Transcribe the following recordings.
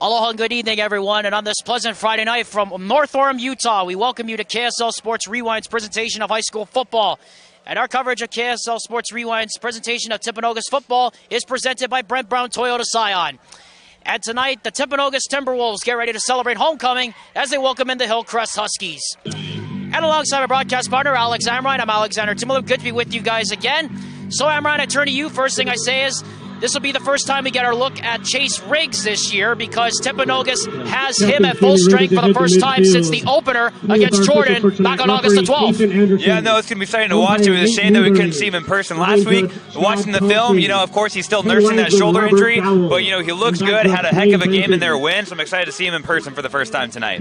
Aloha and good evening, everyone. And on this pleasant Friday night from North Orem, Utah, we welcome you to KSL Sports Rewind's presentation of high school football. And our coverage of KSL Sports Rewind's presentation of Timpanogos football is presented by Brent Brown Toyota Scion. And tonight, the Timpanogos Timberwolves get ready to celebrate homecoming as they welcome in the Hillcrest Huskies. And alongside my broadcast partner, Alex Amrine, I'm Alexander Timberwolves. Good to be with you guys again. So, Amrine, I turn to you. First thing I say is, this will be the first time we get our look at Chase Riggs this year because Timpanogos has him at full strength for the first time since the opener against Jordan back on August the 12th. Yeah, no, it's going to be exciting to watch. It was a shame that we couldn't see him in person last week. Watching the film, of course, he's still nursing that shoulder injury, but, he looks good, had a heck of a game in their win, so I'm excited to see him in person for the first time tonight.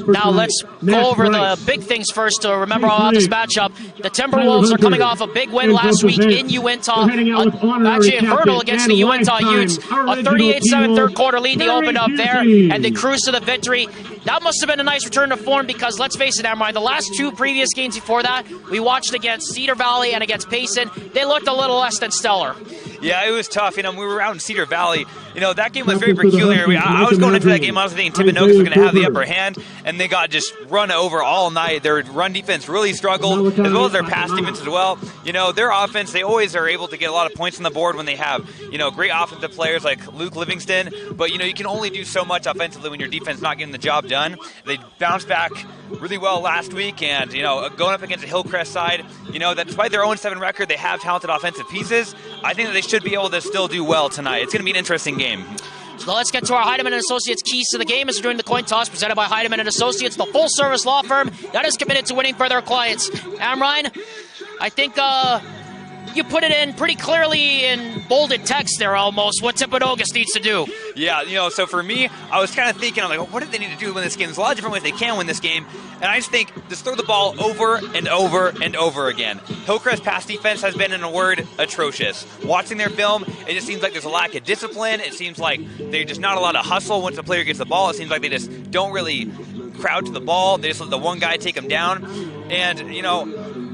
Now let's go over the big things first to remember all about this matchup. The Timberwolves are coming off a big win last week in Uintah. Actually, against the Uintah Utes, a 38-7 third quarter lead they opened up there, and they cruised to the victory. That must have been a nice return to form because, let's face it, Amrine, the last two previous games before that, we watched against Cedar Valley and against Payson. They looked a little less than stellar. Yeah, it was tough. We were out in Cedar Valley. That game was very peculiar. I was going into that game, I was thinking Timpanogos was going to have the upper hand, and they got just run over all night. Their run defense really struggled, as well as their pass defense as well. Their offense, they always are able to get a lot of points on the board when they have, great offensive players like Luke Livingston. But, you can only do so much offensively when your defense is not getting the job done. They bounced back really well last week, and, going up against the Hillcrest side, that despite their 0-7 record, they have talented offensive pieces. I think that they should be able to still do well tonight. It's going to be an interesting game. So let's get to our Heidemann & Associates keys to the game as we're doing the coin toss presented by Heidemann & Associates, the full-service law firm that is committed to winning for their clients. Amrine, I think you put it in pretty clearly in bolded text there almost, what Timpanogos needs to do. Yeah, so for me, I was kind of thinking, I'm like, what do they need to do to win this game? There's a lot of different ways they can win this game, and I just think, just throw the ball over and over and over again. Hillcrest pass defense has been, in a word, atrocious. Watching their film, it just seems like there's a lack of discipline. It seems like there's just not a lot of hustle once the player gets the ball. It seems like they just don't really crowd to the ball. They just let the one guy take them down. And,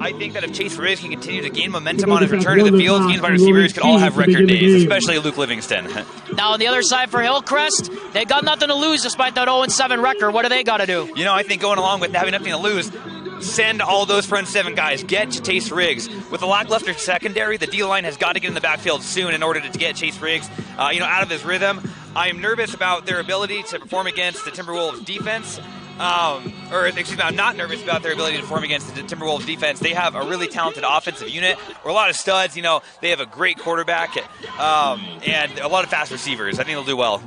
I think that if Chase Riggs can continue to gain momentum on his return to the field, he and wide receivers could all have record days, especially Luke Livingston. Now on the other side for Hillcrest, they got nothing to lose despite that 0-7 record. What do they got to do? I think going along with having nothing to lose, send all those front seven guys. Get Chase Riggs. With a lackluster secondary, the D-line has got to get in the backfield soon in order to get Chase Riggs, out of his rhythm. I am nervous about their ability to perform against the Timberwolves defense. I'm not nervous about their ability to perform against the Timberwolves defense. They have a really talented offensive unit, or a lot of studs. They have a great quarterback and a lot of fast receivers. I think they'll do well.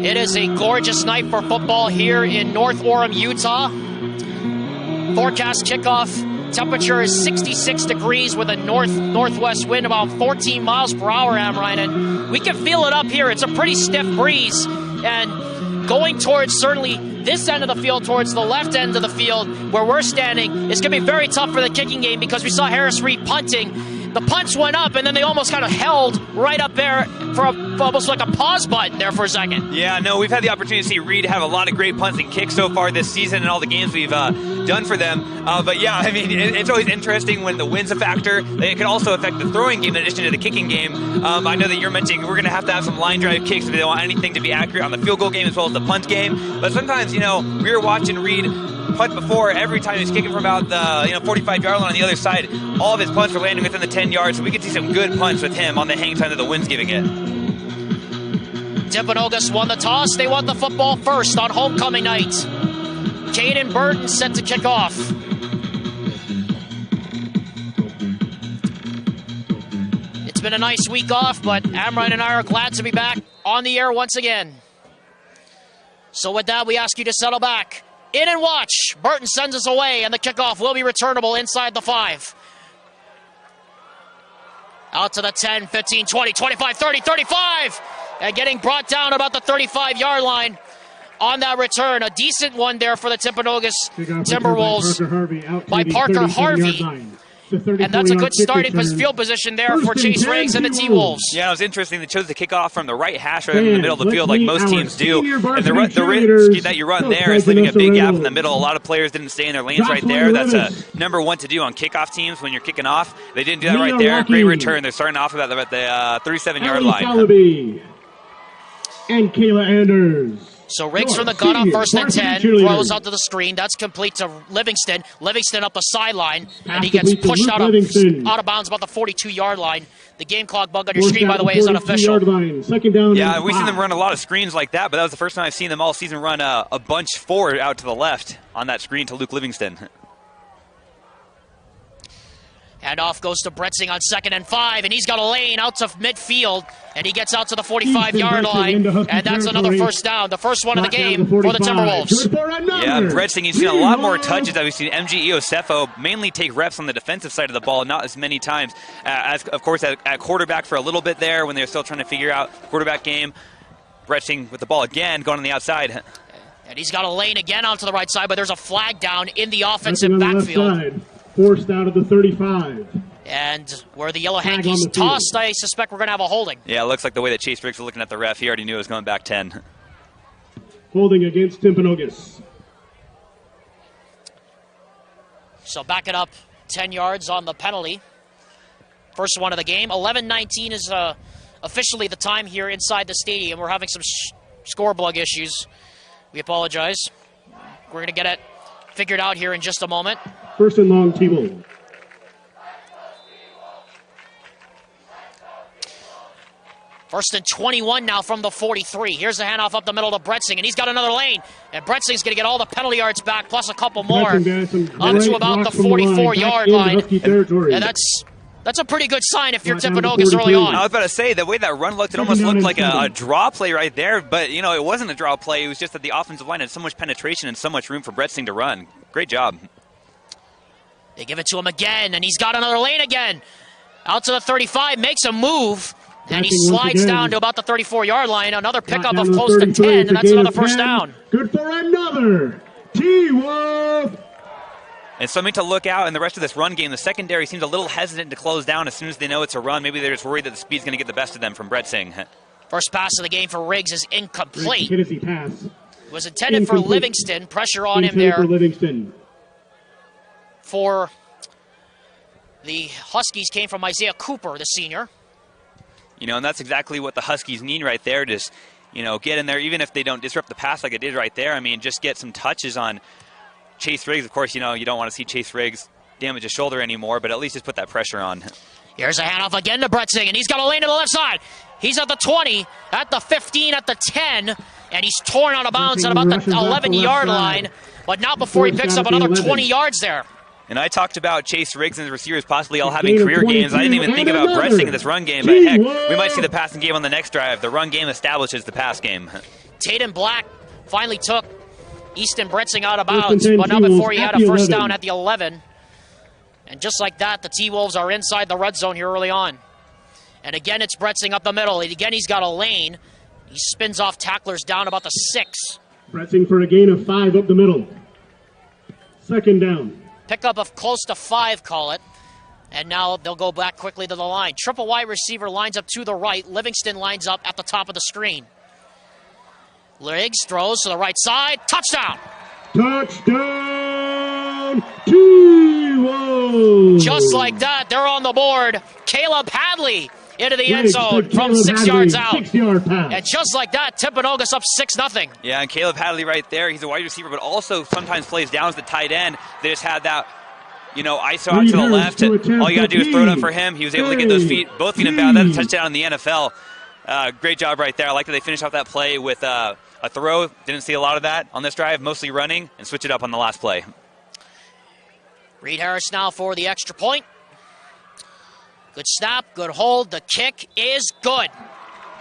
It is a gorgeous night for football here in North Orem, Utah. Forecast kickoff temperature is 66 degrees with a northwest wind about 14 miles per hour, Amrine, and we can feel it up here. It's a pretty stiff breeze, and going towards certainly this end of the field, towards the left end of the field where we're standing, it's going to be very tough for the kicking game because we saw Harris Reed punting. The punts went up, and then they almost kind of held right up there for almost like a pause button there for a second. Yeah, no, we've had the opportunity to see Reed have a lot of great punts and kicks so far this season and all the games we've done for them. But yeah, it's always interesting when the wind's a factor. It can also affect the throwing game in addition to the kicking game. I know that you're mentioning we're going to have some line drive kicks if they want anything to be accurate on the field goal game as well as the punt game. But sometimes, we were watching Reed punt before. Every time he's kicking from about the 45-yard line on the other side, all of his punts are landing within the 10 yards, so we can see some good punts with him on the hang time that the wind's giving it. Timpanogos won the toss. They won the football first on homecoming night. Caden Burton set to kick off. It's been a nice week off, but Amrine and I are glad to be back on the air once again. So with that, we ask you to settle back. In and watch. Burton sends us away, and the kickoff will be returnable inside the 5. Out to the 10, 15, 20, 25, 30, 35. And getting brought down about the 35-yard line on that return. A decent one there for the Timpanogos Timberwolves by Parker Harvey. And that's a good starting field position there for Chase Riggs and the T-Wolves. Yeah, it was interesting. They chose to kick off from the right hash rather than the middle of the field like most teams do. And the risk that you run there is leaving a big gap in the middle. A lot of players didn't stay in their lanes right there. That's a number one to do on kickoff teams when you're kicking off. They didn't do that right there. Great return. They're starting off about the 37-yard line. And Kayla Anders. So Riggs from the gun on 1st and 10, throws out to the screen. That's complete to Livingston. Livingston up the sideline, and he gets pushed out of bounds about the 42-yard line. The game clock bug on your screen, by the way, is unofficial. Yeah, we've seen them run a lot of screens like that, but that was the first time I've seen them all season run a bunch forward out to the left on that screen to Luke Livingston. And off goes to Bretzing on 2nd and 5, and he's got a lane out to midfield, and he gets out to the 45-yard line, and that's another first down, the first one of the game for the Timberwolves. Yeah, Bretzing, you've seen a lot more touches that we've seen MG Iosefo mainly take reps on the defensive side of the ball, not as many times as, of course, at quarterback for a little bit there when they're still trying to figure out quarterback game. Bretzing with the ball again, going on the outside. And he's got a lane again onto the right side, but there's a flag down in the offensive backfield. Forced out of the 35. And where the yellow hanky's tossed, I suspect we're going to have a holding. Yeah, it looks like the way that Chase Riggs was looking at the ref, he already knew it was going back 10. Holding against Timpanogos. So back it up 10 yards on the penalty. First one of the game. 11:19 is officially the time here inside the stadium. We're having some score bug issues. We apologize. We're going to get it figured out here in just a moment. First and long, T-Wolves. First and 21 now from the 43. Here's the handoff up the middle to Bretzing, and he's got another lane. And Bretzing's going to get all the penalty yards back, plus a couple more, up to about the 44-yard line. And that's a pretty good sign if you're Timpanogos early on. I was about to say, the way that run looked, it almost looked like a draw play right there. But, you know, it wasn't a draw play. It was just that the offensive line had so much penetration and so much room for Bretzing to run. Great job. They give it to him again, and he's got another lane again. Out to the 35, makes a move, and he slides down to about the 34-yard line. Another pickup of close to 10, and that's another first down. Good for another T-Wolf. And something to look out in the rest of this run game. The secondary seems a little hesitant to close down as soon as they know it's a run. Maybe they're just worried that the speed's going to get the best of them from Bretzing. First pass of the game for Riggs is incomplete. Pass. It was intended for Livingston. Pressure on him there. For Livingston. For the Huskies came from Isaiah Cooper, the senior. You know, and that's exactly what the Huskies need right there. Just, you know, get in there, even if they don't disrupt the pass like it did right there. I mean, just get some touches on Chase Riggs. Of course, you know, you don't want to see Chase Riggs damage his shoulder anymore, but at least just put that pressure on. Here's a handoff again to Bretzing, and he's got a lane to the left side. He's at the 20, at the 15, at the 10, and he's torn out of bounds at about the 11-yard line, but not before he picks up another 20 yards there. And I talked about Chase Riggs and the receivers possibly all having career games. I didn't even think about Bretzing in this run game, but heck, we might see the passing game on the next drive. The run game establishes the pass game. Tatum Black finally took Easton Bretzing out of bounds, but not before he had a first down at the 11. And just like that, the T-Wolves are inside the red zone here early on. And again, it's Bretzing up the middle. And again, he's got a lane. He spins off tacklers down about the 6. Bretzing for a gain of 5 up the middle. Second down. Pickup of close to 5, call it. And now they'll go back quickly to the line. Triple wide receiver lines up to the right. Livingston lines up at the top of the screen. Riggs throws to the right side. Touchdown! Touchdown! T-Wolves! Just like that, they're on the board. Caleb Hadley into the end zone from 6 yards out. 6-yard pass. And just like that, Timpanogos up 6-0. Yeah, and Caleb Hadley right there. He's a wide receiver, but also sometimes plays down as the tight end. They just had that, you know, ISO out to the left. All you got to do is throw it up for him. He was able to get those feet both feet inbound. That's a touchdown in the NFL. Great job right there. I like that they finished off that play with a throw. Didn't see a lot of that on this drive, mostly running, and switch it up on the last play. Reed Harris now for the extra point. Good snap, good hold. The kick is good.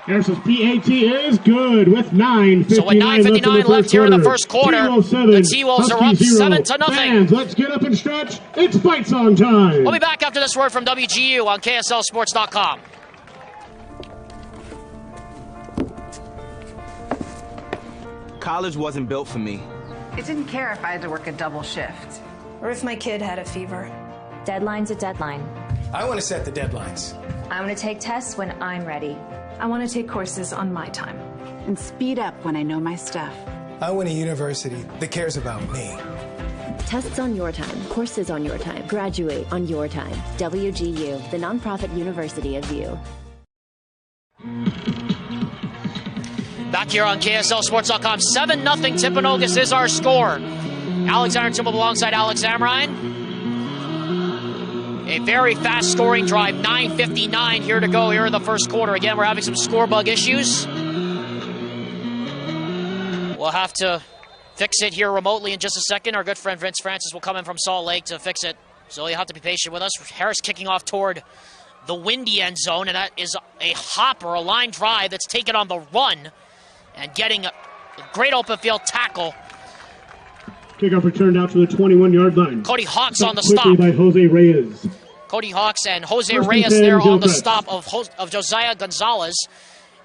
Harris's PAT is good with 9:59 so with 9:59 left here in the first quarter, the T-Wolves are up 7-0. Fans, let's get up and stretch. It's fight song time. We'll be back after this word from WGU on KSLSports.com. College wasn't built for me. I didn't care if I had to work a double shift. Or if my kid had a fever. Deadline's a deadline. I want to set the deadlines. I want to take tests when I'm ready. I want to take courses on my time. And speed up when I know my stuff. I want a university that cares about me. Tests on your time, courses on your time, graduate on your time. WGU, the nonprofit university of you. Back here on KSLSports.com, 7-0 Timpanogos is our score. Alexander Timble alongside Alex Amrine. A very fast scoring drive, 9:59 here to go here in the first quarter. Again, we're having some score bug issues. We'll have to fix it here remotely in just a second. Our good friend Vince Francis will come in from Salt Lake to fix it. So you'll have to be patient with us. Harris kicking off toward the windy end zone, and that is a hopper, a line drive that's taken on the run and getting a great open field tackle. Kickoff returned out to the 21-yard line. Cody Hawks on the stop. By Jose Reyes. Cody Hawks and Jose Reyes there on the stop of Josiah Gonzalez.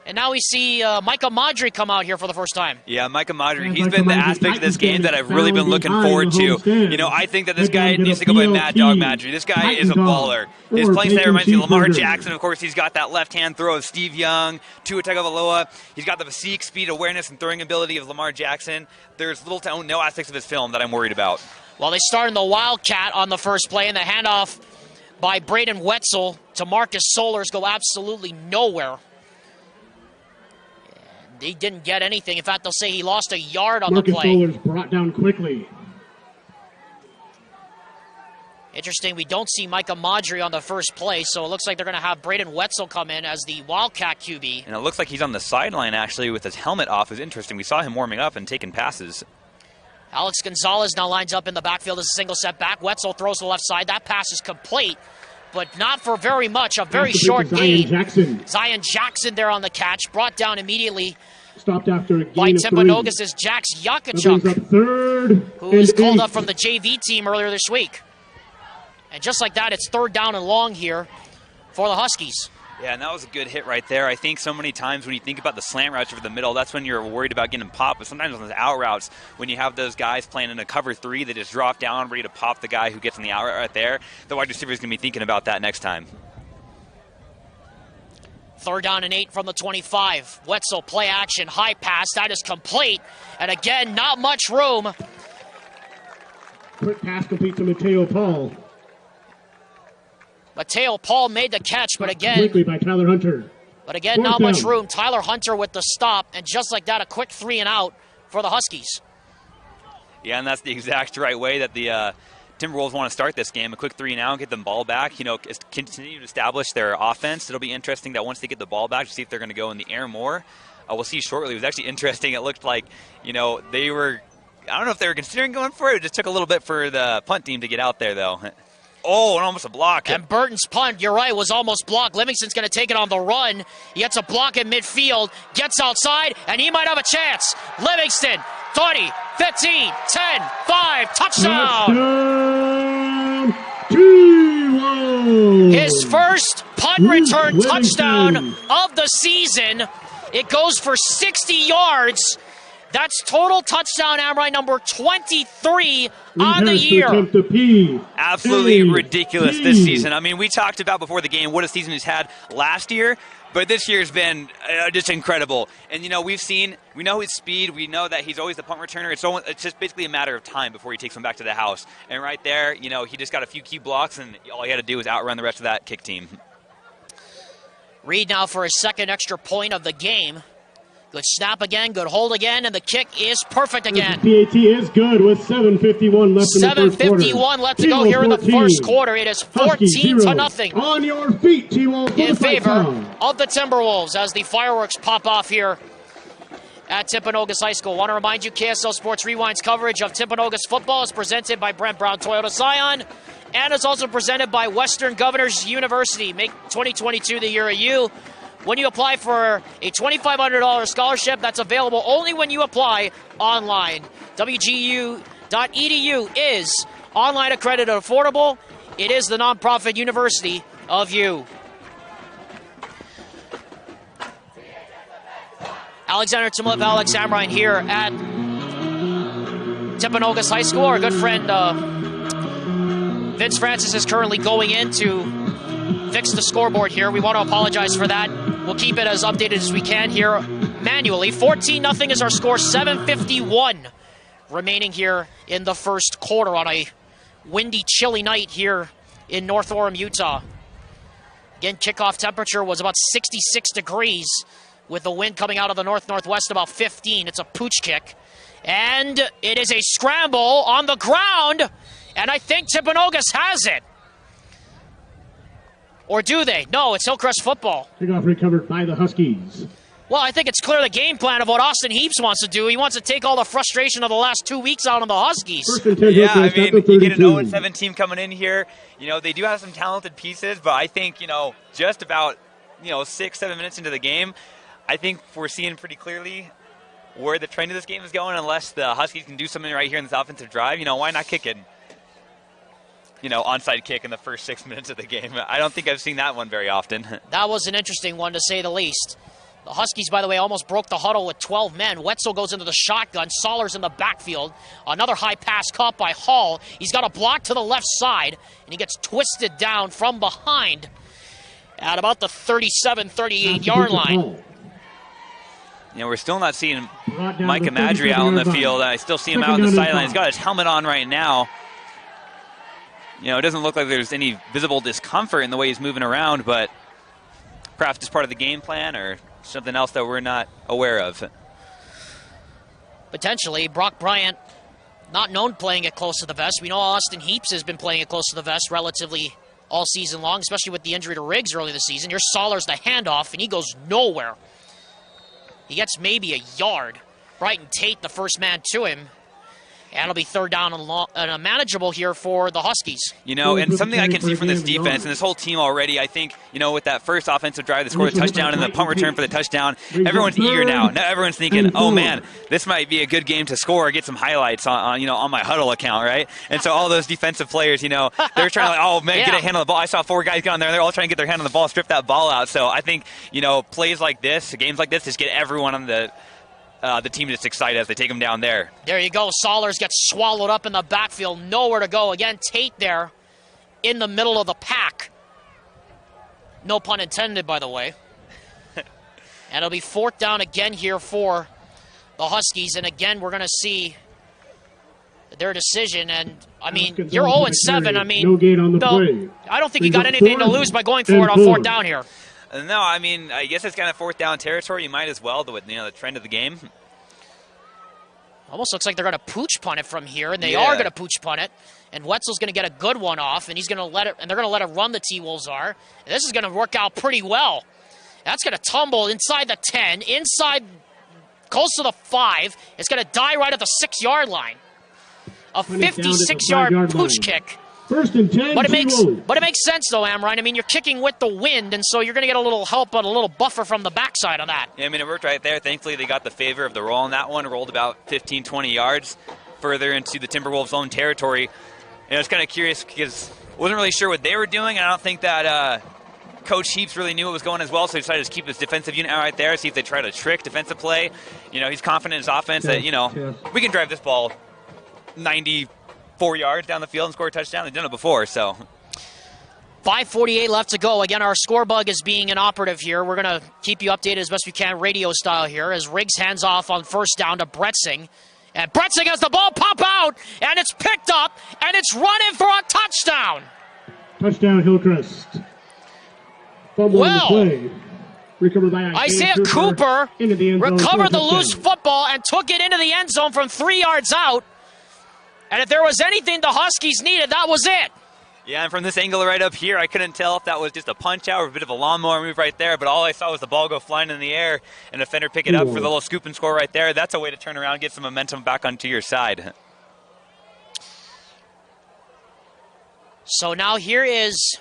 And now we see Micah Madry come out here for the first time. Yeah, Micah Madry, he's been the aspect of this game that I've really been looking forward to. You know, I think that this guy needs to go by Mad Dog Madry. This guy is a baller. His playing style reminds me of Lamar Jackson. Of course, he's got that left-hand throw of Steve Young, Tua Tagovailoa. He's got the physique, speed, awareness, and throwing ability of Lamar Jackson. There's little to no aspects of his film that I'm worried about. Well, they start in the Wildcat on the first play, and the handoff by Braden Wetzel to Marcus Solers go absolutely nowhere. He didn't get anything. In fact, they'll say he lost a yard on the play. Marcus Solers brought down quickly. Interesting, we don't see Micah Madry on the first play, so it looks like they're going to have Braden Wetzel come in as the Wildcat QB. And it looks like he's on the sideline, actually, with his helmet off. It's interesting. We saw him warming up and taking passes. Alex Gonzalez now lines up in the backfield as a single set back. Wetzel throws to the left side. That pass is complete, but not for very much. A very short gain. Zion Jackson there on the catch, brought down immediately. Stopped after a gain by of Timpanogos is Jax Yakachuk, who was called up from the JV team earlier this week. And just like that, it's third down and long here for the Huskies. Yeah, and that was a good hit right there. I think so many times when you think about the slant routes over the middle, that's when you're worried about getting popped. But sometimes on those out routes, when you have those guys playing in a cover three, they just drop down, ready to pop the guy who gets in the out route right there. The wide receiver is going to be thinking about that next time. Third down and 8 from the 25. Wetzel, play action, high pass. That is complete. And again, not much room. Quick pass complete to Mateo Paul. Mateo Paul made the catch, but again, quickly by Tyler Hunter. But again, not much room. Tyler Hunter with the stop, and just like that, a quick 3 and out for the Huskies. Yeah, and that's the exact right way that the Timberwolves want to start this game. A quick 3 and out, get them ball back. You know, continue to establish their offense. It'll be interesting that once they get the ball back, to see if they're going to go in the air more. We'll see shortly. It was actually interesting. It looked like, you know, they were, I don't know if they were considering going for it. It just took a little bit for the punt team to get out there, though. Oh, and almost a block. And Burton's punt, you're right, was almost blocked. Livingston's going to take it on the run. He gets a block in midfield, gets outside, and he might have a chance. Livingston, 20, 15, 10, 5, touchdown! His first punt return touchdown of the season. It goes for 60 yards. That's total touchdown average number 23 on the year. Absolutely ridiculous this season. I mean, we talked about before the game what a season he's had last year, but this year's been just incredible. And, you know, we know his speed. We know that he's always the punt returner. It's just basically a matter of time before he takes him back to the house. And right there, you know, he just got a few key blocks, and all he had to do was outrun the rest of that kick team. Reed now for his second extra point of the game. Good snap again, good hold again, and the kick is perfect again. The PAT is good with 7:51 left in the first quarter. 7:51 left to go here in the first quarter. It is 14-0. On your feet, T-Wolves. In favor of the Timberwolves as the fireworks pop off here at Timpanogos High School. Want to remind you, KSL Sports Rewind's coverage of Timpanogos football is presented by Brent Brown Toyota Scion, and it's also presented by Western Governors University. Make 2022 the year of you. When you apply for a $2,500 scholarship, that's available only when you apply online. WGU.edu is online accredited affordable. It is the nonprofit university of you. Alexander Timlip, Alex Amrine here at Timpanogos High School. Our good friend Vince Francis is currently going in to fix the scoreboard here. We want to apologize for that. We'll keep it as updated as we can here manually. 14-0 is our score, 7:51 remaining here in the first quarter on a windy, chilly night here in North Orem, Utah. Again, kickoff temperature was about 66 degrees with the wind coming out of the north-northwest about 15. It's a pooch kick. And it is a scramble on the ground, and I think Timpanogos has it. Or do they? No, it's Hillcrest football. Kickoff recovered by the Huskies. Well, I think it's clear the game plan of what Austin Heaps wants to do. He wants to take all the frustration of the last 2 weeks out on the Huskies. Yeah, I mean, you get an 0-7 team coming in here. You know, they do have some talented pieces, but I think, you know, just about, 6-7 minutes into the game, I think we're seeing pretty clearly where the trend of this game is going. Unless the Huskies can do something right here in this offensive drive, why not kick it? Onside kick in the first 6 minutes of the game. I don't think I've seen that one very often. That was an interesting one, to say the least. The Huskies, by the way, almost broke the huddle with 12 men. Wetzel goes into the shotgun. Soller's in the backfield. Another high pass caught by Hall. He's got a block to the left side, and he gets twisted down from behind at about the 37, 38-yard line. We're still not seeing Micah Madry out on the field. I still see him out on the sideline. He's got his helmet on right now. It doesn't look like there's any visible discomfort in the way he's moving around, but perhaps it's part of the game plan or something else that we're not aware of. Potentially. Brock Bryant, not known playing it close to the vest. We know Austin Heaps has been playing it close to the vest relatively all season long, especially with the injury to Riggs early this season. Here's Soller's the handoff, and he goes nowhere. He gets maybe a yard. Brighton Tate, the first man to him. And it'll be third down and manageable here for the Huskies. And something I can see from this defense and this whole team already, I think, with that first offensive drive, they scored a touchdown and the punt return for the touchdown, everyone's eager now. Now everyone's thinking, oh man, this might be a good game to score or get some highlights on my huddle account, right? And so all those defensive players, they're trying to, oh man, get a hand on the ball. I saw 4 guys get on there. They're all trying to get their hand on the ball, strip that ball out. So I think, plays like this, games like this, just get everyone on the team just excited as they take him down there. There you go. Sollers gets swallowed up in the backfield. Nowhere to go. Again, Tate there in the middle of the pack. No pun intended, by the way. And it'll be fourth down again here for the Huskies. And again, we're going to see their decision. And, I mean, you're 0-7. I mean, no gate on the play. I don't think you got anything to lose by going for it on fourth down here. No, I mean, I guess it's kind of fourth down territory. You might as well, with the trend of the game. Almost looks like they're going to pooch punt it from here, and they are going to pooch punt it. And Wetzel's going to get a good one off, and he's going to let it, and they're going to let it run. The T-Wolves are. And this is going to work out pretty well. That's going to tumble inside the 10, inside close to the 5. It's going to die right at the 6-yard line. A 56-yard pooch kick. First and 10. But it makes sense though, Amrine. I mean, you're kicking with the wind, and so you're going to get a little help and a little buffer from the backside on that. Yeah, I mean, it worked right there. Thankfully, they got the favor of the roll on that one. Rolled about 15, 20 yards further into the Timberwolves' own territory. And I was kind of curious because I wasn't really sure what they were doing, and I don't think that Coach Heaps really knew what was going as well, so he decided to keep his defensive unit out right there, see if they try to trick defensive play. He's confident in his offense that, we can drive this ball 94 yards down the field and score a touchdown. They've done it before, so. 5:48 left to go. Again, our score bug is being an operative here. We're going to keep you updated as best we can, radio style here, as Riggs hands off on first down to Bretzing. And Bretzing has the ball pop out, and it's picked up, and it's running for a touchdown. Touchdown, Hillcrest. Fumble on the play. Recovered by Isaiah Cooper recovered the loose football and took it into the end zone from 3 yards out. And if there was anything the Huskies needed, that was it. Yeah, and from this angle right up here, I couldn't tell if that was just a punch-out or a bit of a lawnmower move right there, but all I saw was the ball go flying in the air and a defender pick it up for the little scoop and score right there. That's a way to turn around and get some momentum back onto your side. So now here's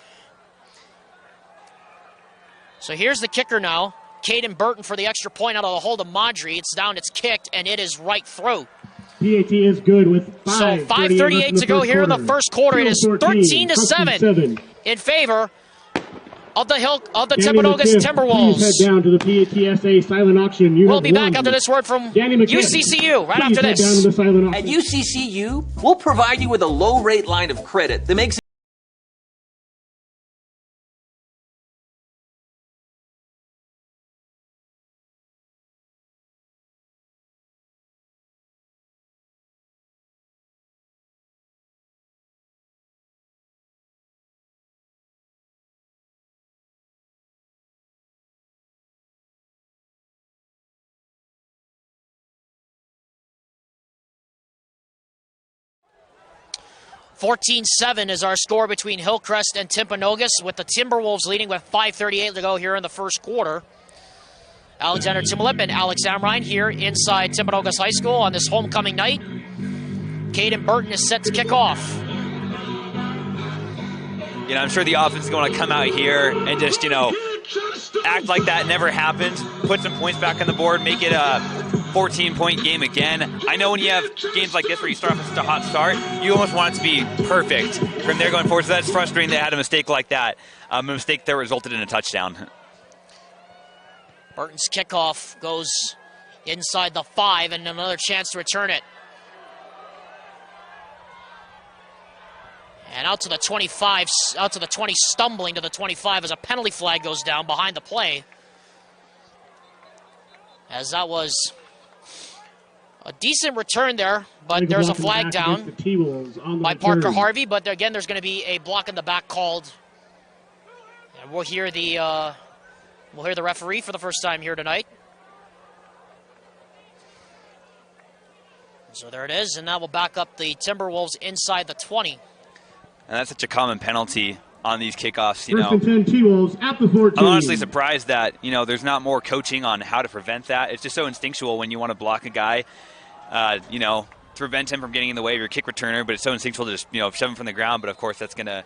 the kicker now. Caden Burton for the extra point out of the hold of Madry. It's down, it's kicked, and it is right through. PAT is good with 5:38 to go here in the first quarter. It is 13-7 in favor of the Timpanogos Timberwolves. Please head down to the PATSA silent auction. We'll be back after this word from UCCU right after this. At UCCU, we'll provide you with a low-rate line of credit that makes 14-7 is our score between Hillcrest and Timpanogos, with the Timberwolves leading with 5:38 to go here in the first quarter. Alexander Timolip and Alex Amrine here inside Timpanogos High School on this homecoming night. Caden Burton is set to kick off. You know, I'm sure the offense is going to come out here and just, act like that never happened, put some points back on the board, make it a 14-point game again. I know when you have games like this where you start off with such a hot start, you almost want it to be perfect from there going forward. So that's frustrating they had a mistake like that, a mistake that resulted in a touchdown. Burton's kickoff goes inside the 5 and another chance to return it. And out to the 25, out to the 20, stumbling to the 25 as a penalty flag goes down behind the play. As that was a decent return there, but there's a flag down by Parker Harvey. But again, there's going to be a block in the back called. And we'll hear the referee for the first time here tonight. So there it is, and that will back up the Timberwolves inside the 20. And that's such a common penalty on these kickoffs, First and 10 T-Wolves at the 14. I'm honestly surprised that, there's not more coaching on how to prevent that. It's just so instinctual when you want to block a guy, to prevent him from getting in the way of your kick returner, but it's so instinctual to just, shove him from the ground. But, of course, that's going to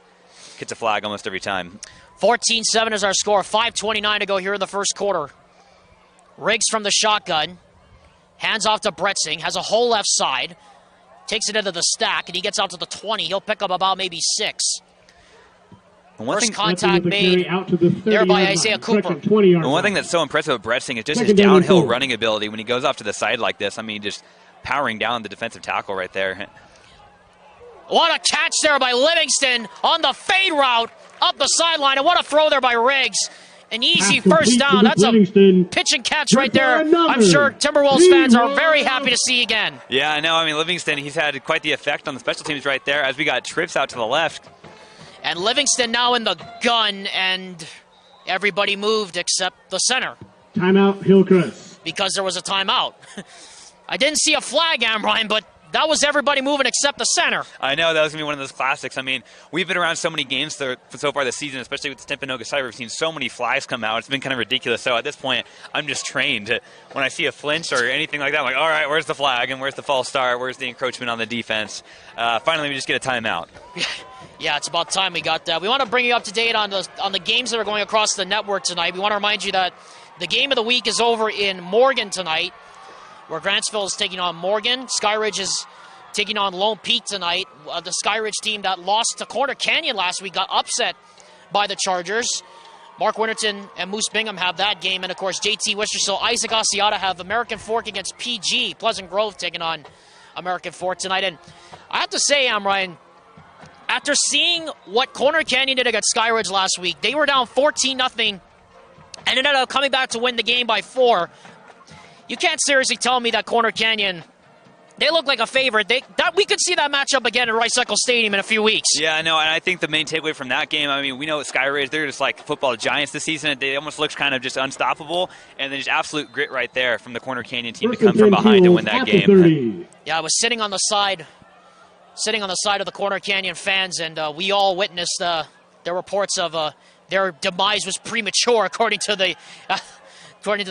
get a flag almost every time. 14-7 is our score. 5:29 to go here in the first quarter. Riggs from the shotgun. Hands off to Bretzing. Has a whole left side. Takes it into the stack, and he gets out to the 20. He'll pick up about maybe 6. First contact made there by Isaiah Cooper. And one thing that's so impressive with Bretzing is just his downhill running ability when he goes off to the side like this. I mean, just powering down the defensive tackle right there. What a catch there by Livingston on the fade route up the sideline, and what a throw there by Riggs. An easy first down. That's a pitch and catch right there. I'm sure Timberwolves fans are very happy to see again. Yeah, I know. I mean, Livingston, he's had quite the effect on the special teams right there as we got trips out to the left. And Livingston now in the gun, and everybody moved except the center. Timeout, Hillcrest. Because there was a timeout. I didn't see a flag, Amrine, but that was everybody moving except the center. I know, that was going to be one of those classics. I mean, we've been around so many games so far this season, especially with the Timpanogos side. We've seen so many flags come out. It's been kind of ridiculous. So at this point, I'm just trained. When I see a flinch or anything like that, I'm like, all right, where's the flag? And where's the false start? Where's the encroachment on the defense? Finally, we just get a timeout. Yeah, it's about time we got that. We want to bring you up to date on the games that are going across the network tonight. We want to remind you that the game of the week is over in Morgan tonight, where Grantsville is taking on Morgan. Skyridge is taking on Lone Peak tonight. The Skyridge team that lost to Corner Canyon last week got upset by the Chargers. Mark Winterton and Moose Bingham have that game. And, of course, JT Wistersill, Isaac Asiata have American Fork against PG. Pleasant Grove taking on American Fork tonight. And I have to say, Amrine, after seeing what Corner Canyon did against Skyridge last week, they were down 14-0 and ended up coming back to win the game by 4. You can't seriously tell me that Corner Canyon, they look like a favorite. We could see that matchup again at Rice Eccles Stadium in a few weeks. Yeah, I know, and I think the main takeaway from that game, I mean, we know at Skyridge, they're just like football giants this season. They almost looked kind of just unstoppable, and then just absolute grit right there from the Corner Canyon team to come from behind and win that game. Yeah, I was sitting on the side of the Corner Canyon fans, and we all witnessed their reports of their demise was premature, according to the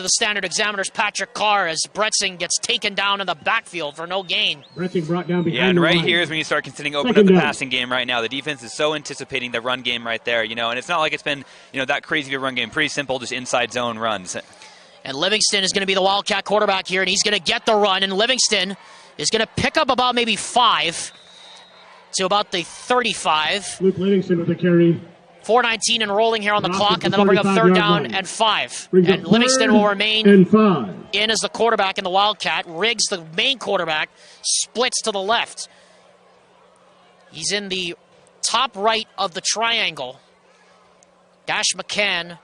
Standard Examiner's Patrick Carr, as Bretzing gets taken down in the backfield for no gain. Bretzing brought down behind. Yeah, and right here is when you start considering opening up the passing game right now. The defense is so anticipating the run game right there, and it's not like it's been, that crazy of a run game. Pretty simple, just inside zone runs. And Livingston is going to be the Wildcat quarterback here, and he's going to get the run, and Livingston is going to pick up about maybe 5 to about the 35. Luke Livingston with the carry. 4:19 and rolling here on the clock, and then I'll bring up 3rd down and 5. And Livingston will remain in as the quarterback in the Wildcat. Riggs, the main quarterback, splits to the left. He's in the top right of the triangle. Dash McCann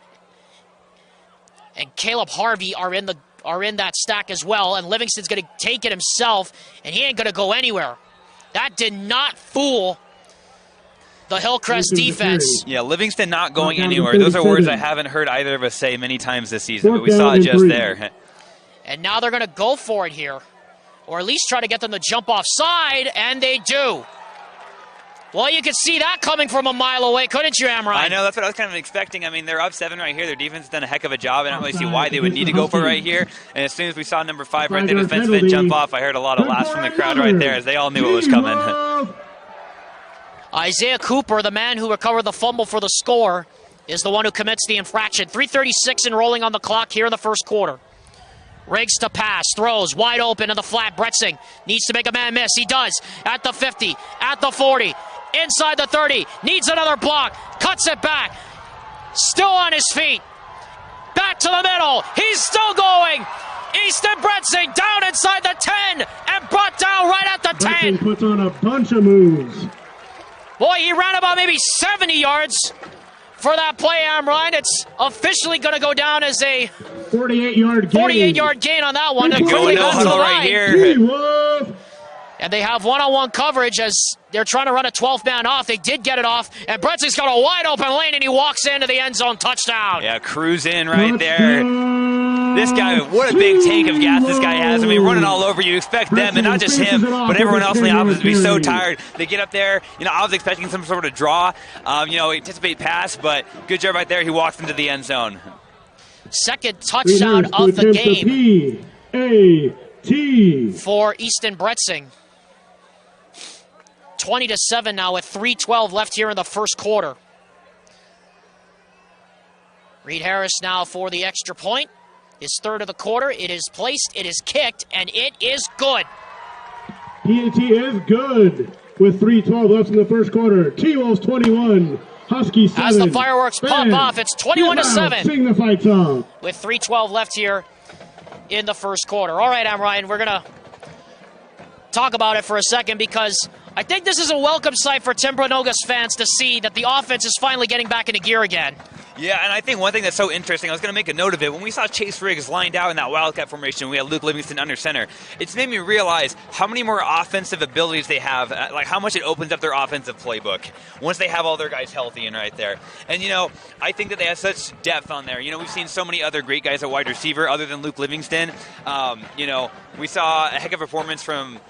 and Caleb Harvey are in that stack as well, and Livingston's going to take it himself, and he ain't going to go anywhere. That did not fool the Hillcrest defense. Yeah, Livingston not going anywhere. Those are words I haven't heard either of us say many times this season, but we saw it just there. And now they're going to go for it here, or at least try to get them to jump offside, and they do. Well, you could see that coming from a mile away, couldn't you, Amron? I know, that's what I was kind of expecting. I mean, they're up 7 right here. Their defense has done a heck of a job. I don't really see why they would need to go for it right here. And as soon as we saw number 5 right there, defenseman jump off, I heard a lot of laughs from the crowd right there as they all knew what was coming. Isaiah Cooper, the man who recovered the fumble for the score, is the one who commits the infraction. 3:36 and rolling on the clock here in the first quarter. Riggs to pass, throws, wide open in the flat. Bretzing needs to make a man miss. He does. At the 50, at the 40, inside the 30. Needs another block. Cuts it back. Still on his feet. Back to the middle. He's still going. Easton Bretzing down inside the 10 and brought down right at the 10. Bretzing puts on a bunch of moves. Boy, he ran about maybe 70 yards for that play, Amron. It's officially going to go down as a 48-yard gain. 48-yard gain on that one. Going no huddle right here. And they have one-on-one coverage as they're trying to run a 12th man off. They did get it off, and Bretzing's got a wide open lane, and he walks into the end zone. Touchdown. Yeah, cruise in right there. This guy, what a big tank of gas this guy has. I mean, running all over you. Expect them, and not just him, but everyone else in the offense to be so tired. They get up there. You know, I was expecting some sort of draw, anticipate pass, but good job right there. He walks into the end zone. Second touchdown of the game for Easton Bretzing. 20-7 now with 3:12 left here in the first quarter. Reed Harris now for the extra point. His third of the quarter. It is placed, it is kicked, and it is good. PAT is good with 3:12 left in the first quarter. T-Wolves 21, Huskies 7. As the fireworks pop off, it's 21-7. Sing the fight song. With 3:12 left here in the first quarter. All right, Ryan, we're going to talk about it for a second because I think this is a welcome sight for Timpanogos fans to see that the offense is finally getting back into gear again. Yeah, and I think one thing that's so interesting, I was going to make a note of it, when we saw Chase Riggs lined out in that Wildcat formation, we had Luke Livingston under center, it's made me realize how many more offensive abilities they have, like how much it opens up their offensive playbook once they have all their guys healthy and right there. And, I think that they have such depth on there. We've seen so many other great guys at wide receiver other than Luke Livingston. We saw a heck of a performance from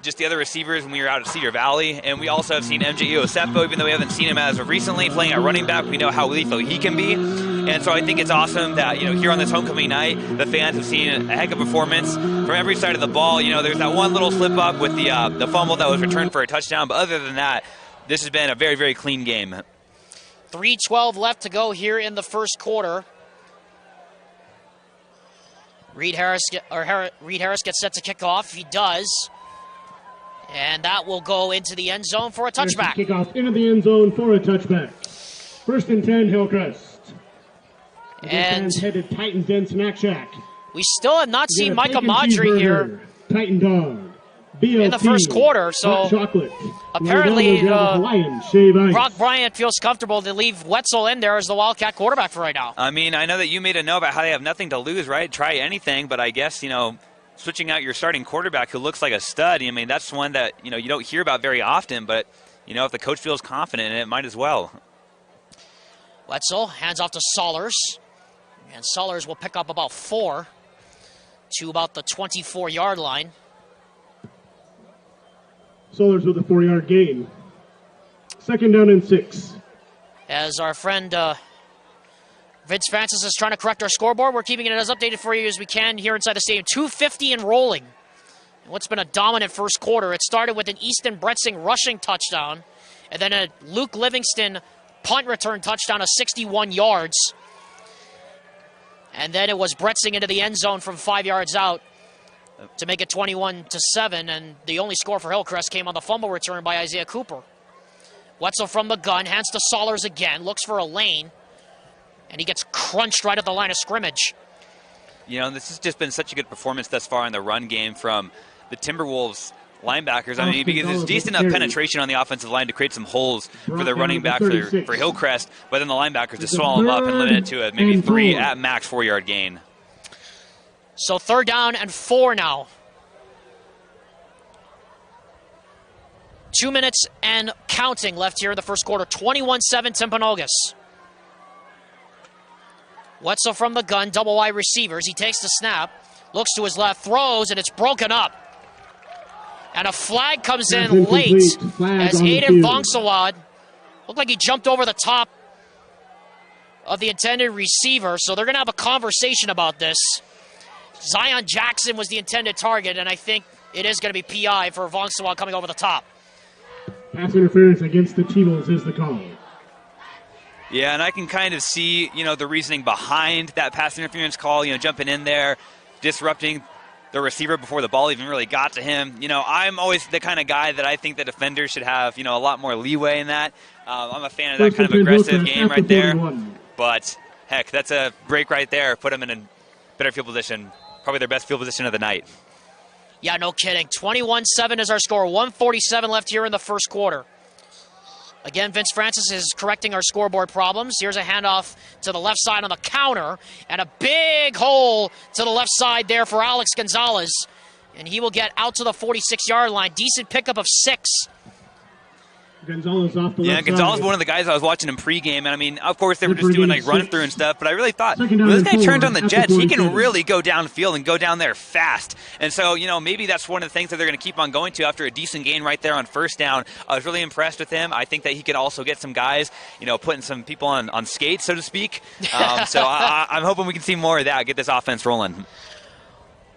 just the other receivers when we were out at Cedar Valley, and we also have seen MJ Iosepo, even though we haven't seen him as of recently playing at running back. We know how lethal he can be, and so I think it's awesome that here on this homecoming night, the fans have seen a heck of a performance from every side of the ball. There's that one little slip up with the fumble that was returned for a touchdown, but other than that, this has been a very, very clean game. 3:12 left to go here in the first quarter. Reed Harris gets set to kick off. He does. And that will go into the end zone for a touchback. Kickoff into the end zone for a touchback. 1st and 10, Hillcrest. And headed Titan Den Snack Shack. We still have not seen Micah Maudry here Titan Dog. BLT, in the first quarter, so chocolate. Apparently Brock Bryant feels comfortable to leave Wetzel in there as the Wildcat quarterback for right now. I mean, I know that you made a note about how they have nothing to lose, right? Try anything, but I guess, switching out your starting quarterback who looks like a stud, I mean, that's one that, you don't hear about very often, but, if the coach feels confident in it, might as well. Wetzel hands off to Sollers, and Sollers will pick up about 4 to about the 24-yard line. Sollers with a 4-yard gain. 2nd down and 6. As our friend Vince Francis is trying to correct our scoreboard, we're keeping it as updated for you as we can here inside the stadium. 2:50 and rolling. And what's been a dominant first quarter. It started with an Easton Bretzing rushing touchdown, and then a Luke Livingston punt return touchdown of 61 yards. And then it was Bretzing into the end zone from 5 yards out to make it 21-7, and the only score for Hillcrest came on the fumble return by Isaiah Cooper. Wetzel from the gun, hands to Sollers again, looks for a lane, and he gets crunched right at the line of scrimmage. This has just been such a good performance thus far in the run game from the Timberwolves linebackers. I mean, because there's decent enough penetration on the offensive line to create some holes for the running back for Hillcrest, but then the linebackers just swallow them up and limit it to a maybe 3 at max 4-yard gain. So 3rd down and 4 now. 2 minutes and counting left here in the first quarter. 21-7 Timpanogos. Wetzel from the gun, double wide receivers. He takes the snap, looks to his left, throws, and it's broken up. And a flag comes Pass in late incomplete. Flag as on the Aiden field. Vongsawad looked like he jumped over the top of the intended receiver. So they're going to have a conversation about this. Zion Jackson was the intended target, and I think it is going to be PI for Vongsawad coming over the top. Pass interference against the T-Wolves is the call. Yeah, and I can kind of see, the reasoning behind that pass interference call, jumping in there, disrupting the receiver before the ball even really got to him. I'm always the kind of guy that I think the defenders should have, a lot more leeway in that. I'm a fan of that kind of aggressive game right there. But, heck, that's a break right there. Put them in a better field position, probably their best field position of the night. Yeah, no kidding. 21-7 is our score. 1:47 left here in the first quarter. Again, Vince Francis is correcting our scoreboard problems. Here's a handoff to the left side on the counter, and a big hole to the left side there for Alex Gonzalez. And he will get out to the 46-yard line. Decent pickup of 6. Gonzalez off the left Gonzalez side. one of the guys I was watching in pregame, and I mean, of course, they were just doing like run through and stuff, but I really thought, when this guy turns on the jets, he can really go downfield and go down there fast. And so, maybe that's one of the things that they're going to keep on going to after a decent gain right there on first down. I was really impressed with him. I think that he could also get some guys, putting some people on skates, so to speak. So I'm hoping we can see more of that, get this offense rolling.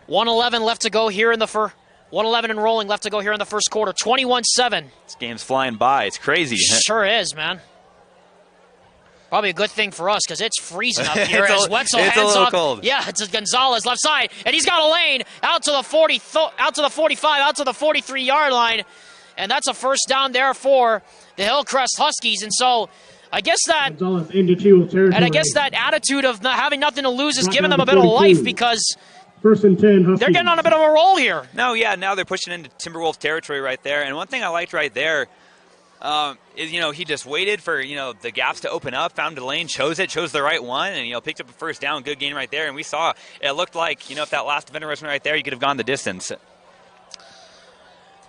1:11 left to go here in the first. 1:11 and rolling left to go here in the first quarter. 21-7. This game's flying by. It's crazy. Sure is, man. Probably a good thing for us because it's freezing up here. As Wetzel hands off. Cold. Yeah, it's Gonzalez left side, and he's got a lane out to the 40, out to the 45, out to the 43-yard line, and that's a first down there for the Hillcrest Huskies. And so, I guess that, Gonzalez into T-Wolves territory. and I guess that attitude of not having nothing to lose is giving them a bit of life because. First and 10, Huskies. They're getting on a bit of a roll here. No, yeah, now they're pushing into Timberwolves territory right there. And one thing I liked right there is, he just waited for, the gaps to open up, found a lane, chose the right one, and, picked up a first down, good gain right there. And we saw it looked like, if that last defender was right there, you could have gone the distance.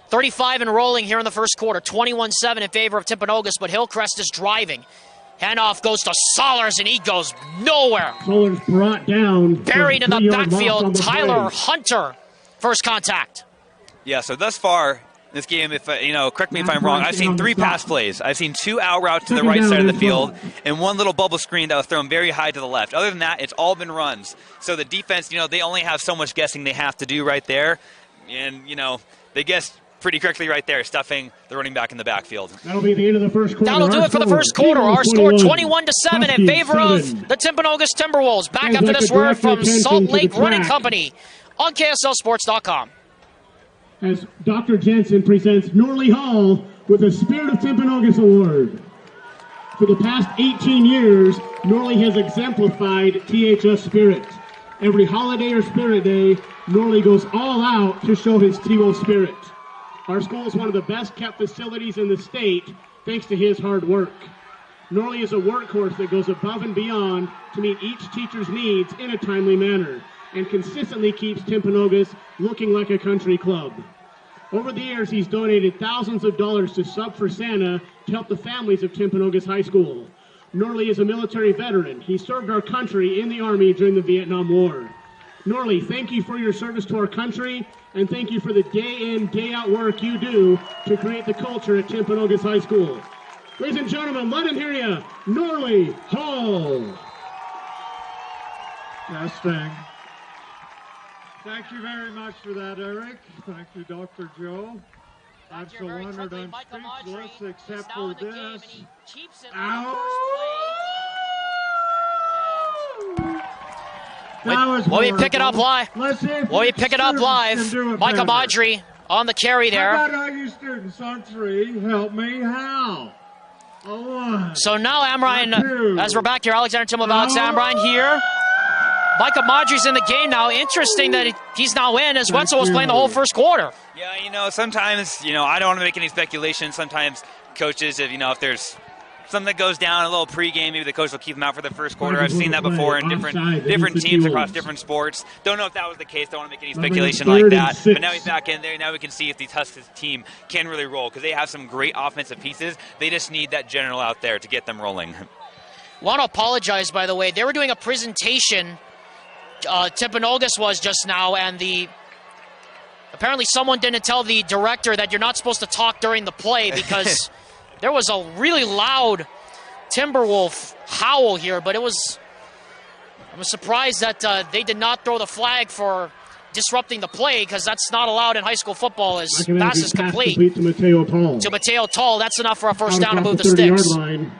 35 and rolling here in the first quarter. 21-7 in favor of Timpanogos, but Hillcrest is driving. Handoff goes to Solers, and he goes nowhere. Solers brought down. Buried in the backfield, Tyler Hunter. First contact. Yeah, so thus far, this game, if correct me if I'm wrong, I've seen 3 pass plays. I've seen 2 out routes to the right side of the field and 1 little bubble screen that was thrown very high to the left. Other than that, it's all been runs. So the defense, they only have so much guessing they have to do right there. And, they guessed pretty correctly right there, stuffing the running back in the backfield. That'll be the end of the first quarter. That'll do it for the first quarter. Our score 21-7 in favor of the Timpanogos Timberwolves. Back after this word from Salt Lake Running Company on KSLSports.com. As Dr. Jensen presents Norley Hall with the Spirit of Timpanogos Award. For the past 18 years, Norley has exemplified THS spirit. Every holiday or spirit day, Norley goes all out to show his T-Wolf spirit. Our school is one of the best kept facilities in the state, thanks to his hard work. Norley is a workhorse that goes above and beyond to meet each teacher's needs in a timely manner, and consistently keeps Timpanogos looking like a country club. Over the years, he's donated thousands of dollars to Sub for Santa to help the families of Timpanogos High School. Norley is a military veteran. He served our country in the Army during the Vietnam War. Norley, thank you for your service to our country, and thank you for the day-in, day-out work you do to create the culture at Timpanogos High School. Ladies and gentlemen, let him hear you, Norley Hall. Testing. Thank you very much for that, Eric. Thank you, Dr. Joe. I'm so honored I'm speechless except for this. Will we pick it up live? Will we pick it up live? Micah Maudry on the carry there. How about all you students on 3? Help me, how? So now Amrine, as we're back here, Alexander Timlin, Alex Amrine here. Micah Maudry's in the game now. Interesting that he's now in as Wetzel was playing the whole first quarter. Yeah, sometimes, I don't want to make any speculation. Sometimes coaches, if there's something that goes down, a little pregame, maybe the coach will keep them out for the first quarter. I've seen that before in different teams across different sports. Don't know if that was the case. Don't want to make any speculation like that. But now he's back in there. Now we can see if these Huskies team can really roll because they have some great offensive pieces. They just need that general out there to get them rolling. Want to apologize, by the way. They were doing a presentation. Timpanogos was just now, and the Apparently someone didn't tell the director that you're not supposed to talk during the play because there was a really loud Timberwolf howl here, but I was surprised that they did not throw the flag for disrupting the play because that's not allowed in high school football as pass is complete. To Mateo Tall. To Mateo Tall, that's enough for a first down to move the 30-yard sticks. line.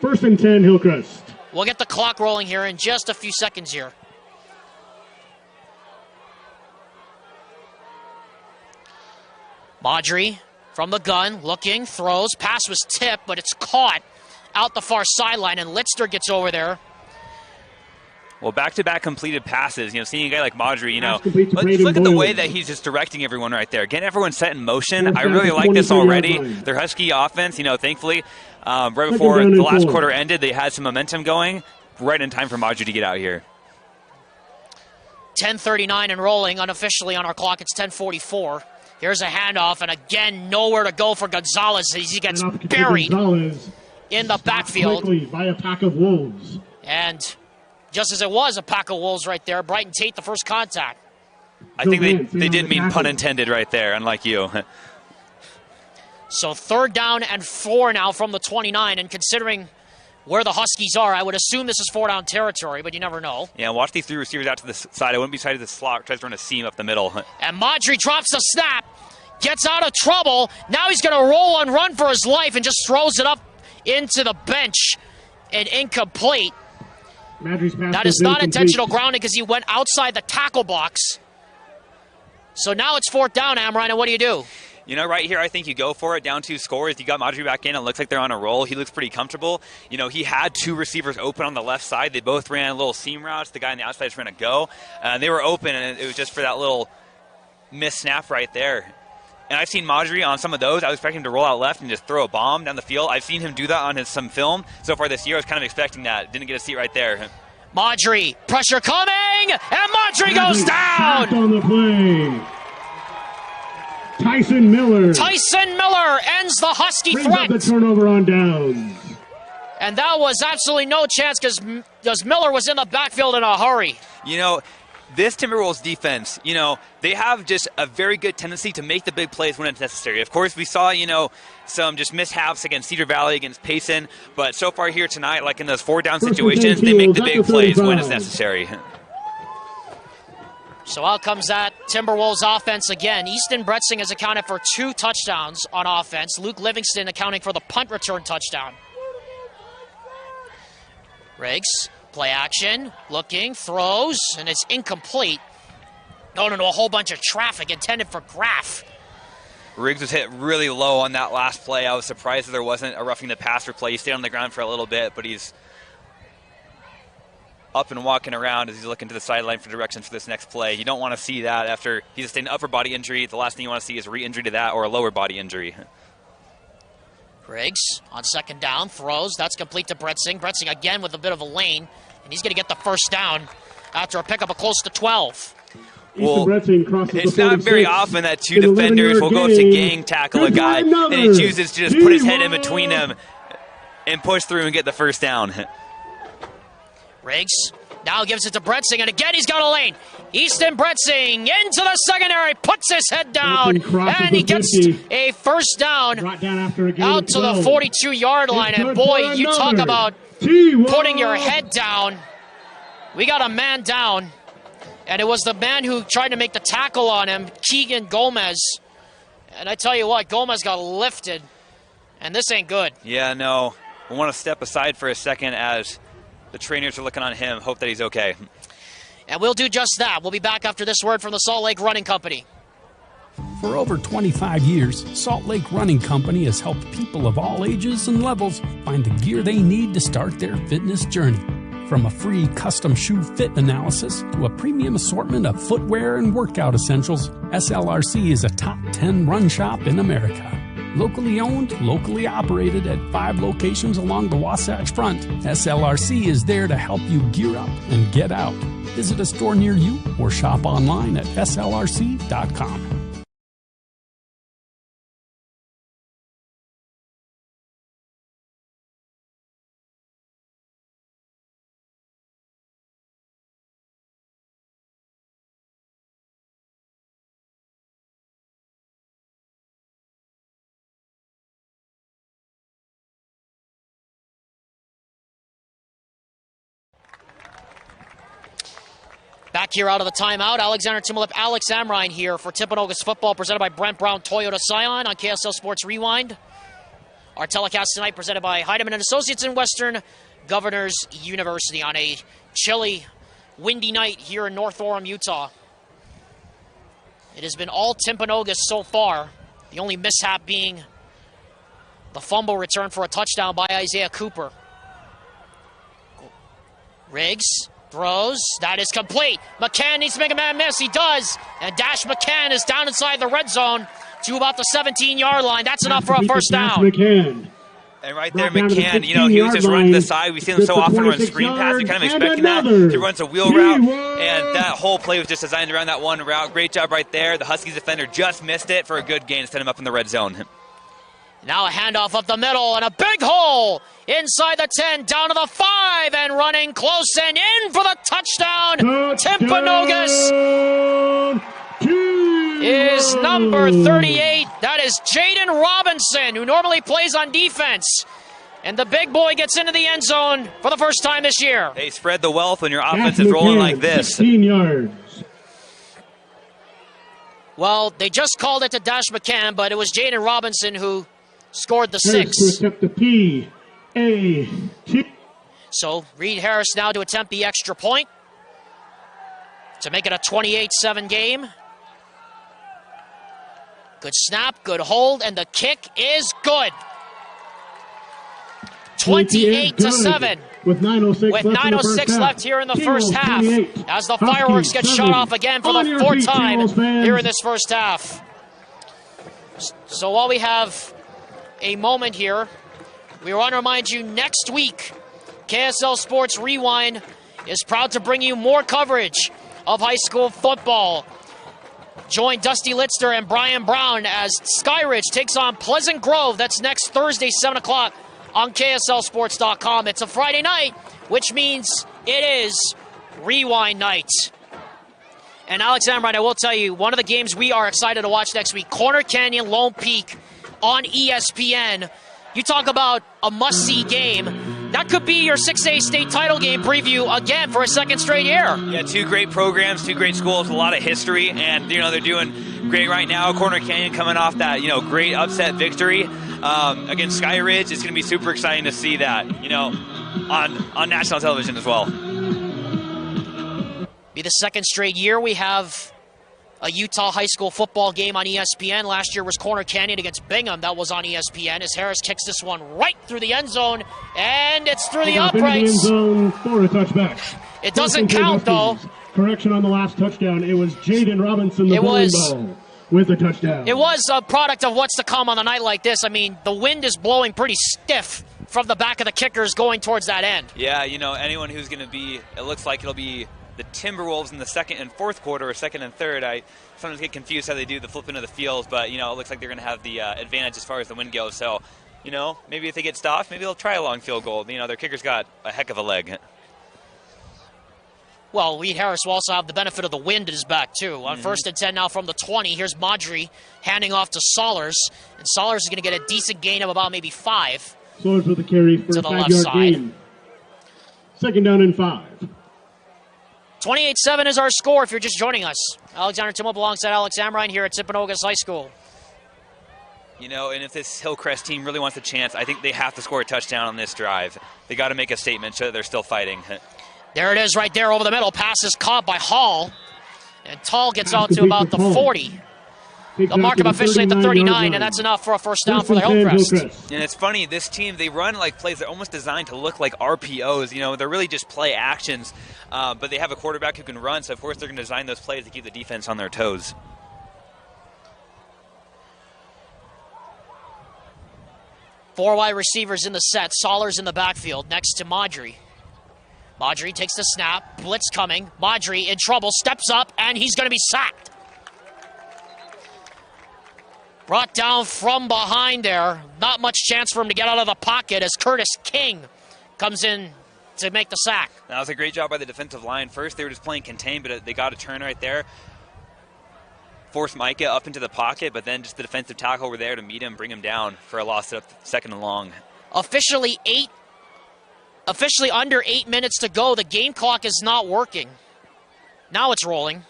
1st and 10, Hillcrest. We'll get the clock rolling here in just a few seconds here. Maudry from the gun, looking, throws. Pass was tipped, but it's caught out the far sideline, and Litzter gets over there. Well, back-to-back completed passes. Seeing a guy like Maudry, look Braden at the Boyle. way that he's just directing everyone right there. Getting everyone set in motion. I really like this already. Their Husky offense, thankfully, right before the last quarter ended, they had some momentum going. Right in time for Maudry to get out here. 10:39 and rolling unofficially on our clock. It's 10:44. Here's a handoff, and again, nowhere to go for Gonzalez as he gets buried in the backfield. Quickly by a pack of wolves. And just as it was, a pack of wolves right there. Brighton Tate, the first contact. I think they did mean pun intended right there, unlike you. So 3rd down and 4 now from the 29, and considering where the Huskies are, I would assume this is 4-down territory, but you never know. Yeah, watch these 3 receivers out to the side. I wouldn't be excited if the slot tries to run a seam up the middle. And Maudry drops the snap, gets out of trouble. Now he's going to roll and run for his life and just throws it up into the bench and incomplete. That is not intentional grounding because he went outside the tackle box. So now it's 4th down, Amrine, and what do you do? Right here, I think you go for it. Down 2 scores. You got Maudry back in. It looks like they're on a roll. He looks pretty comfortable. He had 2 receivers open on the left side. They both ran little seam routes. The guy on the outside just ran a go. They were open, and it was just for that little missed snap right there. And I've seen Maudry on some of those. I was expecting him to roll out left and just throw a bomb down the field. I've seen him do that on some film so far this year. I was kind of expecting that. Didn't get a seat right there. Maudry, pressure coming, and Maudry goes down. On the play. Tyson Miller. Tyson Miller ends the Husky Brings threat. up the turnover on downs. And that was absolutely no chance because Miller was in the backfield in a hurry. This Timberwolves defense, they have just a very good tendency to make the big plays when it's necessary. Of course, we saw, some just mishaps against Cedar Valley, against Payson. But so far here tonight, like in those 4-down situations, they make the big plays when it's necessary. So out comes that Timberwolves offense again. Easton Bretzing has accounted for 2 touchdowns on offense. Luke Livingston accounting for the punt return touchdown. Riggs, play action, looking, throws, and it's incomplete. Going into a whole bunch of traffic intended for Graff. Riggs was hit really low on that last play. I was surprised that there wasn't a roughing the passer play. He stayed on the ground for a little bit, but he's up and walking around as he's looking to the sideline for directions for this next play. You don't want to see that after he sustained an upper body injury. The last thing you want to see is a re-injury to that or a lower body injury. Riggs on 2nd down, throws. That's complete to Bretzing. Bretzing again with a bit of a lane, and he's going to get the first down after a pickup of close to 12. Well, it's not very often that 2 defenders will go up to gang tackle a guy, and he chooses to just put his head in between them and push through and get the first down. Riggs now gives it to Bretzing, and again he's got a lane. Easton Bretzing into the secondary, puts his head down, and he gets a first down out to the 42-yard line. And boy, you talk about putting your head down. We got a man down, and it was the man who tried to make the tackle on him, Keegan Gomez. And I tell you what, Gomez got lifted, and this ain't good. Yeah, no. I want to step aside for a second as the trainers are looking on him, hope that he's okay. And we'll do just that. We'll be back after this word from the Salt Lake Running Company. For over 25 years, Salt Lake Running Company has helped people of all ages and levels find the gear they need to start their fitness journey. From a free custom shoe fit analysis to a premium assortment of footwear and workout essentials, SLRC is a top 10 run shop in America. Locally owned, locally operated at 5 locations along the Wasatch Front, SLRC is there to help you gear up and get out. Visit a store near you or shop online at slrc.com. Back here out of the timeout, Alexander Timolip, Alex Amrine here for Timpanogos football, presented by Brent Brown Toyota Scion on KSL Sports Rewind. Our telecast tonight presented by Heidemann and Associates in Western Governors University on a chilly, windy night here in North Orem, Utah. It has been all Timpanogos so far, the only mishap being the fumble return for a touchdown by Isaiah Cooper. Riggs throws. That is complete. McCann needs to make a man miss. He does. And Dash McCann is down inside the red zone to about the 17-yard line. That's enough for a first down. McCann. And right there, McCann, you know, he was just running to the side. We've seen him so often run screen pass. We're kind of expecting that. He runs a wheel route, and that whole play was just designed around that one route. Great job right there. The Huskies defender just missed it for a good gain to set him up in the red zone. Now a handoff up the middle, and a big hole inside the 10, down to the 5, and running close and in for the touchdown. Timpanogos is number 38. That is Jaden Robinson, who normally plays on defense. And the big boy gets into the end zone for the first time this year. Hey, spread the wealth when your offense is rolling like this. 16 yards. Well, they just called it to Dash McCann, but it was Jaden Robinson who scored the 6. To attempt the PAT. So Reed Harris now to attempt the extra point to make it a 28-7 game. Good snap, good hold, and the kick is good. 28-7. With 9:06 left here in the first half, as the fireworks get shut off again for the 4th time here in this first half. So while we have a moment here, we want to remind you next week, KSL Sports Rewind is proud to bring you more coverage of high school football. Join Dusty Litzter and Brian Brown as Skyridge takes on Pleasant Grove. That's next Thursday, 7 o'clock on KSLSports.com. It's a Friday night, which means it is Rewind night. And Alex Amrine, I will tell you, one of the games we are excited to watch next week, Corner Canyon Lone Peak on ESPN. You talk about a must-see game. That could be your 6A state title game preview again for a second straight year. Yeah, 2 great programs, 2 great schools, a lot of history, and, you know, they're doing great right now. Corner Canyon coming off that, you know, great upset victory against Sky Ridge. It's going to be super exciting to see that, you know, on national television as well. Be the second straight year we have a Utah high school football game on ESPN. Last year was Corner Canyon against Bingham. That was on ESPN as Harris kicks this one right through the end zone, and it's through the uprights. End zone for a touchback. It doesn't count, though. Correction on the last touchdown. It was Jaden Robinson, the bowling ball, with the touchdown. It was a product of what's to come on a night like this. I mean, the wind is blowing pretty stiff from the back of the kickers going towards that end. Yeah, you know, anyone who's going to be, it looks like it'll be the Timberwolves in the second and fourth quarter, or second and third. I sometimes get confused how they do the flipping of the fields, but, you know, it looks like they're going to have the advantage as far as the wind goes. So, you know, maybe if they get stopped, maybe they'll try a long field goal. You know, their kicker's got a heck of a leg. Well, Reed Harris will also have the benefit of the wind at his back, too. On 1st and 10 now from the 20. Here's Madry handing off to Solers. And Solers is going to get a decent gain of about maybe 5. Solers with the carry for to a the left 5-yard side. gain. 2nd down and 5. 28-7 is our score if you're just joining us. Alexander Timmo alongside Alex Amrine here at Timpanogos High School. You know, and if this Hillcrest team really wants a chance, I think they have to score a touchdown on this drive. They got to make a statement, show that they're still fighting. There it is right there over the middle. Pass is caught by Hall. And Tall gets out to about the 40. They'll mark him officially at the 39, and that's enough for a first down for the Hillcrest. And it's funny, this team, they run like plays that are almost designed to look like RPOs. You know, they're really just play actions, but they have a quarterback who can run, so of course they're going to design those plays to keep the defense on their toes. Four wide receivers in the set. Solers in the backfield next to Madry. Madry takes the snap. Blitz coming. Madry in trouble. Steps up, and he's going to be sacked. Brought down from behind there. Not much chance for him to get out of the pocket as Curtis King comes in to make the sack. That was a great job by the defensive line. First, they were just playing contain, but they got a turn right there. Forced Micah up into the pocket, but then just the defensive tackle were there to meet him, bring him down for a loss of 2nd and long. Officially under 8 minutes to go. The game clock is not working. Now it's rolling.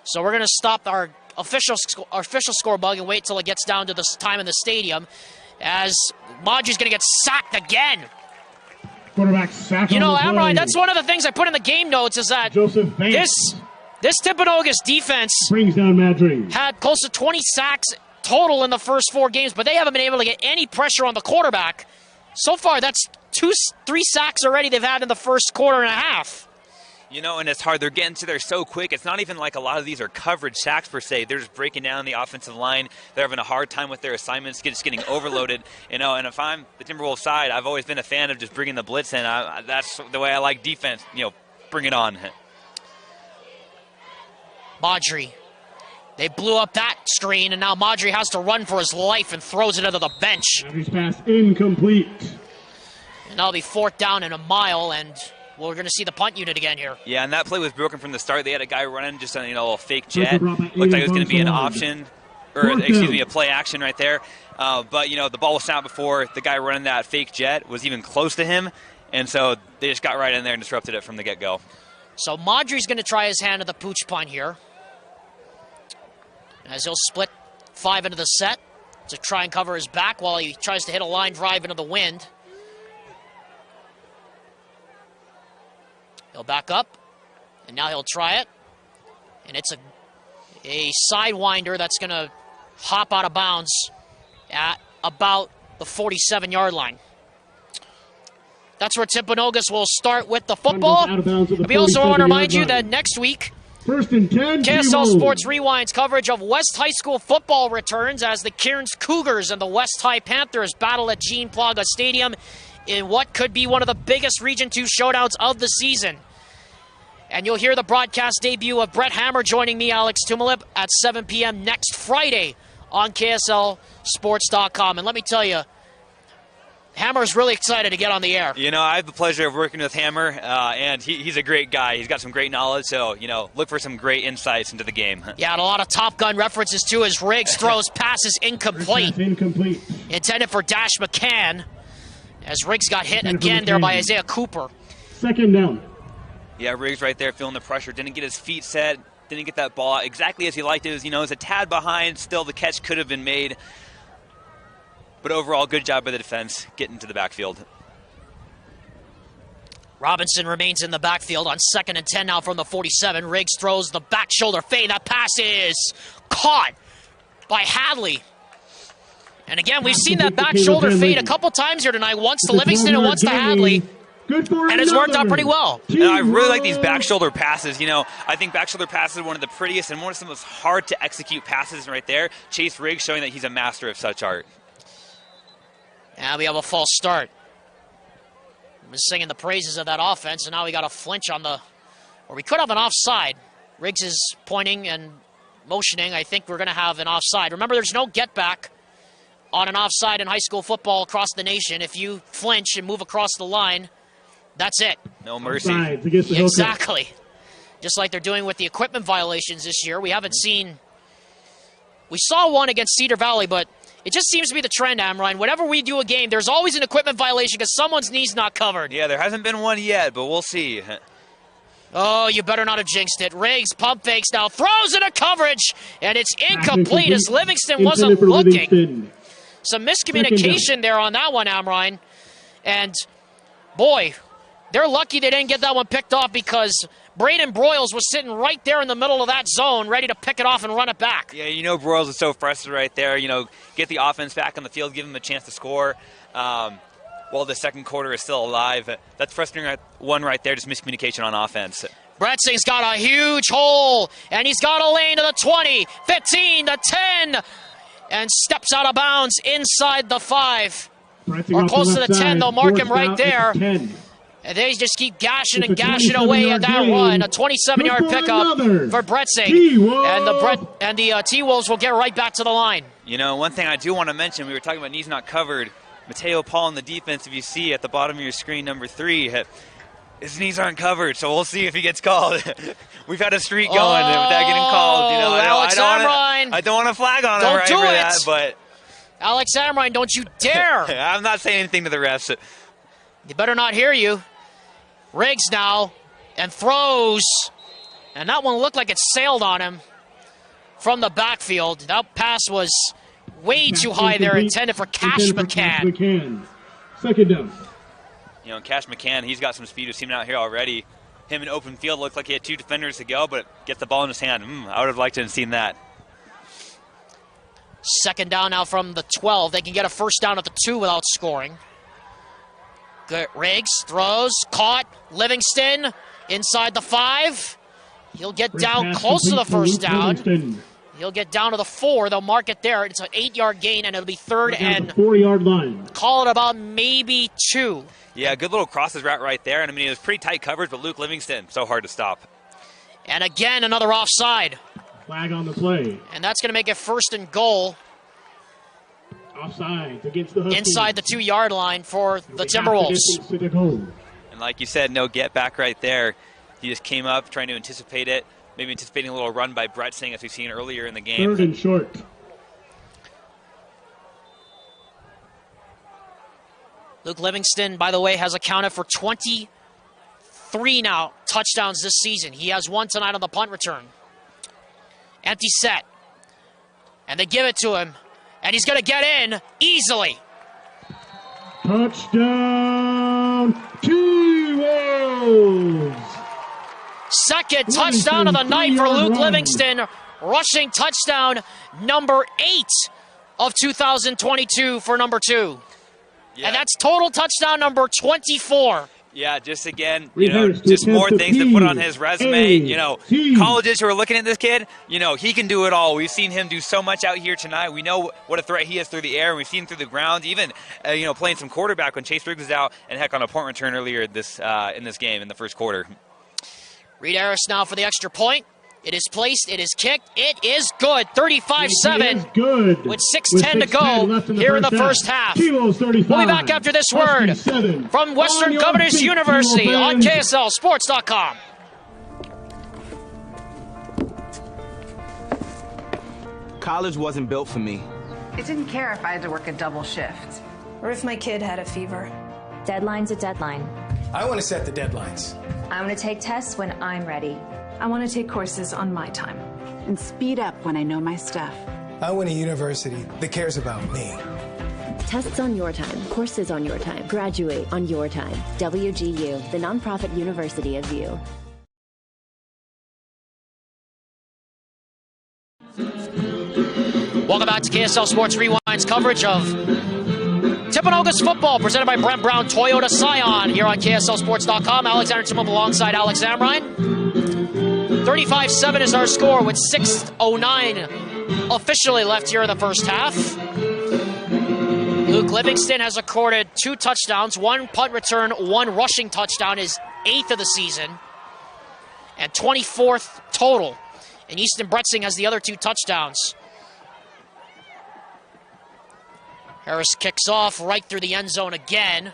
So we're going to stop our official score bug and wait till it gets down to the time in the stadium, as Maudry's going to get sacked again. Quarterback sack. You know, Amrine, that's one of the things I put in the game notes is that this Timpanogos defense brings down Madrid. Had close to 20 sacks total in the first 4 games, but they haven't been able to get any pressure on the quarterback. So far, that's 3 sacks already they've had in the first quarter and a half. You know, and it's hard. They're getting to there so quick. It's not even like a lot of these are coverage sacks per se. They're just breaking down the offensive line. They're having a hard time with their assignments, just getting overloaded. You know, and if I'm the Timberwolves side, I've always been a fan of just bringing the blitz in. That's the way I like defense. You know, bring it on. Maudry. They blew up that screen, and now Maudry has to run for his life and throws it into the bench. Maudry's pass incomplete. And that'll be 4th down and a mile, and we're going to see the punt unit again here. Yeah, and that play was broken from the start. They had a guy running just on, a little fake jet. Looked like it was going to be an option, or excuse me, a play action right there. But, you know, the ball was snapped before the guy running that fake jet was even close to him, and so they just got right in there and disrupted it from the get-go. So Maudry's going to try his hand at the pooch punt here, as he'll split 5 into the set to try and cover his back while he tries to hit a line drive into the wind. He'll back up, and now he'll try it. And it's a sidewinder that's going to hop out of bounds at about the 47-yard line. That's where Timpanogos will start with the football. We also want to remind you that next week, First and 10, KSL Sports Rewind's coverage of West High School football returns as the Cairns Cougars and the West High Panthers battle at Jean Plaga Stadium in what could be one of the biggest Region 2 showdowns of the season. And you'll hear the broadcast debut of Brett Hammer joining me, Alex Tumalip, at 7 p.m. next Friday on KSLSports.com. And let me tell you, Hammer's really excited to get on the air. You know, I have the pleasure of working with Hammer, and he's a great guy. He's got some great knowledge, so, you know, look for some great insights into the game. Yeah, and a lot of Top Gun references, too, as Riggs throws passes incomplete. Intended for Dash McCann, as Riggs got hit again there by Isaiah Cooper. 2nd down. Yeah, Riggs right there feeling the pressure. Didn't get his feet set. Didn't get that ball out exactly as he liked it. It was, you know, it was a tad behind. Still, the catch could have been made. But overall, good job by the defense getting to the backfield. Robinson remains in the backfield on 2nd and 10 now from the 47. Riggs throws the back shoulder fade. That pass is caught by Hadley. And again, we've seen that back shoulder fade a couple times here tonight. Once to Livingston and once to Hadley. And it's worked out pretty well. And I really like these back shoulder passes. You know, I think back shoulder passes are one of the prettiest and one of the most hard to execute passes right there. Chase Riggs showing that he's a master of such art. And we have a false start. We've been singing the praises of that offense, and now we got a flinch on the, or we could have an offside. Riggs is pointing and motioning. I think we're going to have an offside. Remember, there's no get back on an offside in high school football across the nation. If you flinch and move across the line, that's it. No mercy. Exactly. Just like they're doing with the equipment violations this year. We haven't seen, we saw one against Cedar Valley, but it just seems to be the trend, Amrine. Whenever we do a game, there's always an equipment violation because someone's knee's not covered. Yeah, there hasn't been one yet, but we'll see. Oh, you better not have jinxed it. Riggs pump fakes now, throws into coverage, and it's incomplete as Livingston wasn't looking. Some miscommunication there on that one, Amrine. And, boy, they're lucky they didn't get that one picked off because Braden Broyles was sitting right there in the middle of that zone, ready to pick it off and run it back. Yeah, you know Broyles is so frustrated right there. You know, get the offense back on the field, give them a chance to score while the second quarter is still alive. That's frustrating one right there, just miscommunication on offense. Bretzing's got a huge hole, and he's got a lane to the 20, 15, the 10, and steps out of bounds inside the 5. Or close to the 10, they'll mark him right there. And they just keep gashing and gashing away at that run. A 27-yard pickup for Bretzing. And the T-Wolves will get right back to the line. You know, one thing I do want to mention, we were talking about knees not covered. Mateo Paul in the defense, if you see at the bottom of your screen, number 3, his knees aren't covered, so we'll see if he gets called. We've had a streak going without getting called. You know, I don't want to flag on him right for that, but Alex Amrine, don't you dare! I'm not saying anything to the refs. They better not hear you. Riggs now, and throws And that one looked like it sailed on him from the backfield. That pass was way too high there, intended for Cash McCann. Second down. You know, Cash McCann, he's got some speed. We've seen him out here already. Him in open field looked like he had 2 defenders to go, but gets the ball in his hand. I would have liked to have seen that. Second down now from the 12. They can get a first down at the 2 without scoring. Good. Riggs throws, caught. Livingston inside the 5. He'll get down close to the first down. He'll get down to the 4. They'll mark it there. It's an 8-yard gain, and it'll be third and 4-yard line. Call it about maybe 2. Yeah, good little crosses route right there. And I mean, it was pretty tight coverage, but Luke Livingston, so hard to stop. And again, another offside. Flag on the play. And that's going to make it first and goal. Offside against the Huskies. Inside the 2-yard line for the Timberwolves. And like you said, no get back right there. He just came up trying to anticipate it. Maybe anticipating a little run by Brett Singh as we've seen earlier in the game. Third and short. Luke Livingston, by the way, has accounted for 23 now touchdowns this season. He has 1 tonight on the punt return. Empty set. And they give it to him. And he's going to get in easily. Touchdown, T-Wolves! Second touchdown of the night for Luke Livingston. Rushing touchdown number 8 of 2022 for number 2. Yeah. And that's total touchdown number 24. Yeah, just again, just more things to put on his resume. Colleges who are looking at this kid, he can do it all. We've seen him do so much out here tonight. We know what a threat he is through the air, and we've seen him through the ground, even, playing some quarterback when Chase Briggs is out, and heck, on a punt return earlier in this game in the first quarter. Reed Harris now for the extra point. It is placed. It is kicked. It is good. 35-7. Good. With 6:10 to go here in the first half. We'll be back after this word from Western Governors University on KSLSports.com. College wasn't built for me. I didn't care if I had to work a double shift. Or if my kid had a fever. Deadline's a deadline. I want to set the deadlines. I want to take tests when I'm ready. I want to take courses on my time. And speed up when I know my stuff. I want a university that cares about me. Tests on your time, courses on your time, graduate on your time. WGU, the nonprofit university of you. Welcome back to KSL Sports Rewind's coverage of Timpanogos football, presented by Brent Brown Toyota Scion here on KSLSports.com. Alexander Timon alongside Alex Amrine. 35-7 is our score with 6:09 officially left here in the first half. Luke Livingston has accorded 2 touchdowns, 1 punt return, 1 rushing touchdown, his 8th of the season, and 24th total. And Easton Bretzing has the other 2 touchdowns. Harris kicks off right through the end zone again.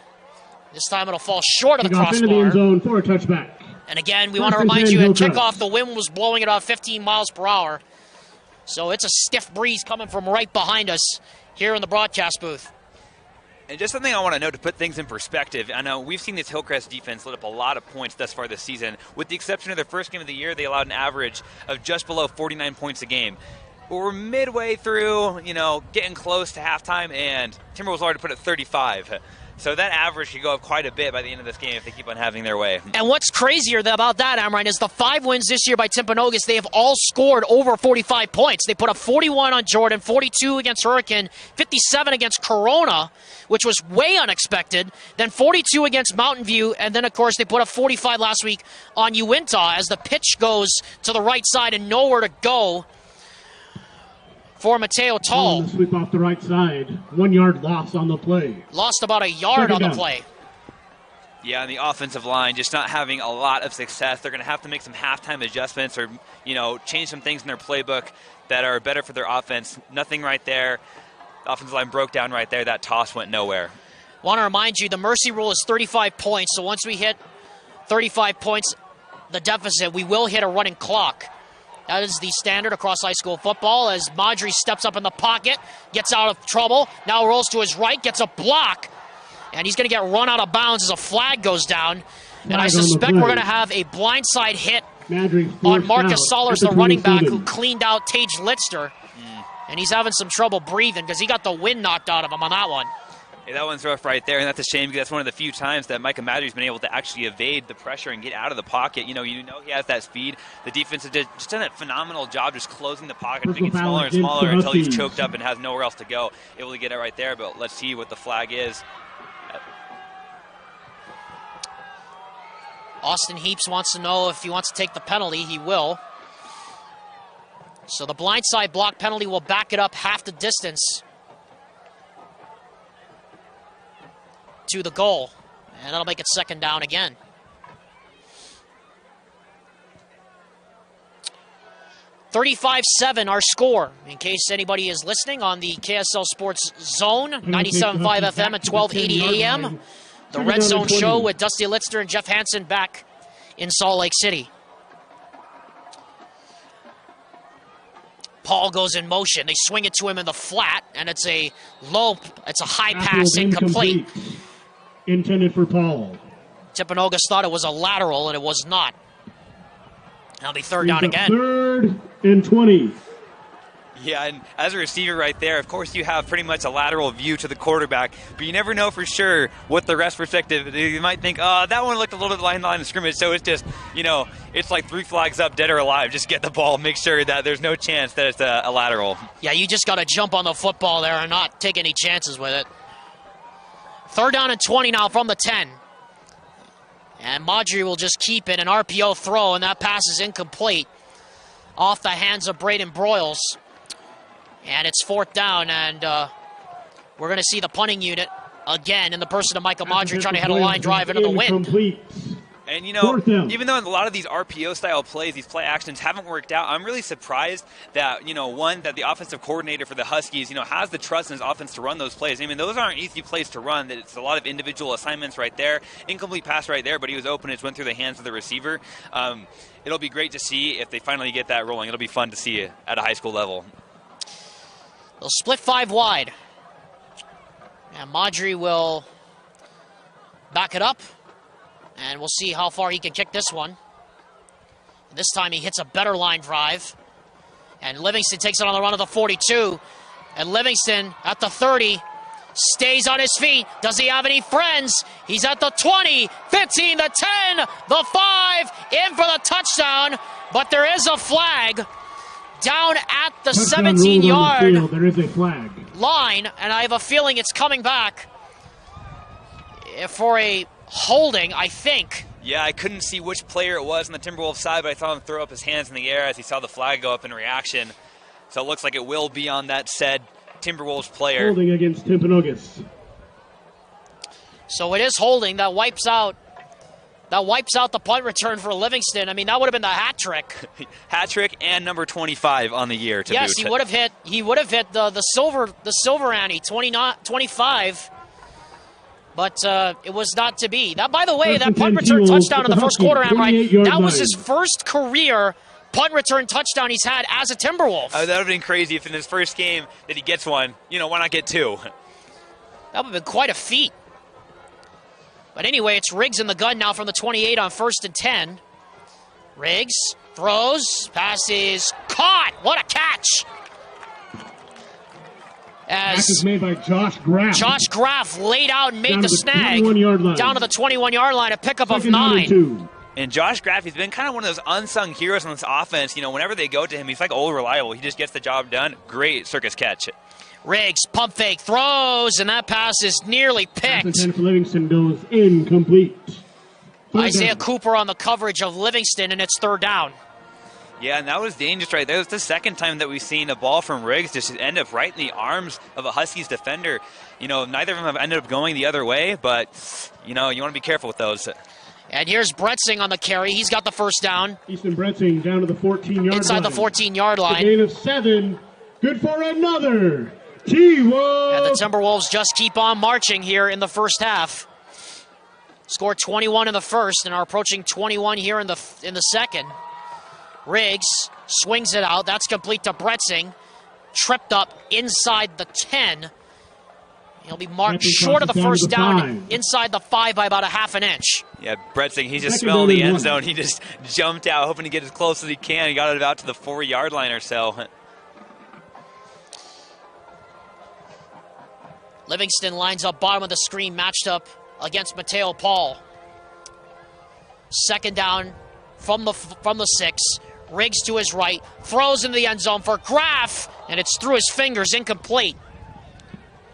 This time it'll fall short of the crossbar. Into the end zone for a touchback. And again, we want to remind you, at kickoff, the wind was blowing at about 15 miles per hour. So it's a stiff breeze coming from right behind us here in the broadcast booth. And just something I want to note to put things in perspective. I know we've seen this Hillcrest defense let up a lot of points thus far this season. With the exception of their first game of the year, they allowed an average of just below 49 points a game. But we're midway through, getting close to halftime, and Timberwolves already put it 35. So that average could go up quite a bit by the end of this game if they keep on having their way. And what's crazier about that, Amrine, is the 5 wins this year by Timpanogos, they have all scored over 45 points. They put up 41 on Jordan, 42 against Hurricane, 57 against Corona, which was way unexpected, then 42 against Mountain View, and then, of course, they put up 45 last week on Uintah as the pitch goes to the right side and nowhere to go for Mateo Tall. Sweep off the right side. 1-yard loss on the play. Lost about a yard on the play. Yeah, and the offensive line just not having a lot of success. They're going to have to make some halftime adjustments or, change some things in their playbook that are better for their offense. Nothing right there. The offensive line broke down right there. That toss went nowhere. Want to remind you, the mercy rule is 35 points. So once we hit 35 points, the deficit, we will hit a running clock. That is the standard across high school football as Madri steps up in the pocket, gets out of trouble, now rolls to his right, gets a block, and he's going to get run out of bounds as a flag goes down. And I suspect we're going to have a blindside hit on Marcus Sollers, the running back, who cleaned out Tage Litster. And he's having some trouble breathing because he got the wind knocked out of him on that one. Yeah, that one's rough right there, and that's a shame because that's one of the few times that Micah Madry's been able to actually evade the pressure and get out of the pocket. You know he has that speed. The defense has just done a phenomenal job just closing the pocket, making it smaller and smaller until he's choked up and has nowhere else to go. Able to get it right there, but let's see what the flag is. Austin Heaps wants to know if he wants to take the penalty. He will. So the blindside block penalty will back it up half the distance to the goal, and that'll make it second down again. $35-7 our score, in case anybody is listening on the KSL Sports Zone, 97.5 FM at 1280 AM. The Red Zone Show with Dusty Litster and Jeff Hansen back in Salt Lake City. Paul goes in motion. They swing it to him in the flat, and it's a high pass, incomplete. Intended for Paul. Timpanogos thought it was a lateral, and it was not. That'll be third down again. 3rd and 20. Yeah, and as a receiver right there, of course you have pretty much a lateral view to the quarterback, but you never know for sure what the rest perspective. You might think, oh, that one looked a little bit behind the line of scrimmage, so it's just, it's like 3 flags up, dead or alive. Just get the ball, make sure that there's no chance that it's a lateral. Yeah, you just got to jump on the football there and not take any chances with it. 3rd down and 20 now from the 10. And Madry will just keep it, an RPO throw, and that pass is incomplete off the hands of Braden Broyles. And it's 4th down, and we're going to see the punting unit again in the person of Michael Madry trying to head a line drive into the wind. And, even though in a lot of these RPO-style plays, these play actions haven't worked out, I'm really surprised that, that the offensive coordinator for the Huskies, has the trust in his offense to run those plays. I mean, those aren't easy plays to run. It's a lot of individual assignments right there. Incomplete pass right there, but he was open. It just went through the hands of the receiver. It'll be great to see if they finally get that rolling. It'll be fun to see it at a high school level. They'll split 5 wide. And Madry will back it up. And we'll see how far he can kick this one. This time he hits a better line drive. And Livingston takes it on the run of the 42. And Livingston at the 30 stays on his feet. Does he have any friends? He's at the 20, 15, the 10, the 5, in for the touchdown. But there is a flag down at the 17-yard there is a flag line. And I have a feeling it's coming back for a holding, I think. Yeah, I couldn't see which player it was on the Timberwolves side, but I saw him throw up his hands in the air as he saw the flag go up in reaction. So it looks like it will be on that said Timberwolves player. Holding against Timpanogos. So it is holding. That wipes out the punt return for Livingston. I mean, that would have been the hat trick. Hat trick and number 25 on the year to yes, boot. he would have hit the silver ante, 25. But it was not to be. That, by the way, that punt return touchdown in the first quarter, that was his first career punt return touchdown he's had as a Timberwolf. That would have been crazy if in his first game that he gets one. Why not get 2? That would have been quite a feat. But anyway, it's Riggs in the gun now from the 28 on 1st and 10. Riggs throws, pass is caught. What a catch! Pass is made by Josh Graff. Josh Graff laid out and made the snag down to the 21-yard line, a pickup of 9. And Josh Graff, he's been kind of one of those unsung heroes on this offense. Whenever they go to him, he's like old reliable. He just gets the job done. Great circus catch. Riggs, pump fake, throws, and that pass is nearly picked. Livingston goes incomplete. Isaiah Cooper on the coverage of Livingston, and it's 3rd down. Yeah, and that was dangerous right there. It was the second time that we've seen a ball from Riggs just end up right in the arms of a Huskies defender. Neither of them have ended up going the other way, but, you want to be careful with those. And here's Bretzing on the carry. He's got the first down. Easton Bretzing down to the 14-yard line. Inside the 14-yard line. A gain of 7. Good for another. T-Wolves. And the Timberwolves just keep on marching here in the first half. Scored 21 in the first and are approaching 21 here in the second. Riggs swings it out. That's complete to Bretzing. Tripped up inside the 10. He'll be marked short of the first down, inside the 5 by about a half an inch. Yeah, Bretzing, he just smelled the end zone. He just jumped out, hoping to get as close as he can. He got it out to the 4-yard line or so. Livingston lines up bottom of the screen, matched up against Mateo Paul. Second down from the 6. Riggs to his right, throws into the end zone for Graff, and it's through his fingers, incomplete.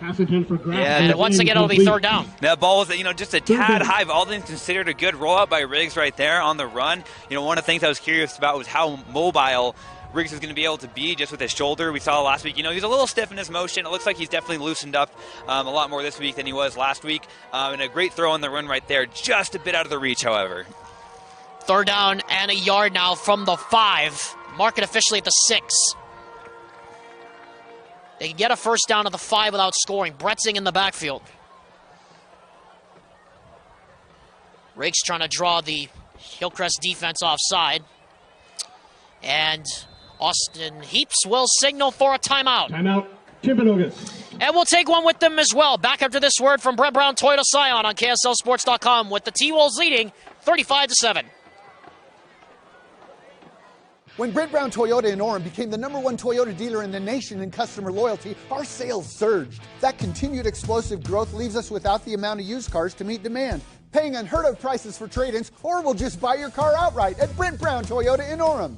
Pass intent for Graff. Yeah, and once again, it'll be third down. That ball was, just a tad high. All things considered, a good rollout by Riggs right there on the run. One of the things I was curious about was how mobile Riggs is going to be able to be just with his shoulder. We saw last week, he's a little stiff in his motion. It looks like he's definitely loosened up a lot more this week than he was last week. And a great throw on the run right there, just a bit out of the reach, however. Third down and a yard now from the 5. Mark it officially at the 6. They can get a first down at the 5 without scoring. Bretzing in the backfield. Riggs trying to draw the Hillcrest defense offside. And Austin Heaps will signal for a timeout. Timeout, Timpanogos. And we'll take one with them as well. Back after this word from Brett Brown, Toyota Scion on KSLSports.com with the T-Wolves leading 35-7. When Brent Brown Toyota in Orem became the #1 Toyota dealer in the nation in customer loyalty, our sales surged. That continued explosive growth leaves us without the amount of used cars to meet demand, paying unheard of prices for trade-ins, or we'll just buy your car outright at Brent Brown Toyota in Orem.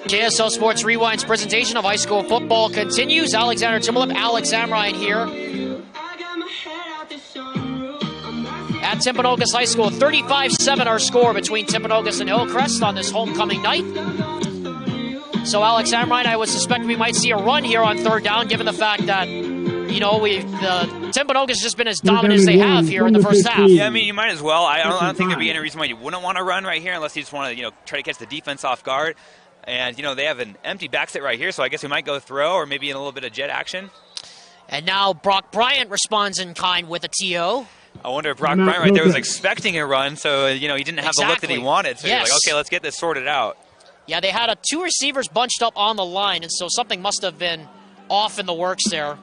KSL Sports Rewind's presentation of high school football continues. Alexander Timberlip, Alex Amrine here at Timpanogos High School. 35-7 our score between Timpanogos and Hillcrest on this homecoming night. So Alex Amrine, I would suspect we might see a run here on third down, given the fact that Timpanogos has just been as dominant as they have here in the first half. Yeah, you might as well. I don't think there'd be any reason why you wouldn't want to run right here unless you just want to, try to catch the defense off guard. And, they have an empty backset right here, so I guess we might go throw or maybe in a little bit of jet action. And now Brock Bryant responds in kind with a TO. I wonder if Brock Bryant right there was expecting a run, so, he didn't have the look that he wanted. So yes. You're like, okay, let's get this sorted out. Yeah, they had 2 receivers bunched up on the line, and so something must have been off in the works there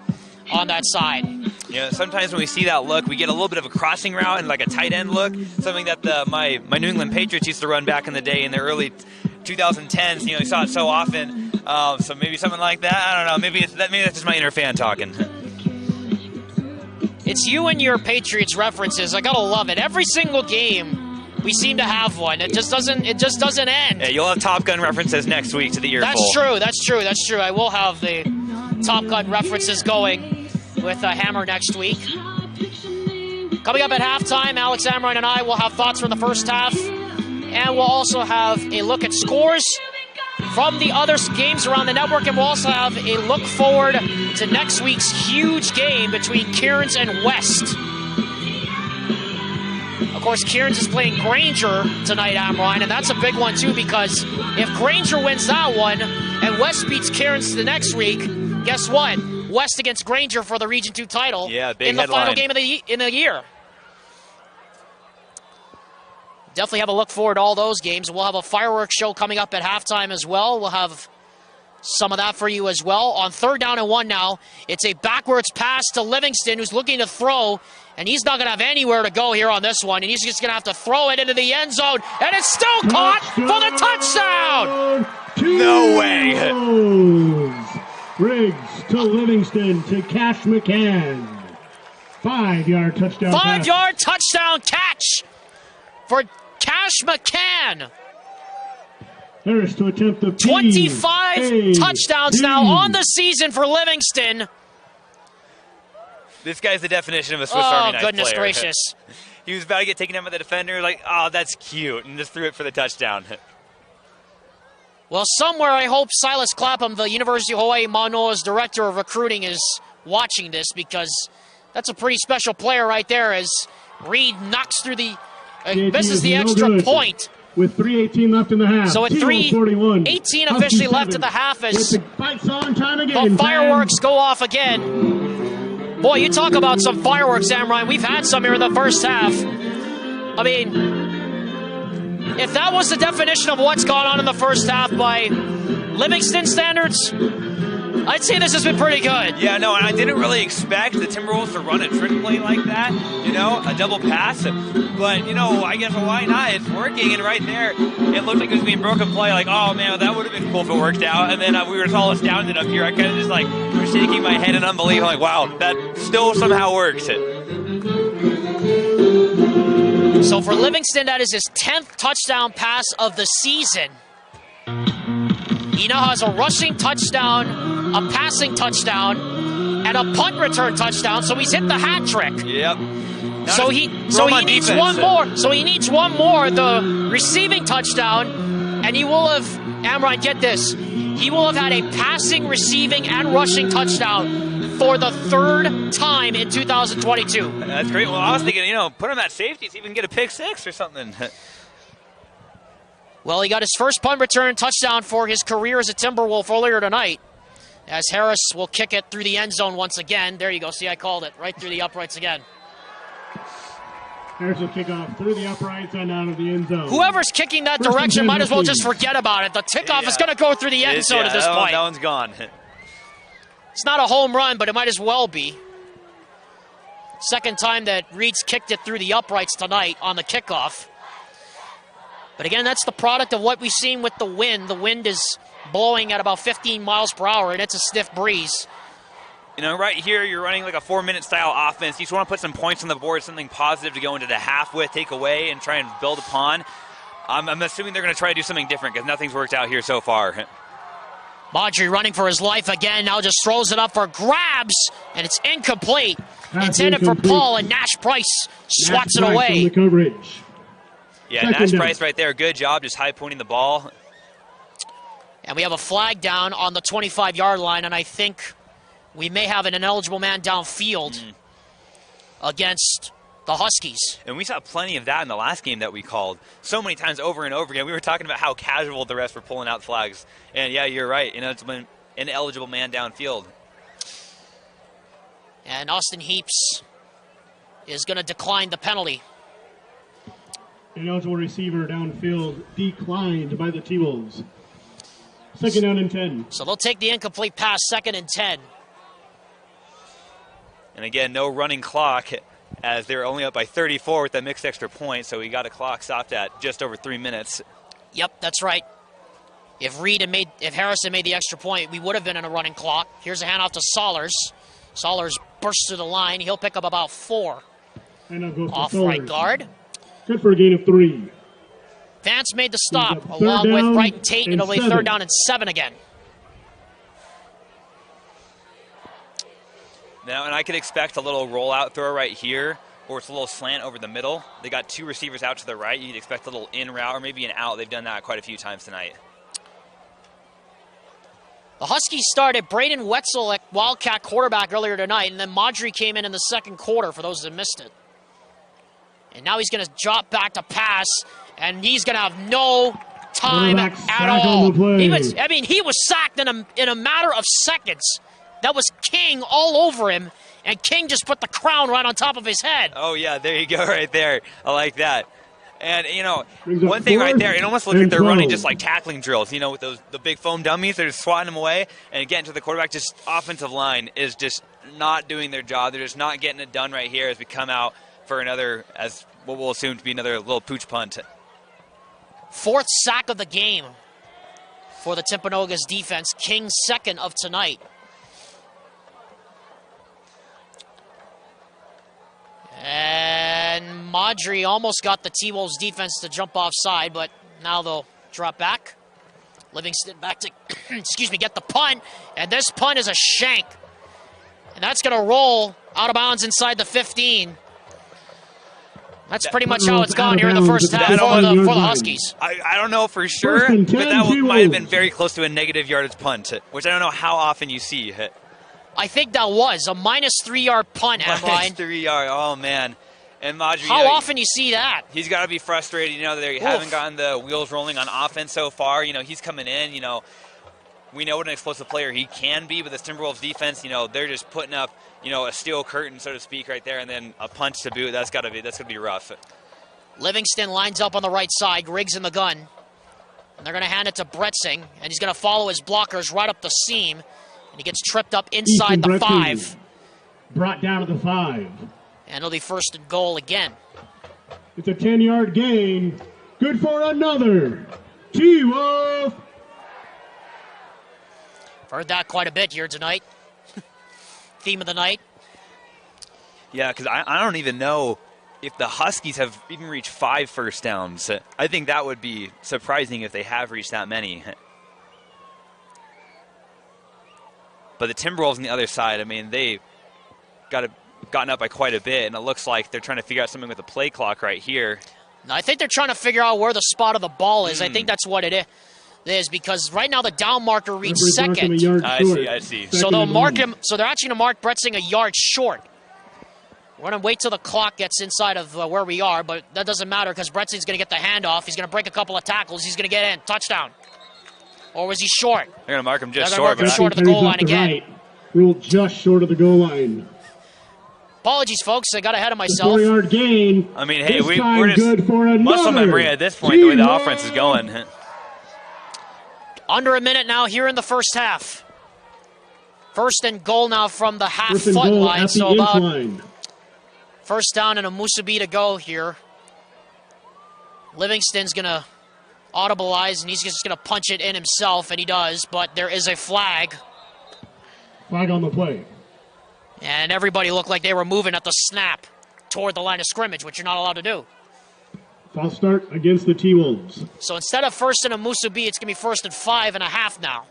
on that side. Yeah, sometimes when we see that look, we get a little bit of a crossing route and like a tight end look, something that my New England Patriots used to run back in the day in the early 2010s. You saw it so often. So maybe something like that. I don't know. Maybe that's just my inner fan talking. It's you and your Patriots references. I gotta love it. Every single game, we seem to have one. It just doesn't end. Yeah, you'll have Top Gun references next week to the earful. That's true. I will have the Top Gun references going with Hammer next week. Coming up at halftime, Alex Amrine and I will have thoughts from the first half, and we'll also have a look at scores from the other games around the network, and we'll also have a look forward to next week's huge game between Cairns and West. Of course, Cairns is playing Granger tonight, Amrine, and that's a big one too, because if Granger wins that one and West beats Cairns the next week, guess what? West against Granger for the Region 2 title big in the headline. final game of the year. Definitely have a look forward to all those games. We'll have a fireworks show coming up at halftime as well. We'll have some of that for you as well. On 3rd down and 1 now, it's a backwards pass to Livingston, who's looking to throw, and he's not going to have anywhere to go here on this one, and he's just going to have to throw it into the end zone, and it's still caught for the touchdown! No way! Riggs to Livingston to Cash McCann. 5-yard touchdown. 5-yard touchdown catch for Cash McCann. Harris to attempt the 25 touchdowns now on the season for Livingston. This guy's the definition of a Swiss Army knife player. Oh, goodness gracious. He was about to get taken down by the defender. Like, oh, that's cute, and just threw it for the touchdown. Well, somewhere I hope Silas Clapham, the University of Hawaii Manoa's director of recruiting, is watching this, because that's a pretty special player right there as Reed knocks through the misses the extra point. With 3:18 left in the half. So at 3:18 officially left in the half as the fireworks go off again. Boy, you talk about some fireworks, Amrine. We've had some here in the first half. I mean, if that was the definition of what's gone on in the first half by Livingston standards, I'd say this has been pretty good. Yeah, no, and I didn't really expect the Timberwolves to run a trick play like that, you know, a double pass. But, you know, I guess why not? It's working, and right there, it looked like it was being broken play. Like, oh, man, that would have been cool if it worked out. And then we were all astounded up here. I kind of just, like, was shaking my head in unbelief. I'm like, wow, that still somehow works. So for Livingston, that is his 10th touchdown pass of the season. He now has a rushing touchdown, a passing touchdown, and a punt return touchdown, so he's hit the hat trick. Yep. So he needs one more. So he needs one more, the receiving touchdown, and he will have, Amrine, get this, he will have had a passing, receiving, and rushing touchdown for the third time in 2022. That's great. Well, I was thinking, you know, put him at safety, see if we can get a pick six or something. Well, he got his first punt return touchdown for his career as a Timberwolf earlier tonight, as Harris will kick it through the end zone once again. There you go. See, I called it. Right through the uprights again. Harris will kick off through the uprights and out of the end zone. Whoever's kicking that direction might as well just forget about it. The kickoff is going to go through the end zone at this point. That one's gone. It's not a home run, but it might as well be. Second time that Reed's kicked it through the uprights tonight on the kickoff. But again, that's the product of what we've seen with the wind. The wind is blowing at about 15 miles per hour, and it's a stiff breeze. You know, right here, you're running like a 4-minute style offense. You just want to put some points on the board, something positive to go into the half with, take away, and try and build upon. I'm assuming they're going to try to do something different because nothing's worked out here so far. Maudry running for his life again, now just throws it up for grabs, and it's incomplete. Intended for Paul, and Nash Price swats it away. The coverage. Yeah, Nash Price right there. Good job just high-pointing the ball. And we have a flag down on the 25-yard line, and I think we may have an ineligible man downfield against the Huskies. And we saw plenty of that in the last game that we called so many times over and over again. We were talking about how casual the refs were pulling out flags. And, yeah, you're right. You know, it's been an ineligible man downfield. And Austin Heaps is going to decline the penalty. Ineligible receiver downfield declined by the T-Wolves. Second down and 10. So they'll take the incomplete pass, 2nd and 10. And again, no running clock as they're only up by 34 with that mixed extra point. So we got a clock stopped at just over 3 minutes. Yep, that's right. If Harris had made the extra point, we would have been in a running clock. Here's a handoff to Sollers. Sollers bursts through the line. He'll pick up about 4. Off right guard. Good for a gain of 3. Vance made the stop along with Brighton Tate, and it'll be 3rd down and 7 again. Now, and I could expect a little rollout throw right here, or it's a little slant over the middle. They got 2 receivers out to the right. You'd expect a little in route or maybe an out. They've done that quite a few times tonight. The Huskies started Braden Wetzel at Wildcat quarterback earlier tonight, and then Maudry came in the second quarter for those that missed it. And now he's going to drop back to pass, and he's going to have no time at all. He was sacked in a matter of seconds. That was King all over him, and King just put the crown right on top of his head. Oh, yeah, there you go right there. I like that. And, you know, one thing right there, it almost looks like they're running just like tackling drills, you know, with the big foam dummies. They're just swatting them away. And again, to the quarterback, just offensive line is just not doing their job. They're just not getting it done right here as we come out for another, as what we'll assume to be another little pooch punt. 4th sack of the game for the Timpanogos defense. King's 2nd of tonight. And Maudry almost got the T-Wolves defense to jump offside, but now they'll drop back. Livingston back to, get the punt. And this punt is a shank. And that's going to roll out of bounds inside the 15. That's pretty much how it's gone here in the first half for the Huskies. I don't know for sure, but that might have been very close to a negative yardage punt, which I don't know how often you see. I think that was a -3 yard punt, Emrine. -3 yard, oh man. And Maj, how often you see that? He's got to be frustrated. They haven't gotten the wheels rolling on offense so far. He's coming in. We know what an explosive player he can be, but this Timberwolves defense, they're just putting up, a steel curtain, so to speak, right there, and then a punch to boot. That's gonna be rough. Livingston lines up on the right side. Griggs in the gun, and they're gonna hand it to Bretzing, and he's gonna follow his blockers right up the seam, and he gets tripped up inside the 5. Brought down to the 5. And it'll be 1st and goal again. It's a 10-yard gain. Good for another. T-Wolf. Heard that quite a bit here tonight. Theme of the night. Yeah, because I don't even know if the Huskies have even reached 5 first downs. I think that would be surprising if they have reached that many. But the Timberwolves on the other side, they gotten up by quite a bit, and it looks like they're trying to figure out something with the play clock right here. No, I think they're trying to figure out where the spot of the ball is. I think that's what it is, because right now the down marker reads 2nd. I see. So they'll mark him. So they're actually going to mark Bretzing a yard short. We're going to wait till the clock gets inside of where we are, but that doesn't matter because Bretzing's going to get the handoff. He's going to break a couple of tackles. He's going to get in. Touchdown. Or was he short? They're going to mark him just short. They're going to mark him short of the goal line again. Right. Ruled just short of the goal line. Apologies, folks. I got ahead of myself. 4-yard gain. Hey, we're just good for muscle memory at this point, the way the offense is going. Under a minute now here in the first half. 1st and goal now from the half-foot line. So about first down and a Musubi to go here. Livingston's going to audibilize, and he's just going to punch it in himself, and he does. But there is a flag. Flag on the play. And everybody looked like they were moving at the snap toward the line of scrimmage, which you're not allowed to do. False start against the T-Wolves. So instead of 1st and a Musubi, it's going to be 1st and 5.5 now.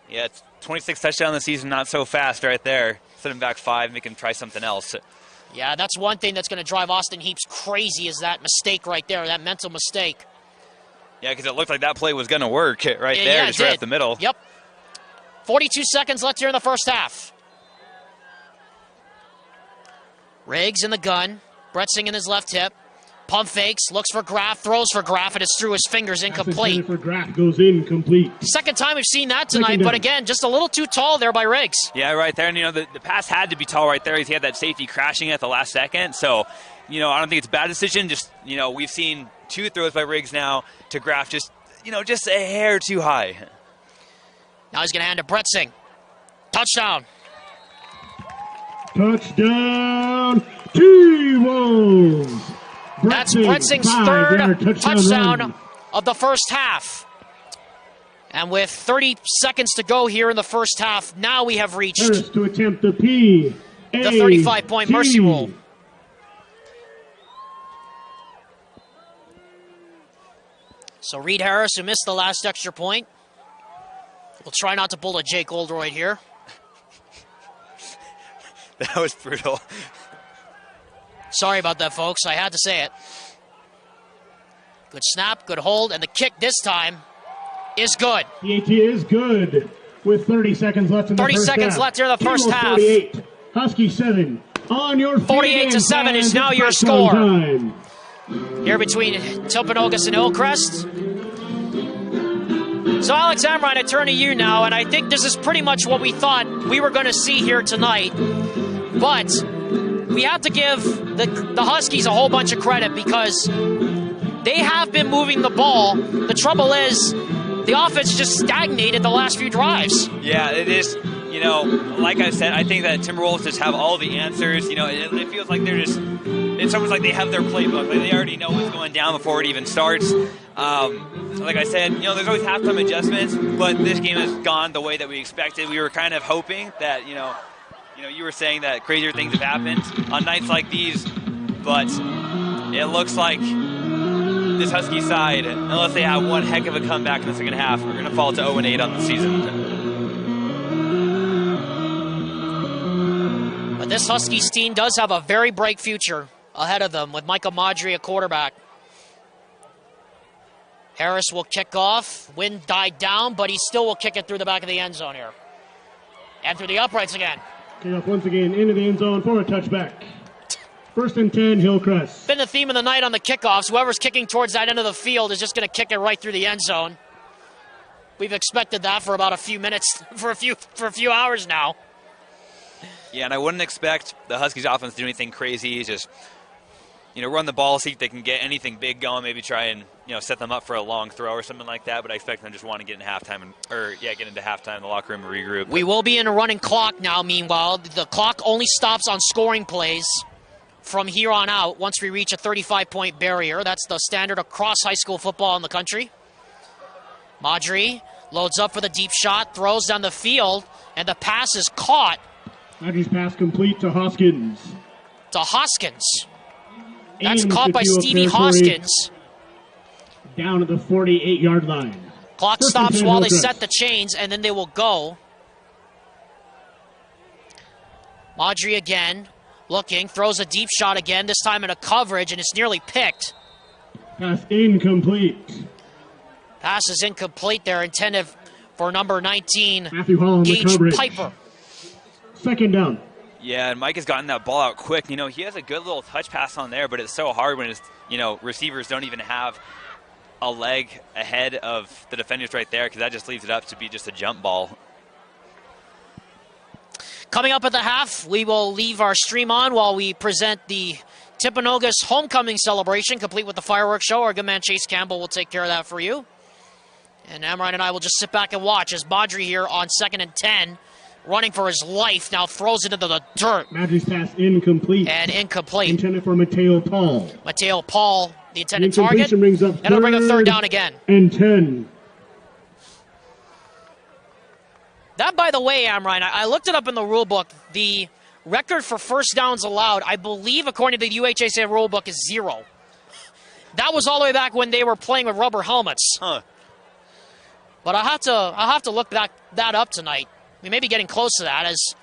Yeah, it's 26 touchdowns this season, not so fast right there. Set him back 5, make him try something else. Yeah, that's one thing that's going to drive Austin Heaps crazy is that mistake right there, that mental mistake. Yeah, because it looked like that play was going to work right there, just right up the middle. Yep. 42 seconds left here in the first half. Riggs in the gun. Bretzing in his left hip. Pump fakes, looks for Graff, throws for Graff, and it's through his fingers, incomplete. For Graff goes incomplete. Second time we've seen that tonight, but again, just a little too tall there by Riggs. Yeah, right there. And, the pass had to be tall right there. He had that safety crashing at the last second. So, I don't think it's a bad decision. Just, we've seen 2 throws by Riggs now to Graff, just a hair too high. Now he's going to hand to Bretzing. Touchdown. Touchdown, T-Wolves. That's Bretzing's 3rd touchdown of the first half. And with 30 seconds to go here in the first half, now we have reached Harris to attempt the 35-point mercy rule. So Reed Harris, who missed the last extra point, will try not to pull a Jake Oldroyd here. That was brutal. Sorry about that, folks. I had to say it. Good snap, good hold, and the kick this time is good. The AT is good with 30 seconds left in the first half. 30 seconds left here in the first half. 48, Husky 7. On your 48-7 is now your score. Here between Timpanogos and Hillcrest. So, Alex Amrine, I turn to you now, and I think this is pretty much what we thought we were going to see here tonight. But we have to give the Huskies a whole bunch of credit because they have been moving the ball. The trouble is the offense just stagnated the last few drives. Yeah, it is. Like I said, I think that Timberwolves just have all the answers. It feels like they're just, it's almost like they have their playbook. Like they already know what's going down before it even starts. Like I said, there's always halftime adjustments, but this game has gone the way that we expected. We were kind of hoping that, you were saying that crazier things have happened on nights like these, but it looks like this Husky side, unless they have one heck of a comeback in the second half, we're going to fall to 0-8 on the season. But this Huskies team does have a very bright future ahead of them with Michael Madri at quarterback. Harris will kick off. Wind died down, but he still will kick it through the back of the end zone here. And through the uprights again. Kickoff once again into the end zone for a touchback. 1st and 10, Hillcrest. Been the theme of the night on the kickoffs. Whoever's kicking towards that end of the field is just going to kick it right through the end zone. We've expected that for about a few minutes, for a few hours now. Yeah, and I wouldn't expect the Huskies offense to do anything crazy. Just, run the ball, see if they can get anything big going, maybe try and, set them up for a long throw or something like that. But I expect them to just want to get into halftime, get into halftime in the locker room and regroup. We will be in a running clock now, meanwhile. The clock only stops on scoring plays from here on out once we reach a 35-point barrier. That's the standard across high school football in the country. Madri loads up for the deep shot, throws down the field, and the pass is caught. Madri's pass complete to Hoskins. That's caught by Stevie Hoskins. Down at the 48-yard line. Clock stops while they set the chains, and then they will go. Madri again, looking, throws a deep shot again, this time in a coverage, and it's nearly picked. Pass incomplete. Pass is incomplete there, intended for number 19, Matthew Hall Gage Piper. 2nd down. Yeah, and Mike has gotten that ball out quick. He has a good little touch pass on there, but it's so hard when his, receivers don't even have a leg ahead of the defenders right there, because that just leaves it up to be just a jump ball. Coming up at the half, we will leave our stream on while we present the Timpanogos homecoming celebration, complete with the fireworks show. Our good man Chase Campbell will take care of that for you. And Amrine and I will just sit back and watch as Madri here on 2nd and 10, running for his life, now throws it into the dirt. Madri's pass incomplete. And incomplete. Intended for Mateo Paul. Mateo Paul, the intended target. And it'll bring a 3rd down again. And 10. That, by the way, Amrine, I looked it up in the rule book. The record for first downs allowed, I believe, according to the UHSA rule book, is 0. That was all the way back when they were playing with rubber helmets. Huh. But I'll have to look that up tonight. We may be getting close to that as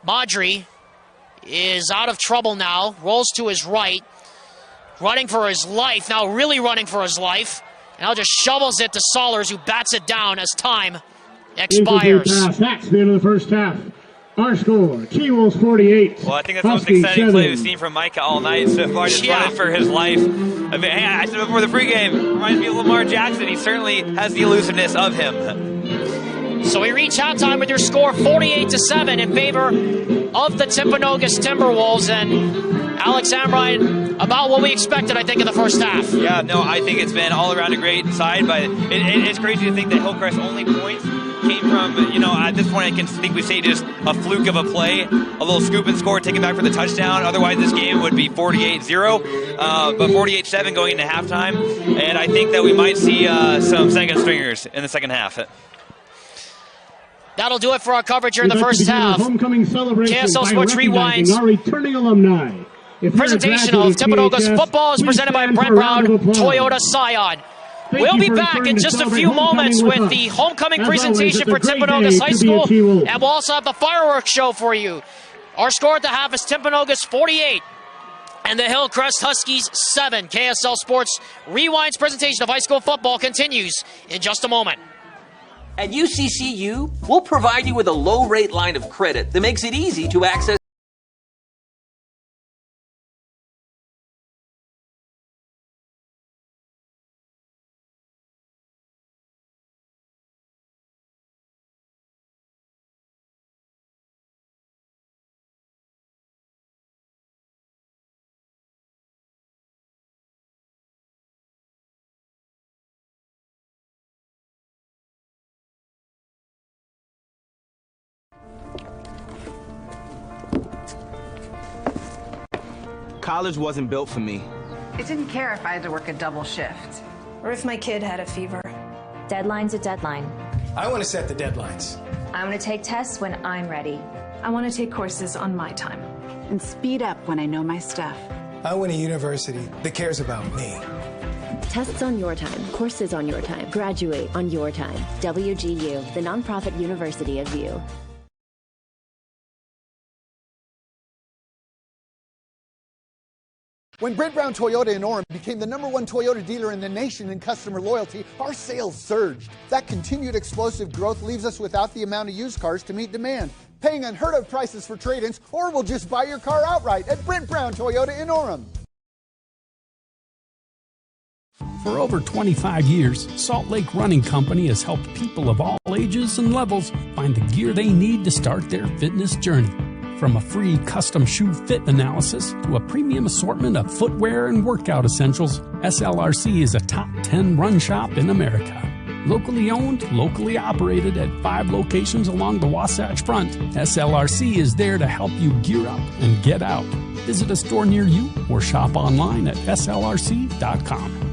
Madri is out of trouble now, rolls to his right, running for his life, now really running for his life, and now just shovels it to Sollers, who bats it down as time expires. That's the end of the first half. Our score, T-Wolves 48. Well, I think that's the most exciting play we've seen from Micah all night so far, just running for his life. I mean, I said before the pregame, reminds me of Lamar Jackson. He certainly has the elusiveness of him. So we reach halftime with your score 48-7 in favor of the Timpanogos Timberwolves. And Alex Amrine, about what we expected, I think, in the first half. Yeah, no, I think it's been all around a great side, but it's crazy to think that Hillcrest's only points came from, at this point I think we say just a fluke of a play, a little scoop and score, take it back for the touchdown. Otherwise, this game would be 48-0, but 48-7 going into halftime. And I think that we might see some second stringers in the second half. That'll do it for our coverage here in the first half. Homecoming celebration KSL Sports Rewinds. Our returning alumni. Presentation of Timpanogos football is presented by Brent Brown, Toyota Scion. We'll be back in just a few moments with the homecoming presentation for Timpanogos High School, and we'll also have the fireworks show for you. Our score at the half is Timpanogos 48 and the Hillcrest Huskies 7. KSL Sports Rewind's presentation of high school football continues in just a moment. At UCCU, we'll provide you with a low-rate line of credit that makes it easy to access College wasn't built for me. I didn't care if I had to work a double shift. Or if my kid had a fever. Deadline's a deadline. I want to set the deadlines. I want to take tests when I'm ready. I want to take courses on my time. And speed up when I know my stuff. I want a university that cares about me. Tests on your time, courses on your time, graduate on your time. WGU, the nonprofit university of you. When Brent Brown Toyota in Orem became the #1 Toyota dealer in the nation in customer loyalty, our sales surged. That continued explosive growth leaves us without the amount of used cars to meet demand, paying unheard of prices for trade-ins, or we'll just buy your car outright at Brent Brown Toyota in Orem. For over 25 years, Salt Lake Running Company has helped people of all ages and levels find the gear they need to start their fitness journey. From a free custom shoe fit analysis to a premium assortment of footwear and workout essentials, SLRC is a top 10 run shop in America. Locally owned, locally operated at 5 locations along the Wasatch Front, SLRC is there to help you gear up and get out. Visit a store near you or shop online at slrc.com.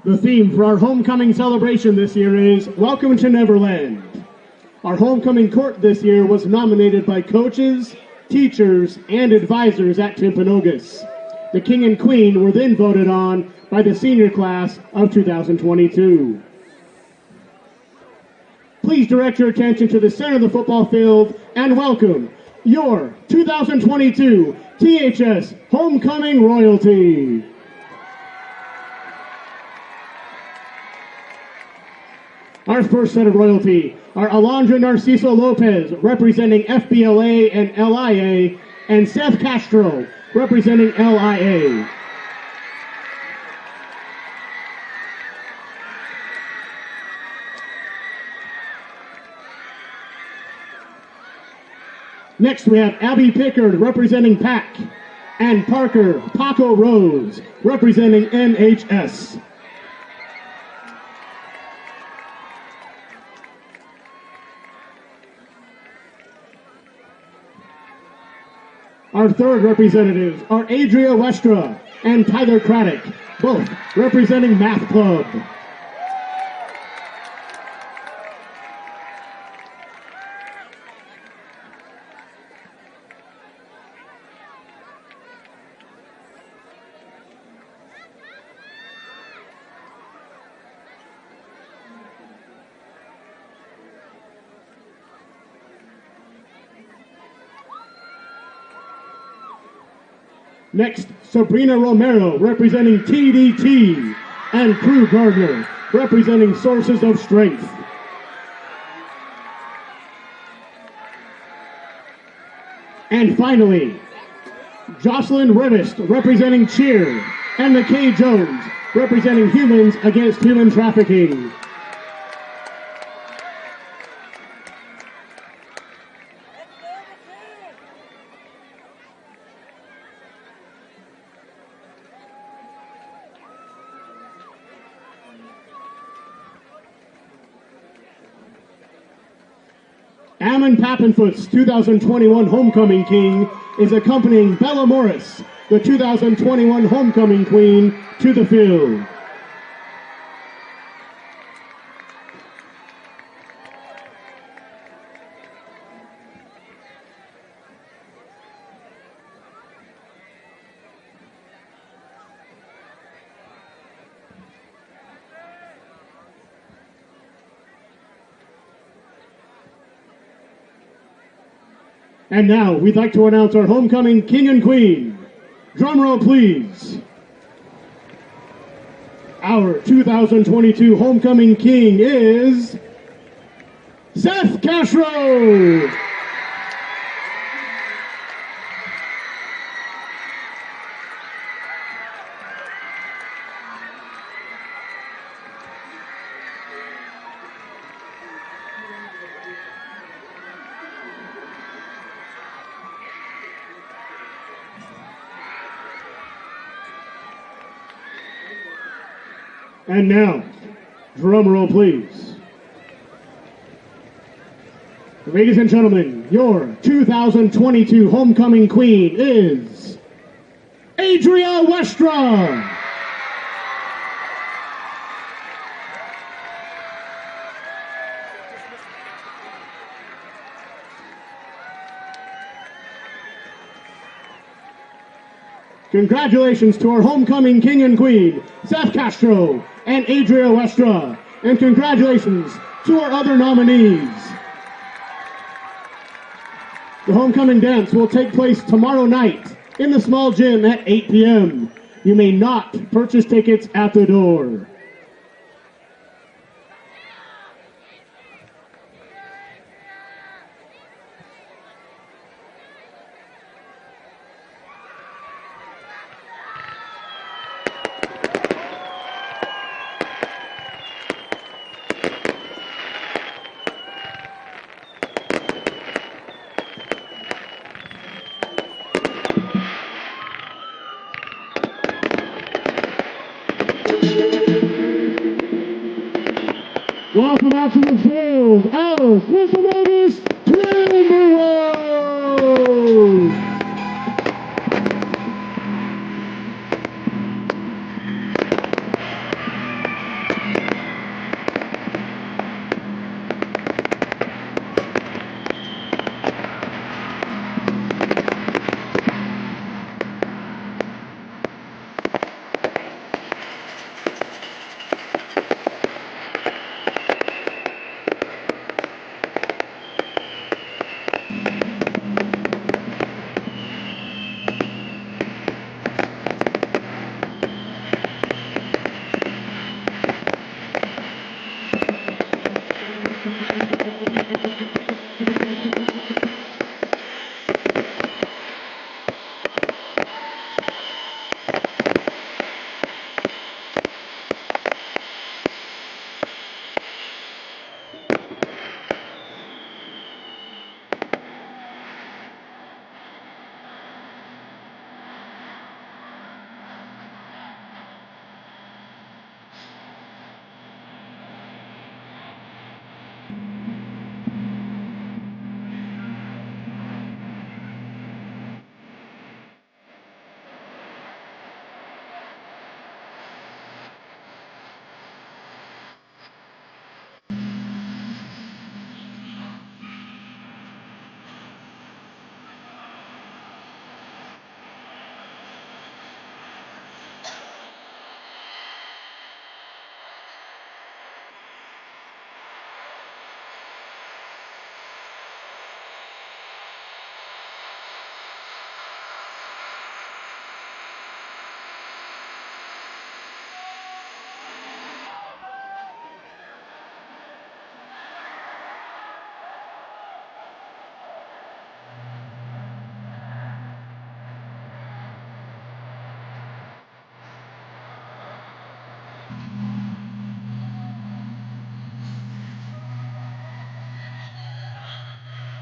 The theme for our homecoming celebration this year is Welcome to Neverland. Our homecoming court this year was nominated by coaches, teachers, and advisors at Timpanogos. The king and queen were then voted on by the senior class of 2022. Please direct your attention to the center of the football field and welcome your 2022 THS Homecoming Royalty. Our first set of royalty are Alondra Narciso Lopez, representing FBLA and LIA, and Seth Castro, representing LIA. Next we have Abby Pickard, representing PAC, and Parker Paco Rose, representing NHS. Our third representatives are Adria Westra and Tyler Craddock, both representing Math Club. Next, Sabrina Romero, representing TDT, and Prue Gardner, representing Sources of Strength. And finally, Jocelyn Rivest, representing Cheer, and McKay Jones, representing Humans Against Human Trafficking. Ammon Pappenfoot's 2021 Homecoming King is accompanying Bella Morris, the 2021 Homecoming Queen, to the field. And now, we'd like to announce our homecoming king and queen. Drum roll, please. Our 2022 homecoming king is Seth Castro. And now, drum roll, please. Ladies and gentlemen, your 2022 homecoming queen is Adria Westra. Congratulations to our homecoming king and queen, Seth Castro and Adria Westra. And congratulations to our other nominees. The homecoming dance will take place tomorrow night in the small gym at 8 p.m. You may not purchase tickets at the door. Welcome out to the field of Timpanogos Timberwolves.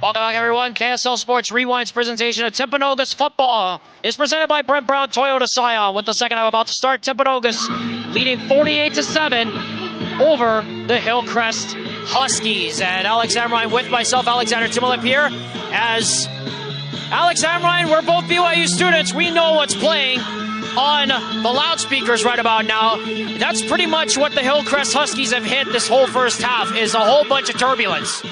Welcome back, everyone. KSL Sports Rewind's presentation of Timpanogos football is presented by Brent Brown Toyota Scion. With the second half about to start, Timpanogos leading 48-7 over the Hillcrest Huskies. And Alex Amrine with myself, Alexander Timberlake here. As Alex Amrine, we're both BYU students. We know what's playing on the loudspeakers right about now. That's pretty much what the Hillcrest Huskies have hit this whole first half, is a whole bunch of turbulence.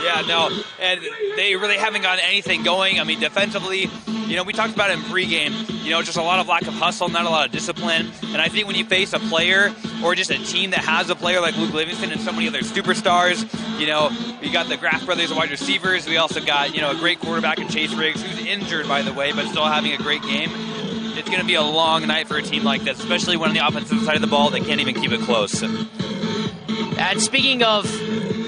Yeah, no, and they really haven't gotten anything going. I mean, defensively, you know, we talked about it in pregame, you know, just a lot of lack of hustle, not a lot of discipline. And I think when you face a player or just a team that has a player like Luke Livingston and so many other superstars, you know, we got the Graff brothers, wide receivers. We also got, you know, a great quarterback in Chase Riggs, who's injured, by the way, but still having a great game. It's going to be a long night for a team like this, especially when on the offensive side of the ball, they can't even keep it close. And speaking of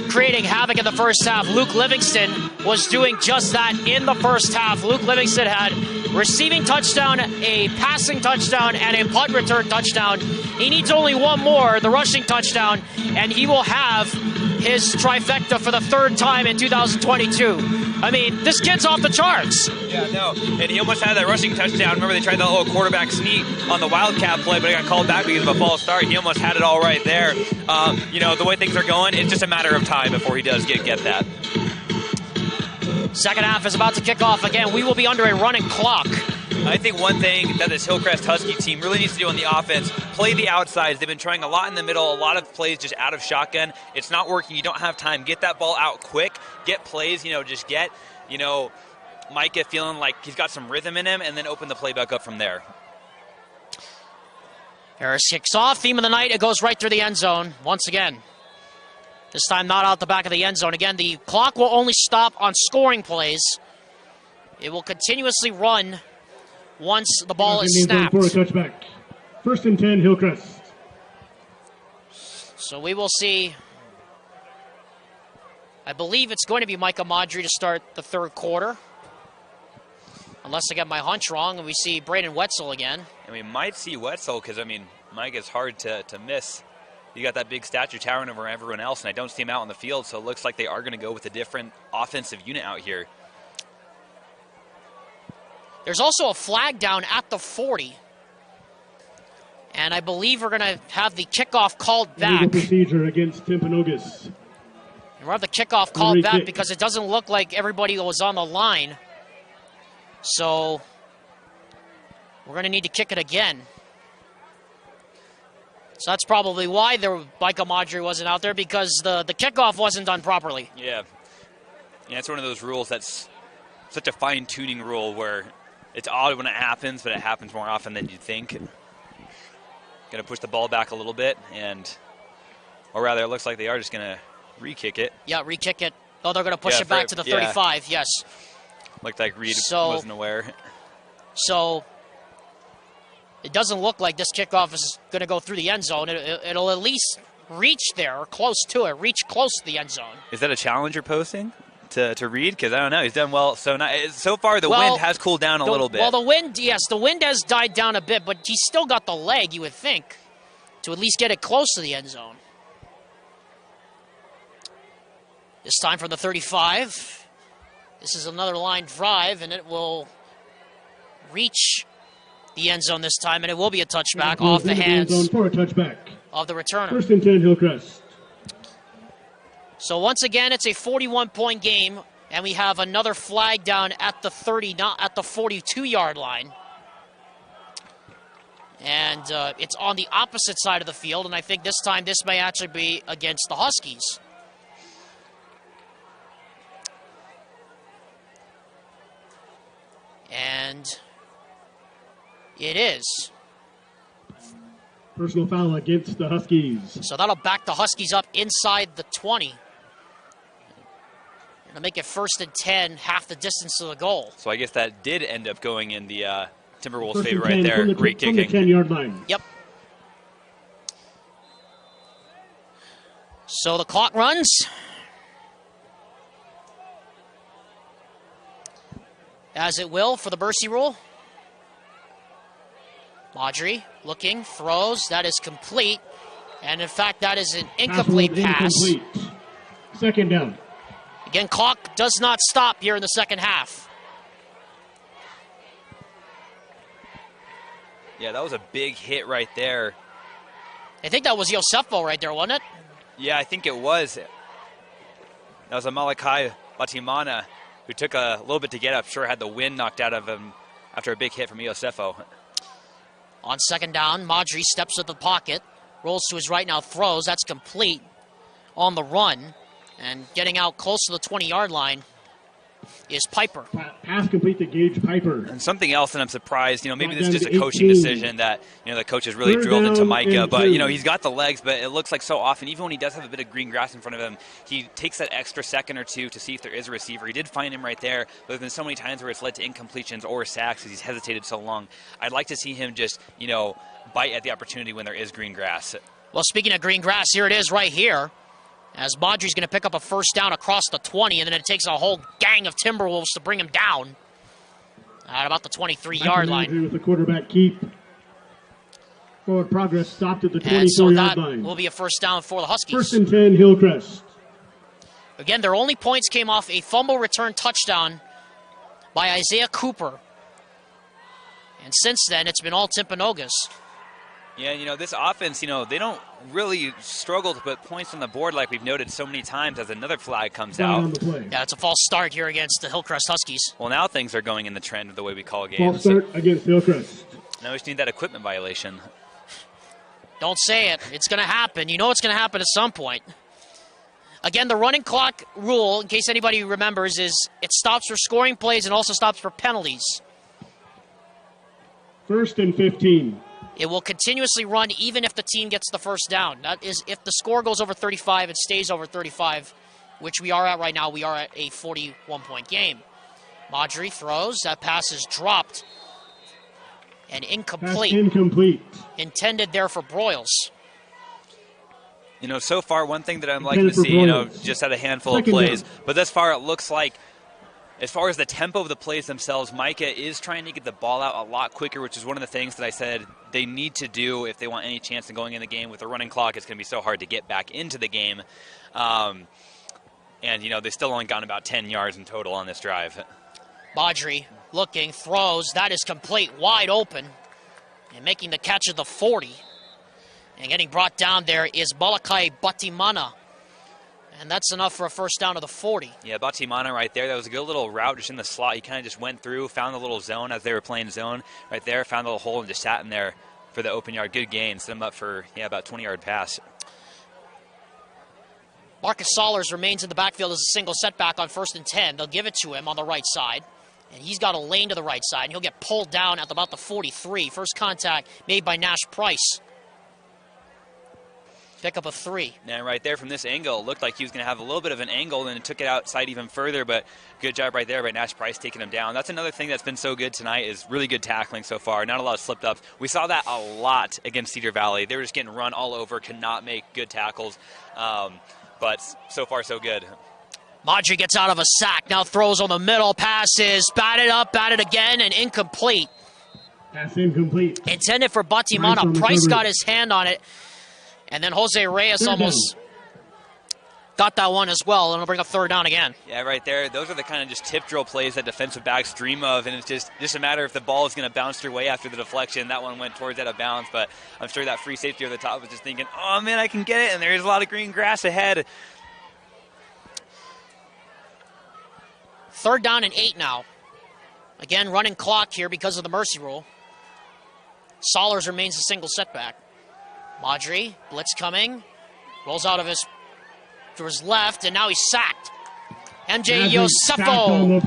creating havoc in the first half, Luke Livingston was doing just that in the first half. Luke Livingston had receiving touchdown, a passing touchdown, and a punt return touchdown. He needs only one more, the rushing touchdown, and he will have his trifecta for the third time in 2022. I mean, this kid's off the charts. Yeah, no, and he almost had that rushing touchdown. Remember, they tried that little quarterback sneak on the Wildcat play, but it got called back because of a false start. He almost had it all right there. You know, the way things are going, it's just a matter of time before he does get that. Second half is about to kick off again. We will be under a running clock. I think one thing that this Hillcrest Husky team really needs to do on the offense, play the outsides. They've been trying a lot in the middle, a lot of plays just out of shotgun. It's not working. You don't have time. Get that ball out quick. Get plays, you know, just get, you know, Micah feeling like he's got some rhythm in him, and then open the play back up from there. Harris kicks off. Theme of the night. It goes right through the end zone once again. This time not out the back of the end zone. Again, the clock will only stop on scoring plays. It will continuously run once the ball is snapped. For a touchback. 1st and 10, Hillcrest. So we will see. I believe it's going to be Micah Maudry to start the third quarter. Unless I get my hunch wrong and we see Braden Wetzel again. And we might see Wetzel because, I mean, Mike is hard to miss. You got that big statue towering over everyone else, and I don't see him out on the field, so it looks like they are going to go with a different offensive unit out here. There's also a flag down at the 40. And I believe we're going to have the kickoff called back. Legal procedure against Timpanogos. We'll have the kickoff called back because it doesn't look like everybody was on the line. So we're going to need to kick it again. So that's probably why Micah Maudry wasn't out there, because the kickoff wasn't done properly. Yeah. Yeah, it's one of those rules that's such a fine-tuning rule where it's odd when it happens, but it happens more often than you'd think. Going to push the ball back a little bit, or rather, it looks like they are just going to re-kick it. Yeah, re-kick it. Oh, they're going to push it back to the 35, yes. Looked like Reed wasn't aware. So it doesn't look like this kickoff is going to go through the end zone. It'll at least reach there, or close to it, reach close to the end zone. Is that a challenge you're posting to Reed? Because I don't know. He's done well. So far, the wind has cooled down a little bit. Well, the wind has died down a bit, but he's still got the leg, you would think, to at least get it close to the end zone. This time from the 35. This is another line drive, and it will reach the end zone this time, and it will be a touchback off the hands for a touchback of the returner. 1st and 10, Hillcrest. So once again, it's a 41-point game, and we have another flag down at the 30, not at the 42-yard line. And it's on the opposite side of the field, and I think this time this may actually be against the Huskies. And it is. Personal foul against the Huskies. So that'll back the Huskies up inside the 20. It'll make it 1st and 10, half the distance to the goal. So I guess that did end up going in the Timberwolves' favor right there. Great kicking. From the 10-yard line. Yep. So the clock runs. As it will for the Bercy rule. Maudry looking, throws. That is complete. And in fact, that is an incomplete pass. Incomplete. 2nd down. Again, clock does not stop here in the second half. Yeah, that was a big hit right there. I think that was Yosefo right there, wasn't it? Yeah, I think it was. That was a Malachi Batimana who took a little bit to get up. Sure had the wind knocked out of him after a big hit from Yosefo. On 2nd down, Maudry steps to the pocket, rolls to his right now, throws. That's complete on the run. And getting out close to the 20-yard line is Piper. Pass complete to Gage Piper. And something else, and I'm surprised, maybe this is just a coaching decision that, the coach has really drilled into Micah. But, he's got the legs, but it looks like so often, even when he does have a bit of green grass in front of him, he takes that extra second or two to see if there is a receiver. He did find him right there, but there's been so many times where it's led to incompletions or sacks because he's hesitated so long. I'd like to see him just, bite at the opportunity when there is green grass. Well, speaking of green grass, here it is right here. As Maudry's going to pick up a 1st down across the 20, and then it takes a whole gang of Timberwolves to bring him down at about the 23-yard line. With the quarterback keep. Forward progress stopped at the 24-yard line. And so that will be a 1st down for the Huskies. 1st and 10, Hillcrest. Again, their only points came off a fumble return touchdown by Isaiah Cooper. And since then, it's been all Timpanogos. Yeah, this offense, they don't really struggle to put points on the board like we've noted so many times as another flag comes out. Yeah, it's a false start here against the Hillcrest Huskies. Well, now things are going in the trend of the way we call games. False start against Hillcrest. Now we just need that equipment violation. Don't say it. It's going to happen. You know it's going to happen at some point. Again, the running clock rule, in case anybody remembers, is it stops for scoring plays and also stops for penalties. 1st and 15. It will continuously run even if the team gets the 1st down. That is if the score goes over 35 and stays over 35, which we are at right now. We are at a 41-point game. Maudry throws. That pass is dropped and incomplete. Pass incomplete. Intended there for Broyles. So far, one thing that I'm liking to see, just had a handful of plays, but thus far it looks like, as far as the tempo of the plays themselves, Micah is trying to get the ball out a lot quicker, which is one of the things that I said they need to do if they want any chance of going in the game. With the running clock, it's going to be so hard to get back into the game. And, they've still only gotten about 10 yards in total on this drive. Maudry looking, throws. That is complete, wide open, and making the catch of the 40. And getting brought down there is Malachi Batimana. And that's enough for a 1st down to the 40. Yeah, Batimana right there. That was a good little route just in the slot. He kind of just went through, found the little zone as they were playing zone right there, found the little hole and just sat in there for the open yard. Good gain. Set him up for, about 20-yard pass. Marcus Sollers remains in the backfield as a single setback on 1st and 10. They'll give it to him on the right side. And he's got a lane to the right side, and he'll get pulled down at about the 43. First contact made by Nash Price. Pick up a 3. And right there from this angle, it looked like he was going to have a little bit of an angle, and it took it outside even further, but good job right there by Nash Price taking him down. That's another thing that's been so good tonight is really good tackling so far. Not a lot of slipped-ups. We saw that a lot against Cedar Valley. They were just getting run all over, could not make good tackles, but so far so good. Madri gets out of a sack, now throws on the middle, passes, batted up, batted again, and incomplete. Pass incomplete. Intended for Batimana. Price got his hand on it. And then Jose Reyes almost got that one as well, and it'll bring up 3rd down again. Yeah, right there. Those are the kind of just tip drill plays that defensive backs dream of, and it's just a matter if the ball is going to bounce their way after the deflection. That one went towards out of bounds, but I'm sure that free safety over the top was just thinking, oh, man, I can get it, and there's a lot of green grass ahead. 3rd down and 8 now. Again, running clock here because of the mercy rule. Sollers remains a single setback. Madri, blitz coming, rolls out of his to his left, and now he's sacked. MJ Yosefo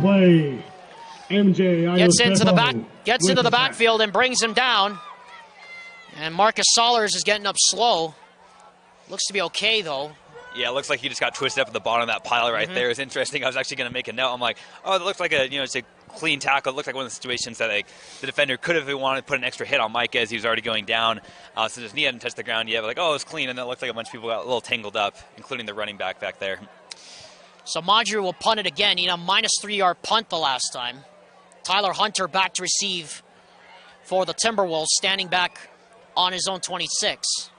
gets into the backfield and brings him down. And Marcus Sollers is getting up slow. Looks to be okay though. Yeah, it looks like he just got twisted up at the bottom of that pile right there. It's interesting. I was actually going to make a note. I'm like, oh, it looks like it's a clean tackle. It looks like one of the situations that the defender could have wanted to put an extra hit on Micah as he was already going down. So his knee hadn't touched the ground yet. But like, oh, it's clean. And then it looks like a bunch of people got a little tangled up, including the running back there. So Madri will punt it again. He had a -3-yard punt the last time. Tyler Hunter back to receive for the Timberwolves, standing back on his own 26.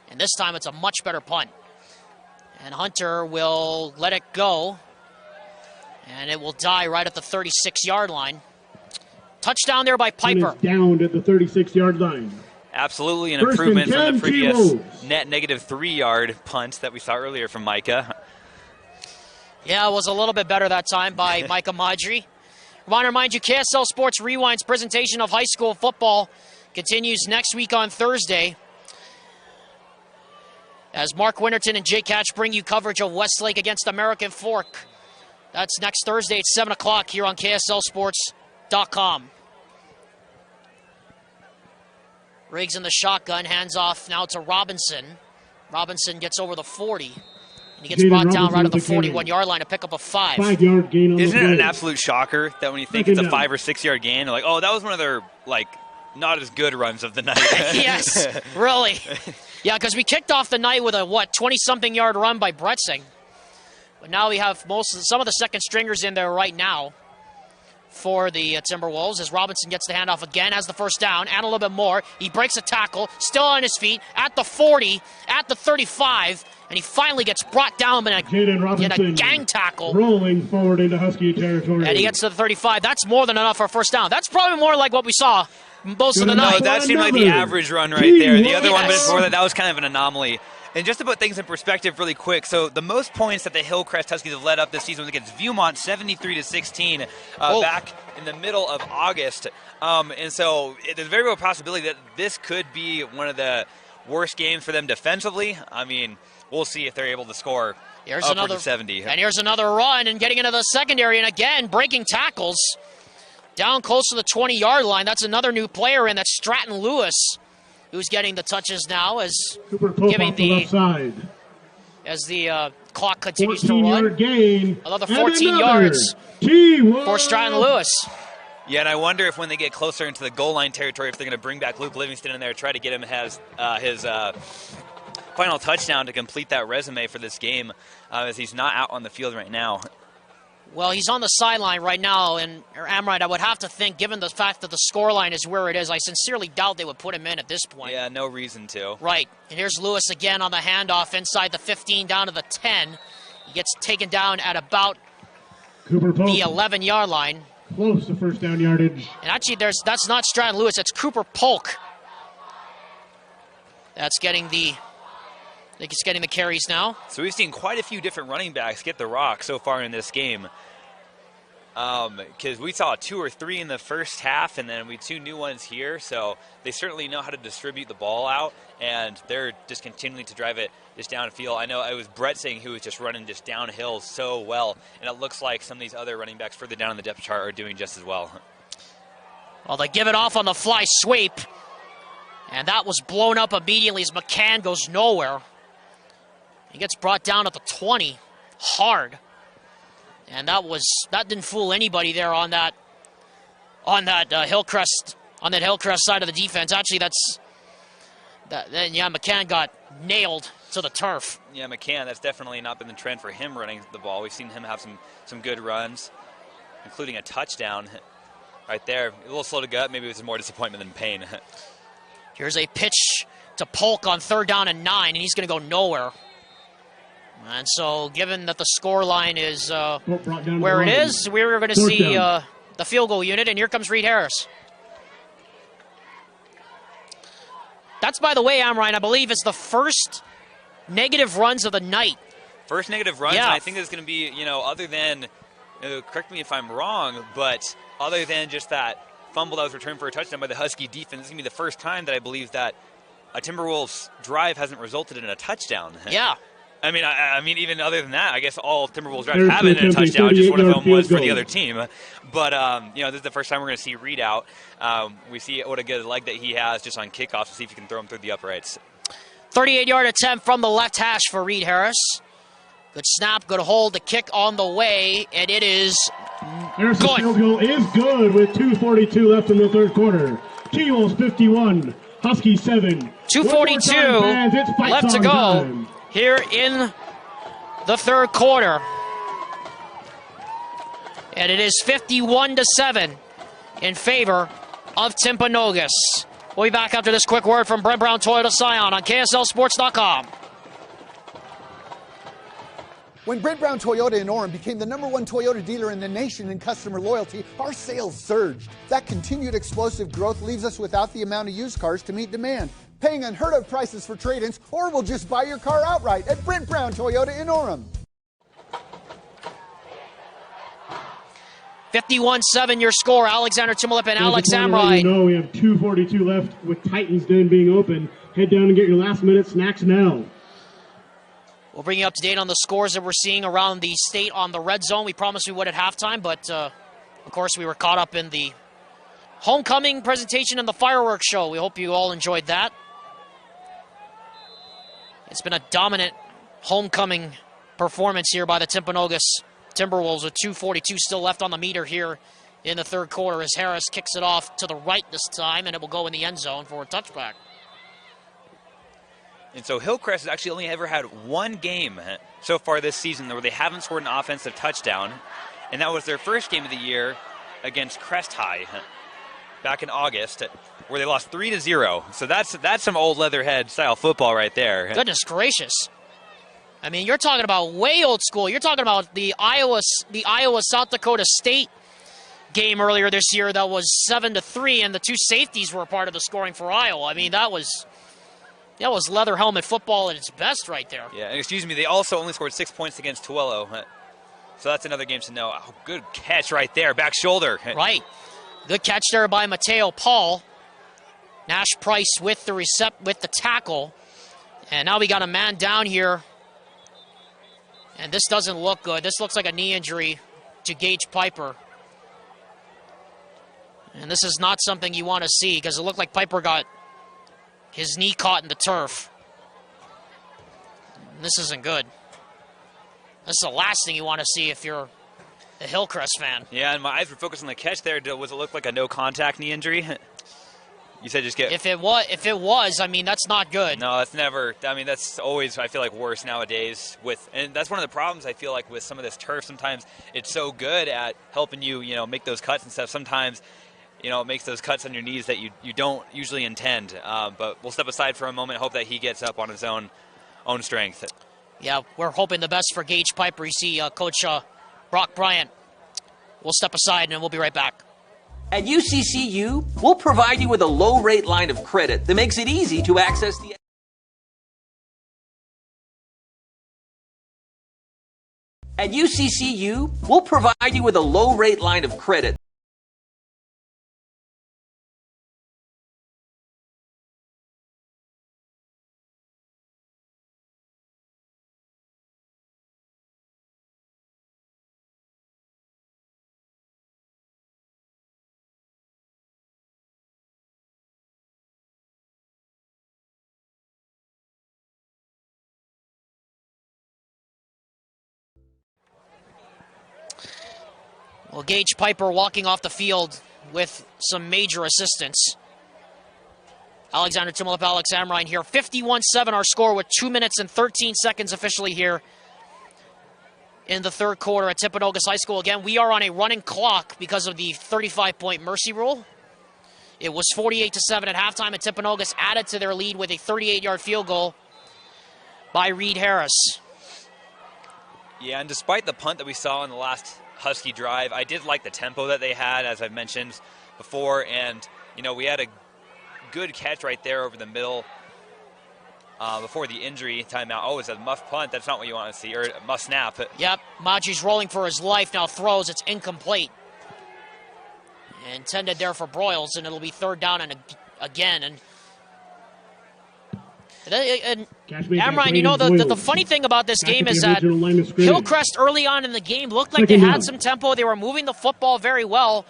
And this time it's a much better punt. And Hunter will let it go. And it will die right at the 36-yard line. Touchdown there by Piper. Down at the 36-yard line. Absolutely an improvement from the previous net -3-yard punt that we saw earlier from Micah. Yeah, it was a little bit better that time by Micah Madri. I want to remind you, KSL Sports Rewind's presentation of high school football continues next week on Thursday, as Mark Winterton and Jake Hatch bring you coverage of Westlake against American Fork. That's next Thursday at 7 o'clock here on KSLSports.com. Riggs in the shotgun, hands off now to Robinson. Robinson gets over the 40. And he gets brought down right at the 41-yard line to pick up a 5. 5-yard gain on Isn't the it an play. absolute shocker that when you think it's a 5 or 6 yard gain, like, oh, that was one of their, like, not as good runs of the night. Yes, really. Yeah, because we kicked off the night with a, 20-something yard run by Bretzing. But now we have some of the second stringers in there right now for the Timberwolves as Robinson gets the handoff again, has the first down, and a little bit more. He breaks a tackle, still on his feet, at the 40, at the 35, and he finally gets brought down in a gang tackle. Rolling forward into Husky territory. And he gets to the 35. That's more than enough for a first down. That's probably more like what we saw most of the night. No, that seemed like the average run right there. The other one before that was kind of an anomaly. And just to put things in perspective really quick, so the most points that the Hillcrest Huskies have led up this season was against Viewmont, 73-16, back in the middle of August. And so there's a very real possibility that this could be one of the worst games for them defensively. I mean, we'll see if they're able to score upwards of 70. And here's another run and getting into the secondary, and again, breaking tackles down close to the 20-yard line. That's another new player in. That's Stratton Lewis, who's getting the touches now as giving the clock continues to run. Gain, another 14 yards for Stratton Lewis. Yeah, and I wonder if when they get closer into the goal line territory, if they're going to bring back Luke Livingston in there, try to get him his final touchdown to complete that resume for this game, as he's not out on the field right now. Well, he's on the sideline right now, and Amrite, I would have to think, given the fact that the scoreline is where it is, I sincerely doubt they would put him in at this point. Yeah, no reason to. Right. And here's Lewis again on the handoff inside the 15 down to the 10. He gets taken down at about the 11-yard line. Close to first down yardage. And actually, that's not Stratton Lewis, it's Cooper Polk. That's getting the carries now. So we've seen quite a few different running backs get the rock so far in this game. Because we saw 2 or 3 in the first half, and then we 2 new ones here. So they certainly know how to distribute the ball out, and they're just continuing to drive it just downfield. I know it was Bretzing who was just running just downhill so well, and it looks like some of these other running backs further down in the depth chart are doing just as well. Well, they give it off on the fly sweep. And that was blown up immediately as McCann goes nowhere. He gets brought down at the 20, hard. And that didn't fool anybody there on that Hillcrest side of the defense. Actually, McCann got nailed to the turf. Yeah, McCann, that's definitely not been the trend for him running the ball. We've seen him have some good runs, including a touchdown right there. A little slow to gut. Maybe it was more disappointment than pain. Here's a pitch to Polk on 3rd down and 9, and he's going to go nowhere. And so, given that the score line is where it is, we're going to see the field goal unit, and here comes Reed Harris. That's, by the way, Amrine, I believe it's the first negative runs of the night. First negative runs, yeah. And I think it's going to be, other than, correct me if I'm wrong, but other than just that fumble that was returned for a touchdown by the Husky defense, this is going to be the first time that I believe that a Timberwolves drive hasn't resulted in a touchdown. Yeah. I mean, even other than that, I guess all Timberwolves drives have been in a touchdown. Just one of them was for the other team. But, this is the first time we're going to see Reed out. We see what a good leg that he has just on kickoffs to see if he can throw him through the uprights. 38-yard attempt from the left hash for Reed Harris. Good snap, good hold, the kick on the way, and it is Harris's good. Field goal is good with 2:42 left in the third quarter. T-Wolves 51, Huskies 7. 2:42 left to go. Time. Here in the third quarter. And it is 51-7 in favor of Timpanogos. We'll be back after this quick word from Brent Brown Toyota Scion on KSLSports.com. When Brent Brown Toyota in Orem became the #1 Toyota dealer in the nation in customer loyalty, our sales surged. That continued explosive growth leaves us without the amount of used cars to meet demand, paying unheard of prices for trade-ins, or we'll just buy your car outright at Brent Brown Toyota in Orem. 51-7 your score. Alexander Timolip and Alex Amrine. We have 2:42 left with Titans Den being open. Head down and get your last-minute snacks now. We'll bring you up to date on the scores that we're seeing around the state on the red zone. We promised we would at halftime, but of course we were caught up in the homecoming presentation and the fireworks show. We hope you all enjoyed that. It's been a dominant homecoming performance here by the Timpanogos Timberwolves with 2:42 still left on the meter here in the third quarter as Harris kicks it off to the right this time, and it will go in the end zone for a touchback. And so Hillcrest has actually only ever had one game so far this season where they haven't scored an offensive touchdown, and that was their first game of the year against Crest High back in August, where they lost 3-0. So that's some old Leatherhead style football right there. Goodness gracious! I mean, you're talking about way old school. You're talking about the Iowa South Dakota State game earlier this year that was 7-3, and the two safeties were a part of the scoring for Iowa. I mean, that was leather helmet football at its best right there. Yeah, and excuse me, they also only scored 6 points against Tuello. So that's another game to know. Oh, good catch right there, back shoulder. Right. Good catch there by Mateo Paul. Nash Price with the tackle. And now we got a man down here. And this doesn't look good. This looks like a knee injury to Gage Piper. And this is not something you want to see because it looked like Piper got his knee caught in the turf. And this isn't good. This is the last thing you want to see if you're a Hillcrest fan. Yeah, and my eyes were focused on the catch there. Was it look like a no-contact knee injury? You said just get... If it was, I mean, that's not good. No, that's never... I mean, that's always, I feel like, worse nowadays. And that's one of the problems, I feel like, with some of this turf. Sometimes it's so good at helping you, make those cuts and stuff. Sometimes... it makes those cuts on your knees that you don't usually intend. But we'll step aside for a moment, hope that he gets up on his own strength. Yeah, we're hoping the best for Gage Piper. You see Coach Brock Bryant. We'll step aside, and we'll be right back. At UCCU, we'll provide you with a low-rate line of credit that makes it easy to access the... At UCCU, we'll provide you with a low-rate line of credit Well, Gage Piper walking off the field with some major assistance. Alexander Timolip, Alex Amrine here. 51-7 our score with 2 minutes and 13 seconds officially here in the third quarter at Timpanogos High School. Again, we are on a running clock because of the 35-point mercy rule. It was 48-7 at halftime, and Timpanogos added to their lead with a 38-yard field goal by Reed Harris. Yeah, and despite the punt that we saw in the last Husky drive, I did like the tempo that they had, as I've mentioned before, and, you know, we had a good catch right there over the middle before the injury timeout. Oh, it's a muff punt. That's not what you want to see, or a muff snap. Yep, Maji's rolling for his life, now throws. It's incomplete. Intended there for Broyles, and it'll be third down and again. And Amrine, you know, the funny thing about this game is that Hillcrest early on in the game looked like they had some tempo. They were moving the football very well.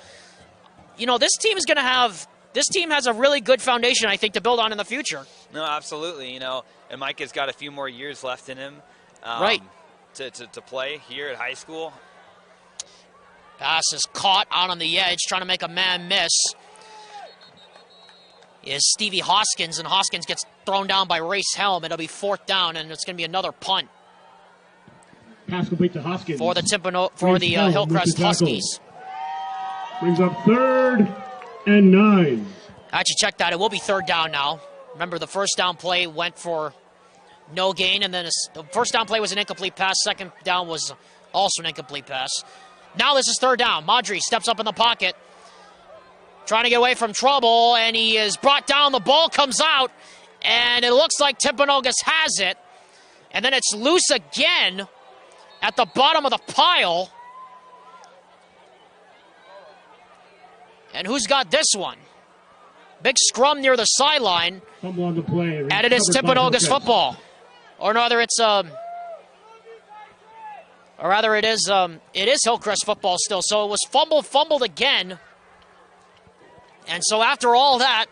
You know, this team has a really good foundation, I think, to build on in the future. No, absolutely. You know, and Mike has got a few more years left in him, right, to play here at high school. Pass is caught out on the edge, trying to make a man miss. Is Stevie Hoskins, and Hoskins gets thrown down by Race Helm. It'll be fourth down, and it's going to be another punt. Pass complete to Hoskins. For the Hillcrest Huskies. Brings up 3rd and 9. Actually, check that. It will be third down now. Remember, the first down play went for no gain, and then the first down play was an incomplete pass. Second down was also an incomplete pass. Now this is third down. Madri steps up in the pocket, trying to get away from trouble, and he is brought down. The ball comes out, and it looks like Timpanogos has it. And then it's loose again at the bottom of the pile. And who's got this one? Big scrum near the sideline. Fumble on the play. And it is Timpanogos football. Or rather, it is Hillcrest football still. So it was fumbled again. And so after all that,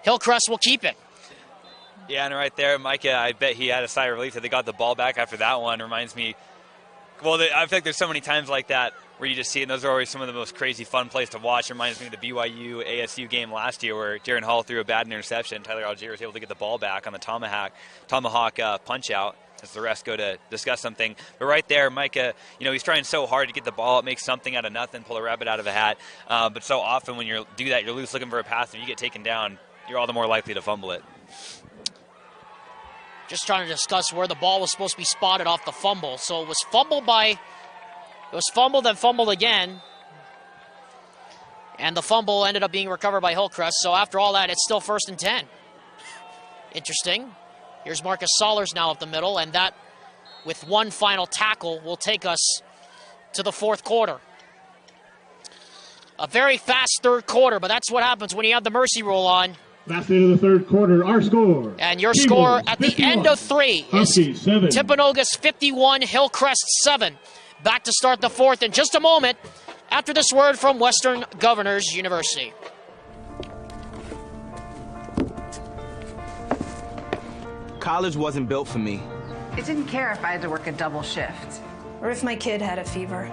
Hillcrest will keep it. Yeah, and right there, Micah, I bet he had a sigh of relief that they got the ball back after that one. Reminds me, well, I feel like there's so many times like that where you just see it, and those are always some of the most crazy fun plays to watch. It reminds me of the BYU ASU game last year where Darren Hall threw a bad interception. Tyler Algier was able to get the ball back on the tomahawk punch out as the rest go to discuss something. But right there, Micah, you know, he's trying so hard to get the ball, make something out of nothing, pull a rabbit out of a hat. But so often when you do that, you're loose looking for a pass. If you get taken down, you're all the more likely to fumble it. Just trying to discuss where the ball was supposed to be spotted off the fumble. So it was fumbled and fumbled again. And the fumble ended up being recovered by Hillcrest. So after all that, it's still 1st and 10. Interesting. Here's Marcus Sollers now up the middle, and that, with one final tackle, will take us to the fourth quarter. A very fast third quarter, but that's what happens when you have the mercy rule on. Last end of the third quarter, our score. And your score at the end of 3 is Huskies 7. Timpanogos 51, Hillcrest 7. Back to start the fourth in just a moment after this word from Western Governors University. College wasn't built for me. I didn't care if I had to work a double shift. Or if my kid had a fever.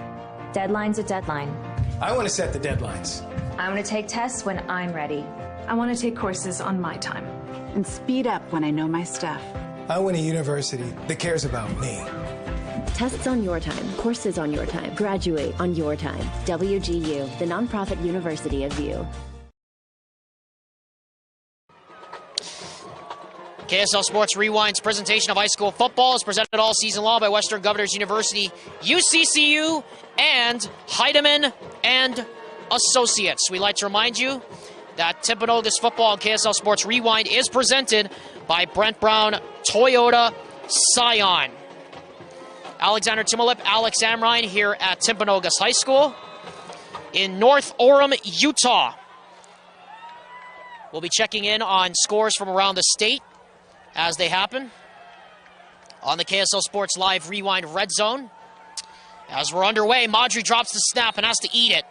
Deadline's a deadline. I want to set the deadlines. I want to take tests when I'm ready. I want to take courses on my time. And speed up when I know my stuff. I want a university that cares about me. Tests on your time, courses on your time, graduate on your time. WGU, the nonprofit university of VU. KSL Sports Rewind's presentation of high school football is presented all season long by Western Governors University, UCCU, and Heidemann and Associates. We'd like to remind you that Timpanogos football and KSL Sports Rewind is presented by Brent Brown Toyota Scion. Alexander Timolip, Alex Amrine here at Timpanogos High School in North Orem, Utah. We'll be checking in on scores from around the state as they happen on the KSL Sports Live Rewind Red Zone. As we're underway, Madri drops the snap and has to eat it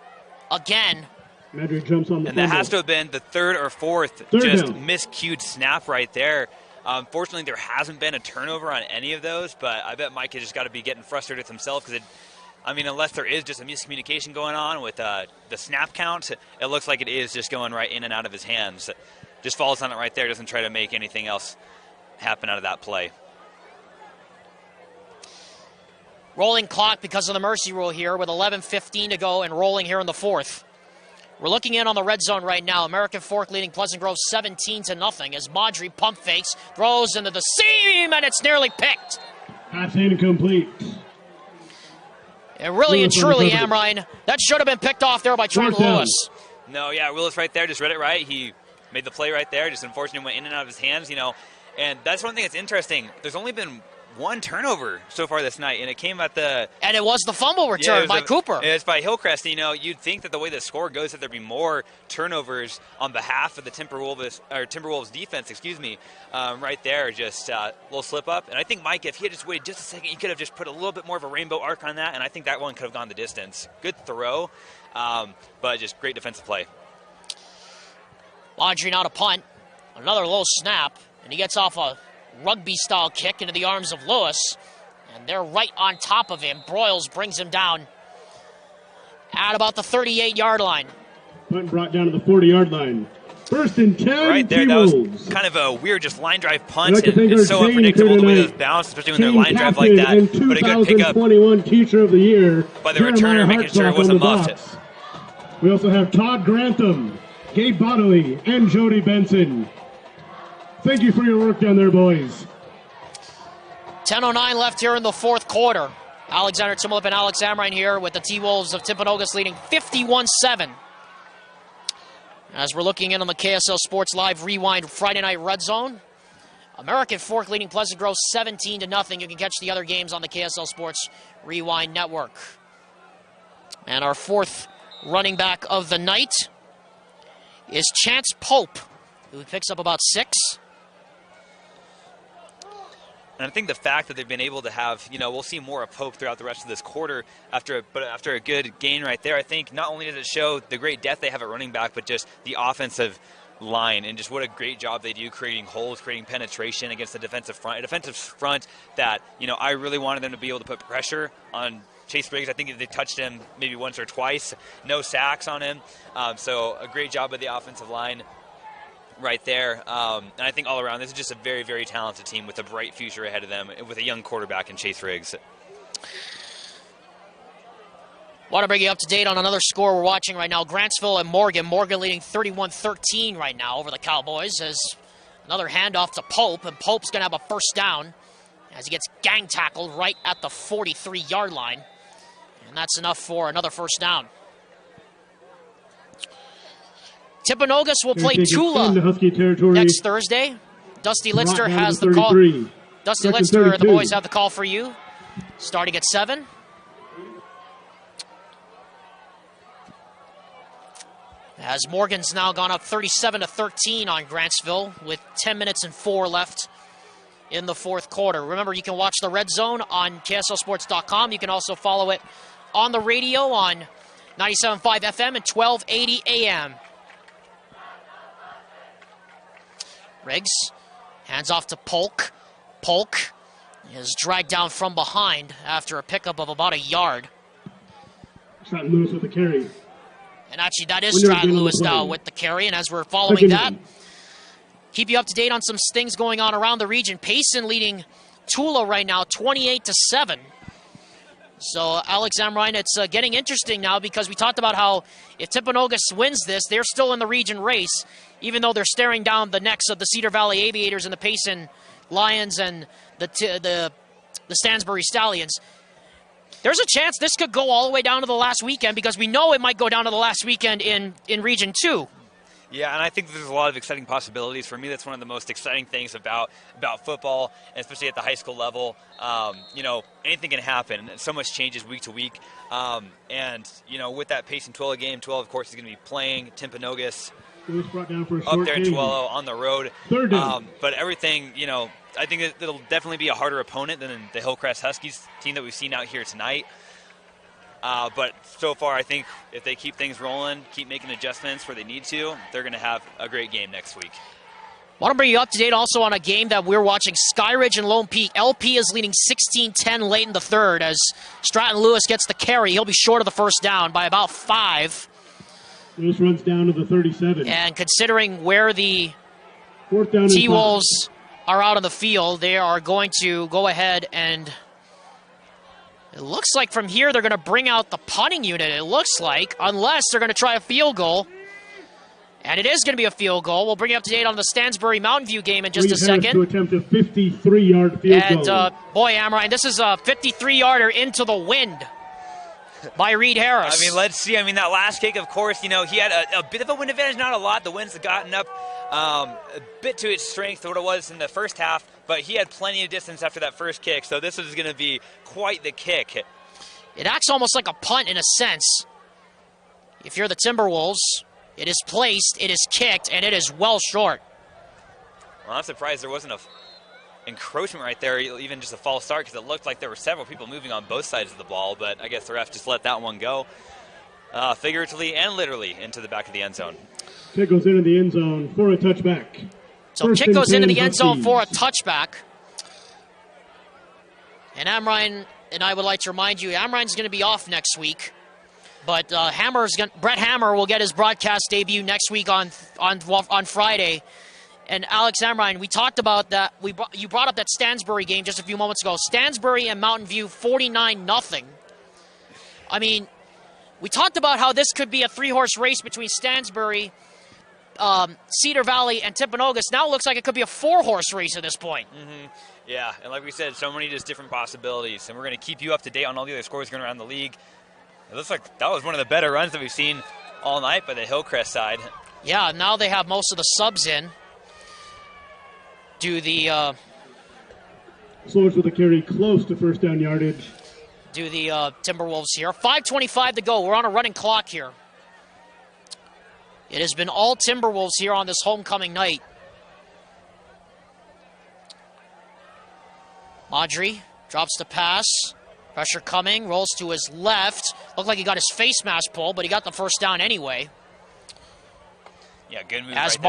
again. Madri jumps on the and that has to have been the third or fourth just miscued snap right there. Fortunately, there hasn't been a turnover on any of those, but I bet Mike has just got to be getting frustrated with himself because unless there is just a miscommunication going on with the snap count, it looks like it is just going right in and out of his hands. Just falls on it right there, doesn't try to make anything else happen out of that play. Rolling clock because of the mercy rule here with 11:15 to go and rolling here in the fourth. We're looking in on the red zone right now. American Fork leading Pleasant Grove 17-0 as Maudry pump fakes, throws into the seam, and it's nearly picked. Pass incomplete. And really and truly, Amrine, that should have been picked off there by Trent Lewis. No, yeah, Willis right there just read it right. He made the play right there. Just unfortunately went in and out of his hands, And that's one thing that's interesting. There's only been one turnover so far this night, and it came at the... And it was the fumble return by Cooper. It's by Hillcrest. You'd think that the way the score goes that there'd be more turnovers on behalf of the Timberwolves defense, right there, just a little slip up. And I think, Mike, if he had just waited just a second, he could have just put a little bit more of a rainbow arc on that, and I think that one could have gone the distance. Good throw, but just great defensive play. Maudry now to punt. Another low snap, and he gets off a rugby-style kick into the arms of Lewis, and they're right on top of him. Broyles brings him down at about the 38-yard line. Punt brought down to the 40-yard line. First and 10, right there, that was kind of a weird just line drive punt. It's so unpredictable the way those bounce, especially when they're line drive like that. But a good pickup 2021 Teacher of the Year by the returner, making sure it wasn't muffed. We also have Todd Grantham, Gabe Bodley, and Jody Benson. Thank you for your work down there, boys. 10:09 left here in the fourth quarter. Alexander Timolip and Alex Amrine here with the T-Wolves of Timpanogos leading 51-7. As we're looking in on the KSL Sports Live Rewind Friday Night Red Zone. American Fork leading Pleasant Grove 17-0. You can catch the other games on the KSL Sports Rewind Network. And our fourth running back of the night is Chance Pope, who picks up about 6. And I think the fact that they've been able to have, we'll see more of Pope throughout the rest of this quarter after a good gain right there. I think not only does it show the great depth they have at running back, but just the offensive line and just what a great job they do creating holes, creating penetration against the defensive front. A defensive front that, I really wanted them to be able to put pressure on Chase Briggs. I think they touched him maybe once or twice. No sacks on him. So a great job by the offensive line right there. And I think all around, this is just a very, very talented team with a bright future ahead of them with a young quarterback in Chase Briggs. Want to bring you up to date on another score we're watching right now. Grantsville and Morgan. Morgan leading 31-13 right now over the Cowboys as another handoff to Pope, and Pope's going to have a first down as he gets gang tackled right at the 43-yard line. And that's enough for another first down. Timpanogos will play Tula next Thursday. Dusty Litster has the call. Dusty Litster and the boys have the call for you, starting at 7. As Morgan's now gone up 37-13 on Grantsville with 10 minutes and 4 left in the fourth quarter. Remember, you can watch the Red Zone on KSLSports.com. You can also follow it on the radio on 97.5 FM and 1280 AM. Riggs hands off to Polk. Polk is dragged down from behind after a pickup of about a yard. Stratton Lewis with the carry. And actually, that is Stratton Lewis now with the carry. And as we're following that, keep you up to date on some things going on around the region. Payson leading Tula right now, 28-7. So, Alex Amrine, it's getting interesting now because we talked about how if Timpanogos wins this, they're still in the region race, even though they're staring down the necks of the Cedar Valley Aviators and the Payson Lions and the Stansbury Stallions. There's a chance this could go all the way down to the last weekend because we know it might go down to the last weekend in Region 2. Yeah, and I think there's a lot of exciting possibilities. For me, that's one of the most exciting things about football, and especially at the high school level. Anything can happen. So much changes week to week. With that Payson Twilla game, Twilla, of course, is going to be playing Timpanogos up there in Twillo on the road. But everything, I think it'll definitely be a harder opponent than the Hillcrest Huskies team that we've seen out here tonight. But so far, I think if they keep things rolling, keep making adjustments where they need to, they're going to have a great game next week. Want to bring you up to date also on a game that we're watching, Skyridge and Lone Peak. LP is leading 16-10 late in the third as Stratton Lewis gets the carry. He'll be short of the first down by about 5. Lewis runs down to the 37. And considering where the T-Wolves are out on the field, they are going to go ahead and it looks like from here they're going to bring out the punting unit, it looks like, unless they're going to try a field goal. And it is going to be a field goal. We'll bring you up to date on the Stansbury Mountain View game in just a second. To attempt a 53-yard field goal. And boy, Amrine, this is a 53-yarder into the wind by Reed Harris. I mean, let's see. I mean, that last kick, of course, he had a bit of a wind advantage, not a lot. The winds have gotten up a bit to its strength of what it was in the first half, but he had plenty of distance after that first kick, so this is going to be quite the kick. It acts almost like a punt in a sense. If you're the Timberwolves, it is placed, it is kicked, and it is well short. Well, I'm surprised there wasn't a encroachment right there, even just a false start, because it looked like there were several people moving on both sides of the ball, but I guess the ref just let that one go, figuratively and literally, into the back of the end zone. Kick goes into the end zone for a touchback. So kick goes into the end zone for a touchback. And Amrine and I would like to remind you, Amrine's going to be off next week. But Brett Hammer will get his broadcast debut next week on Friday. And Alex Amrine, we talked about that. You brought up that Stansbury game just a few moments ago. Stansbury and Mountain View 49-0. I mean, we talked about how this could be a 3-horse race between Stansbury, Cedar Valley, and Timpanogos. Now it looks like it could be a 4-horse race at this point. Mm-hmm. Yeah, and like we said, so many just different possibilities. And we're going to keep you up to date on all the other scores going around the league. It looks like that was one of the better runs that we've seen all night by the Hillcrest side. Yeah, now they have most of the subs in. Do the Slows with a carry close to first down yardage. Do the Timberwolves here. 5:25 to go. We're on a running clock here. It has been all Timberwolves here on this homecoming night. Maudry drops the pass. Pressure coming, rolls to his left. Looked like he got his face mask pulled, but he got the first down anyway. Yeah, good move. As right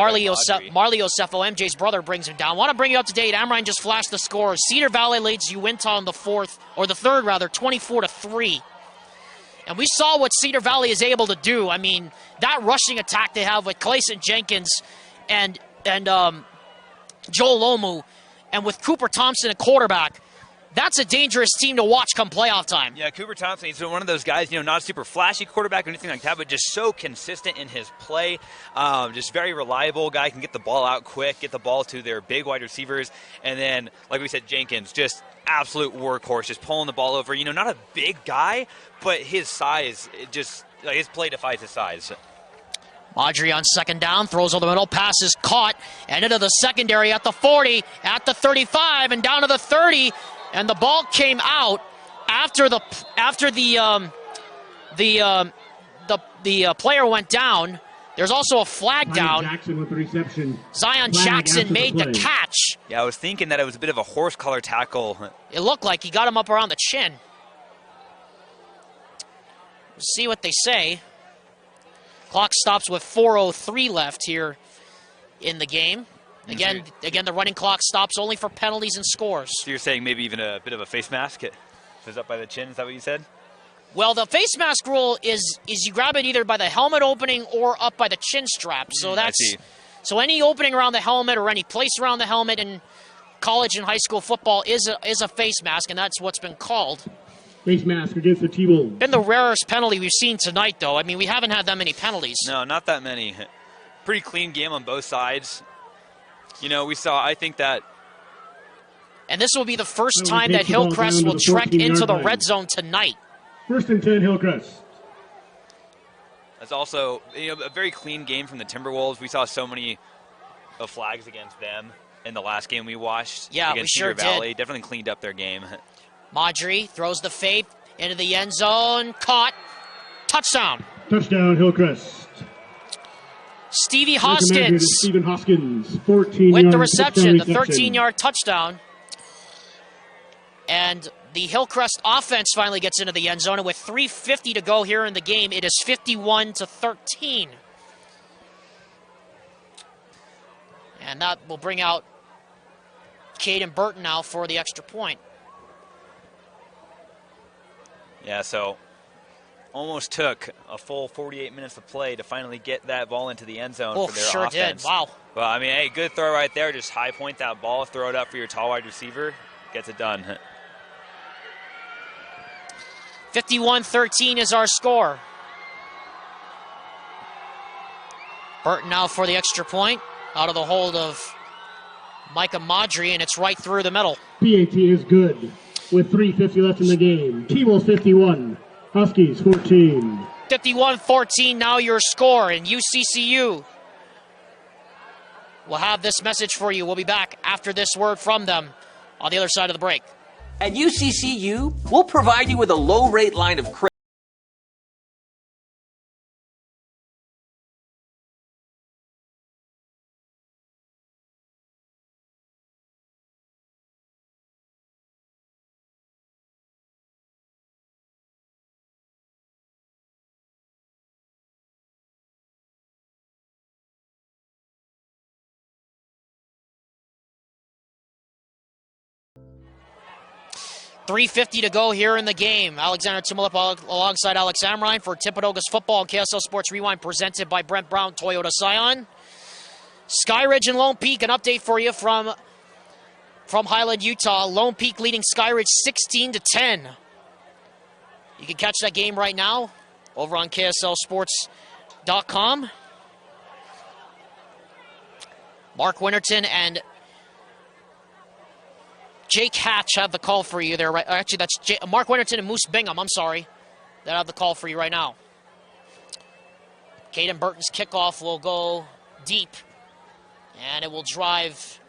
Marley Osefo, MJ's brother, brings him down. Want to bring you up to date. Amrine just flashed the scores. Cedar Valley leads Uinta in the third, 24-3. And we saw what Cedar Valley is able to do. I mean, that rushing attack they have with Clayson Jenkins and Joel Lomu, and with Cooper Thompson at quarterback. That's a dangerous team to watch come playoff time. Yeah, Cooper Thompson, he's one of those guys, not a super flashy quarterback or anything like that, but just so consistent in his play. Just very reliable guy, can get the ball out quick, get the ball to their big wide receivers. And then, like we said, Jenkins, just absolute workhorse, just pulling the ball over. Not a big guy, but his size, his play defies his size. Maudry on second down, throws on the middle, pass is caught, and into the secondary at the 40, at the 35, and down to the 30. And the ball came out after the player went down. There's also a flag down. Jackson with the reception. Zion Jackson made the catch. Yeah, I was thinking that it was a bit of a horse collar tackle. It looked like he got him up around the chin. We'll see what they say. Clock stops with 4:03 left here in the game. Again, the running clock stops only for penalties and scores. So you're saying maybe even a bit of a face mask? If it's up by the chin, is that what you said? Well, the face mask rule is you grab it either by the helmet opening or up by the chin strap. So so any opening around the helmet or any place around the helmet in college and high school football is a face mask, and that's what's been called. Face mask against the T-Wolves. Been the rarest penalty we've seen tonight, though. I mean, we haven't had that many penalties. No, not that many. Pretty clean game on both sides. We saw, I think that... And this will be the first time that Hillcrest will trek into the red zone tonight. 1st and 10, Hillcrest. That's also, a very clean game from the Timberwolves. We saw so many flags against them in the last game we watched. Yeah, against we sure Cedar Valley. did. Definitely cleaned up their game. Maudry throws the fade into the end zone. Caught. Touchdown. Touchdown, Hillcrest. Stevie Hoskins. Stephen Hoskins, 14-yard with the reception, the 13-yard touchdown. And the Hillcrest offense finally gets into the end zone, and with 3:50 to go here in the game, it is 51-13. And that will bring out Caden Burton now for the extra point. Yeah, so almost took a full 48 minutes of play to finally get that ball into the end zone for their sure offense. Did. Wow. Well, I mean, hey, good throw right there. Just high point that ball, throw it up for your tall wide receiver. Gets it done. 51-13 is our score. Burton now for the extra point. Out of the hold of Micah Madri, and it's right through the middle. PAT is good with 3:50 left in the game. T-Wolves 51, Huskies 14. 51-14 now your score, and UCCU will have this message for you. We'll be back after this word from them on the other side of the break. At UCCU, we'll provide you with a low-rate line of credit. .350 to go here in the game. Alexander Timulip alongside Alex Amrine for Timpanogos Football and KSL Sports Rewind, presented by Brent Brown Toyota Scion. Skyridge and Lone Peak, an update for you from Highland, Utah. Lone Peak leading Skyridge 16-10. You can catch that game right now over on KSLSports.com. Mark Winterton and Jake Hatch have the call for you there. Right? Actually, that's Mark Winterton and Moose Bingham, I'm sorry, that have the call for you right now. Caden Burton's kickoff will go deep, and it will drive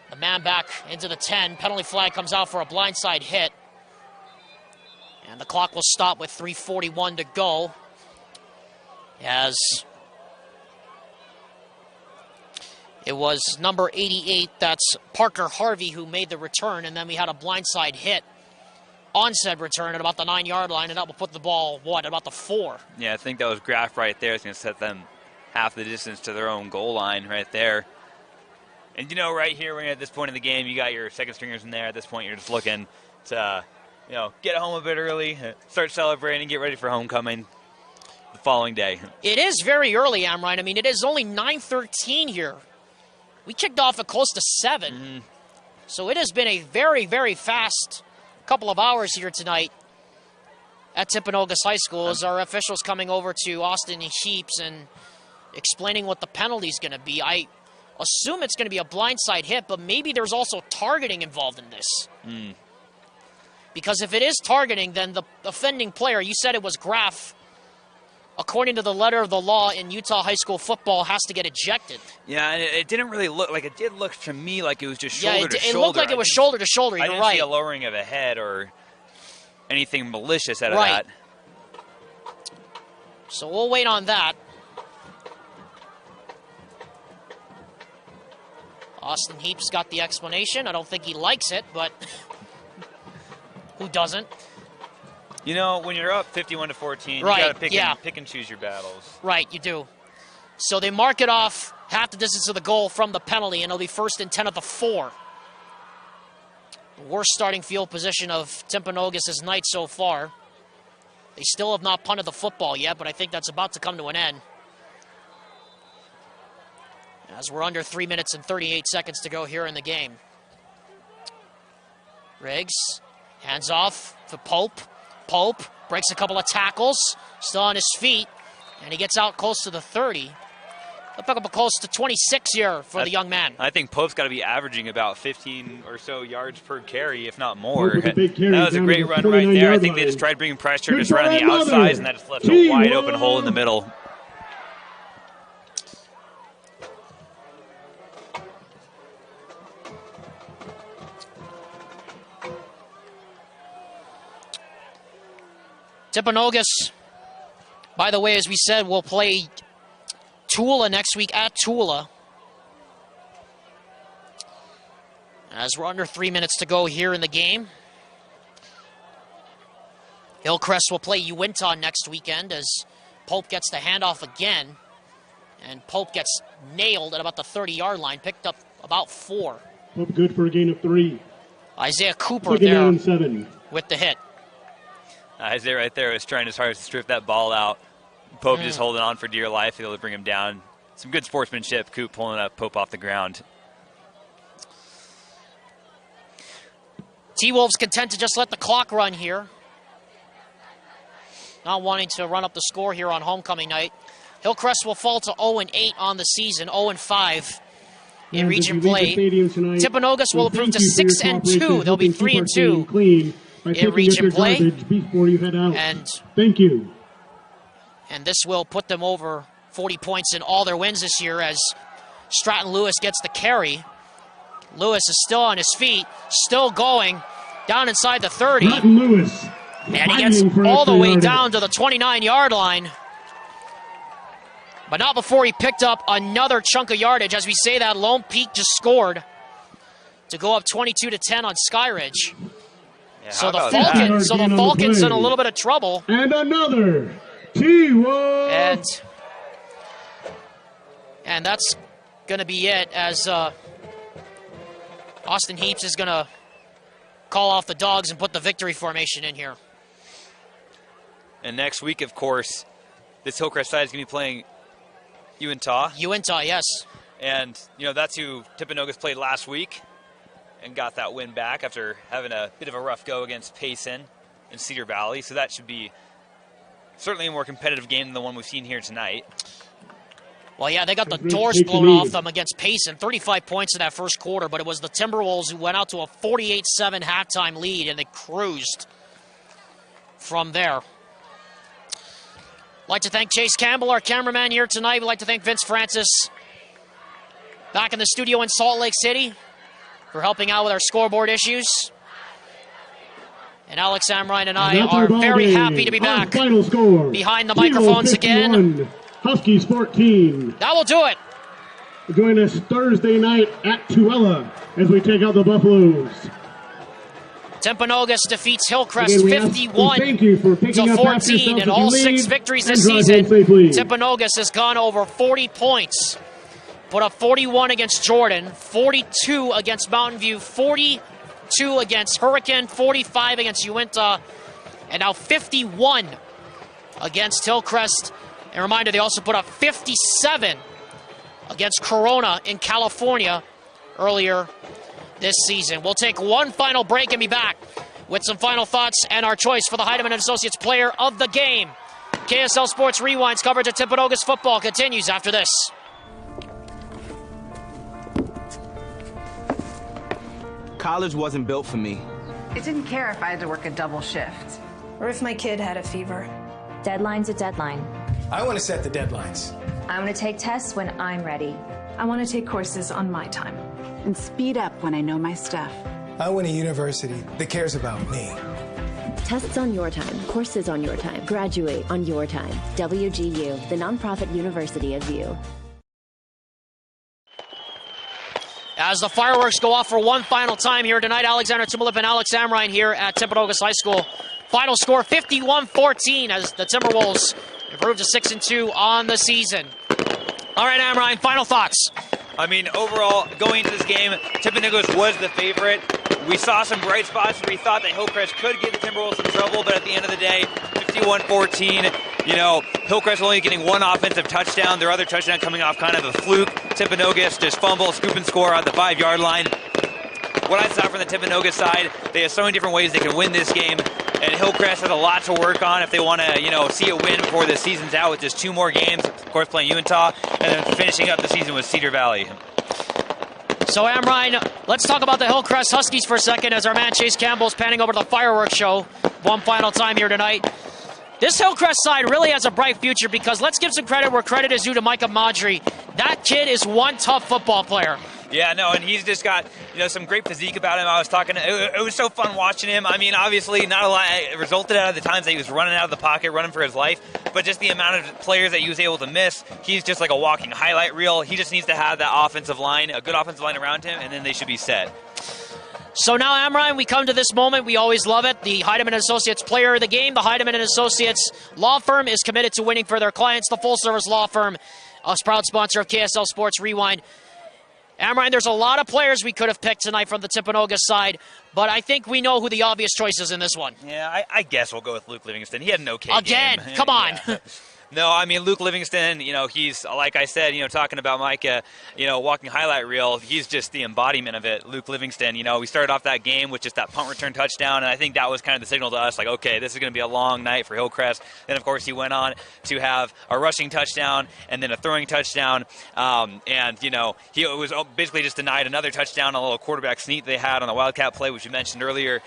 the man back into the 10. Penalty flag comes out for a blindside hit. And the clock will stop with 3:41 to go. As it was number 88, that's Parker Harvey, who made the return, and then we had a blindside hit on said return at about the 9-yard line, and that will put the ball, at about the 4. Yeah, I think that was Graff right there. It's going to set them half the distance to their own goal line right there. And, you know, right here, when you're at this point in the game, you got your second stringers in there. At this point, you're just looking to, get home a bit early, start celebrating, get ready for homecoming the following day. It is very early, Amrine. I mean, it is only 9:13 here. We kicked off at close to 7. Mm-hmm. So it has been a very, very fast couple of hours here tonight at Timpanogos High School as our officials coming over to Austin Heaps and explaining what the penalty is going to be. I assume it's going to be a blindside hit, but maybe there's also targeting involved in this. Because if it is targeting, then the offending player, you said it was Graff, according to the letter of the law in Utah high school football, has to get ejected. Yeah, and it didn't really look like it did look to me like it was just shoulder to shoulder. It looked like it was shoulder to shoulder. You're right. I didn't see a lowering of a head or anything malicious out of that. So we'll wait on that. Austin Heaps got the explanation. I don't think he likes it, but who doesn't? You know, when you're up 51-14, you got to pick and choose your battles. Right, you do. So they mark it off half the distance of the goal from the penalty, and it'll be 1st and 10 at the 4. The worst starting field position of Timpanogos' night so far. They still have not punted the football yet, but I think that's about to come to an end. As we're under 3 minutes and 38 seconds to go here in the game. Riggs, hands off to Pope. Pope breaks a couple of tackles, still on his feet, and he gets out close to the 30. He'll pick up a close to 26 here for the young man. I think Pope's got to be averaging about 15 or so yards per carry, if not more. That was a great run right there. I think they just tried bringing pressure, just right on the outsides, and that just left a wide open hole in the middle. Timpanogos, by the way, as we said, will play Tula next week at Tula. As we're under 3 minutes to go here in the game. Hillcrest will play Uinta next weekend as Pope gets the handoff again. And Pope gets nailed at about the 30-yard line, picked up about 4. Pope good for a gain of 3. Isaiah Cooper Second there down and 7. with the hit. Isaiah right there was trying his hardest to strip that ball out. Pope just holding on for dear life, able to bring him down. Some good sportsmanship. Coop pulling up Pope off the ground. T-Wolves content to just let the clock run here. Not wanting to run up the score here on homecoming night. Hillcrest will fall to 0-8 on the season, 0-5 in region play. Timpanogos will improve to 6-2. They'll be 3-2 in region play. And thank you. And this will put them over 40 points in all their wins this year as Stratton Lewis gets the carry. Lewis is still on his feet, still going down inside the 30. Lewis, and he gets all the way down to the 29-yard line. But not before he picked up another chunk of yardage. As we say that, Lone Peak just scored to go up 22-10 on Skyridge. Yeah, so the Falcons in a little bit of trouble. And another T-Wolves. And that's going to be it as Austin Heaps is going to call off the dogs and put the victory formation in here. And next week, of course, this Hillcrest side is going to be playing Uintah. Uintah, yes. And, you know, that's who Timpanogos played last week and got that win back after having a bit of a rough go against Payson in Cedar Valley. So that should be certainly a more competitive game than the one we've seen here tonight. Well, yeah, they got the doors blown off them against Payson. 35 points in that first quarter, but it was the Timberwolves who went out to a 48-7 halftime lead, and they cruised from there. I'd like to thank Chase Campbell, our cameraman here tonight. We'd like to thank Vince Francis back in the studio in Salt Lake City for helping out with our scoreboard issues. And Alex Amrine and I are very happy to be back behind the microphones again. Huskies 14. That will do it. Join us Thursday night at Tooele as we take out the Buffaloes. Timpanogos defeats Hillcrest 51-14 in all 6 victories this season. Timpanogos has gone over 40 points. Put up 41 against Jordan, 42 against Mountain View, 42 against Hurricane, 45 against Uintah, and now 51 against Hillcrest. And a reminder, they also put up 57 against Corona in California earlier this season. We'll take one final break and be back with some final thoughts and our choice for the Heidemann & Associates Player of the Game. KSL Sports Rewind's coverage of Timpanogos football continues after this. College wasn't built for me. I didn't care if I had to work a double shift. Or if my kid had a fever. Deadline's a deadline. I want to set the deadlines. I want to take tests when I'm ready. I want to take courses on my time. And speed up when I know my stuff. I want a university that cares about me. Tests on your time, courses on your time, graduate on your time. WGU, the nonprofit university of you. As the fireworks go off for one final time here tonight, Alexander Timberlip and Alex Amrine here at Timpanogos High School. Final score 51-14 as the Timberwolves improve to 6-2 on the season. All right, Amrine, final thoughts. I mean, overall, going into this game, Timpanogos was the favorite. We saw some bright spots where we thought that Hillcrest could give the Timberwolves some trouble, but at the end of the day, 51-14, you know, Hillcrest only getting one offensive touchdown, their other touchdown coming off kind of a fluke. Timpanogos just fumble, scoop and score at the 5-yard line. What I saw from the Timpanogos side, they have so many different ways they can win this game, and Hillcrest has a lot to work on if they want to, you know, see a win before the season's out with just 2 more games. Of course, playing Uintah, and then finishing up the season with Cedar Valley. So, Amrine, let's talk about the Hillcrest Huskies for a second as our man Chase Campbell's panning over to the fireworks show one final time here tonight. This Hillcrest side really has a bright future because let's give some credit where credit is due to Micah Madry. That kid is one tough football player. Yeah, no, and he's just got, you know, some great physique about him. I was talking, it was so fun watching him. I mean, obviously, not a lot resulted out of the times that he was running out of the pocket, running for his life, but just the amount of players that he was able to miss, he's just like a walking highlight reel. He just needs to have that offensive line, a good offensive line around him, and then they should be set. So now, Amrine, we come to this moment. We always love it. The Heidemann & Associates Player of the Game. The Heidemann & Associates law firm is committed to winning for their clients. The full-service law firm a proud sponsor of KSL Sports Rewind. Amrine, there's a lot of players we could have picked tonight from the Timpanogos side, but I think we know who the obvious choice is in this one. Yeah, I guess we'll go with Luke Livingston. He had an okay Again, game. Come on. Yeah. No, I mean, Luke Livingston, he's, like I said, talking about Micah, walking highlight reel, he's just the embodiment of it. Luke Livingston, we started off that game with just that punt return touchdown, and I think that was kind of the signal to us, like, okay, this is going to be a long night for Hillcrest. Then, of course, he went on to have a rushing touchdown and then a throwing touchdown, he was basically just denied another touchdown, a little quarterback sneak they had on the Wildcat play, which we mentioned earlier,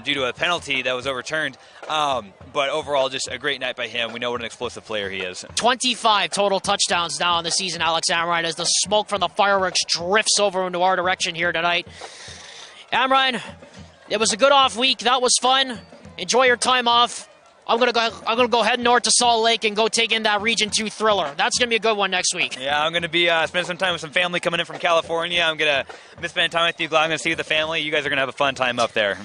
due to a penalty that was overturned. But overall, just a great night by him. We know what an explosive player he is. 25 total touchdowns now in the season, Alex Amrine, as the smoke from the fireworks drifts over into our direction here tonight. Amrine, it was a good off week. That was fun. Enjoy your time off. I'm gonna go head north to Salt Lake and go take in that Region 2 thriller. That's gonna be a good one next week. Yeah, I'm gonna be spending some time with some family coming in from California. I'm gonna miss spending time with you. Glad I'm gonna see the family. You guys are gonna have a fun time up there.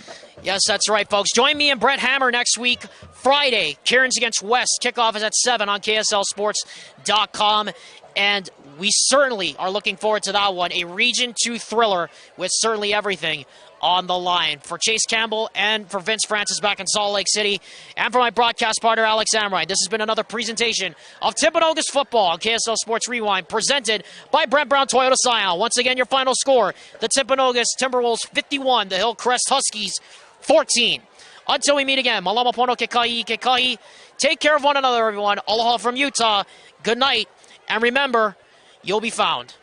Yes, that's right, folks. Join me and Brett Hammer next week, Friday. Cairns against West. Kickoff is at 7 on KSLSports.com. And we certainly are looking forward to that one. A Region 2 thriller with certainly everything on the line. For Chase Campbell and for Vince Francis back in Salt Lake City, and for my broadcast partner, Alex Amrine, this has been another presentation of Timpanogos football on KSL Sports Rewind, presented by Brent Brown Toyota Scion. Once again, your final score, the Timpanogos Timberwolves 51, the Hillcrest Huskies 14. Until we meet again, malama pono ke kahi. Take care of one another, everyone. Aloha from Utah. Good night. And remember, you'll be found.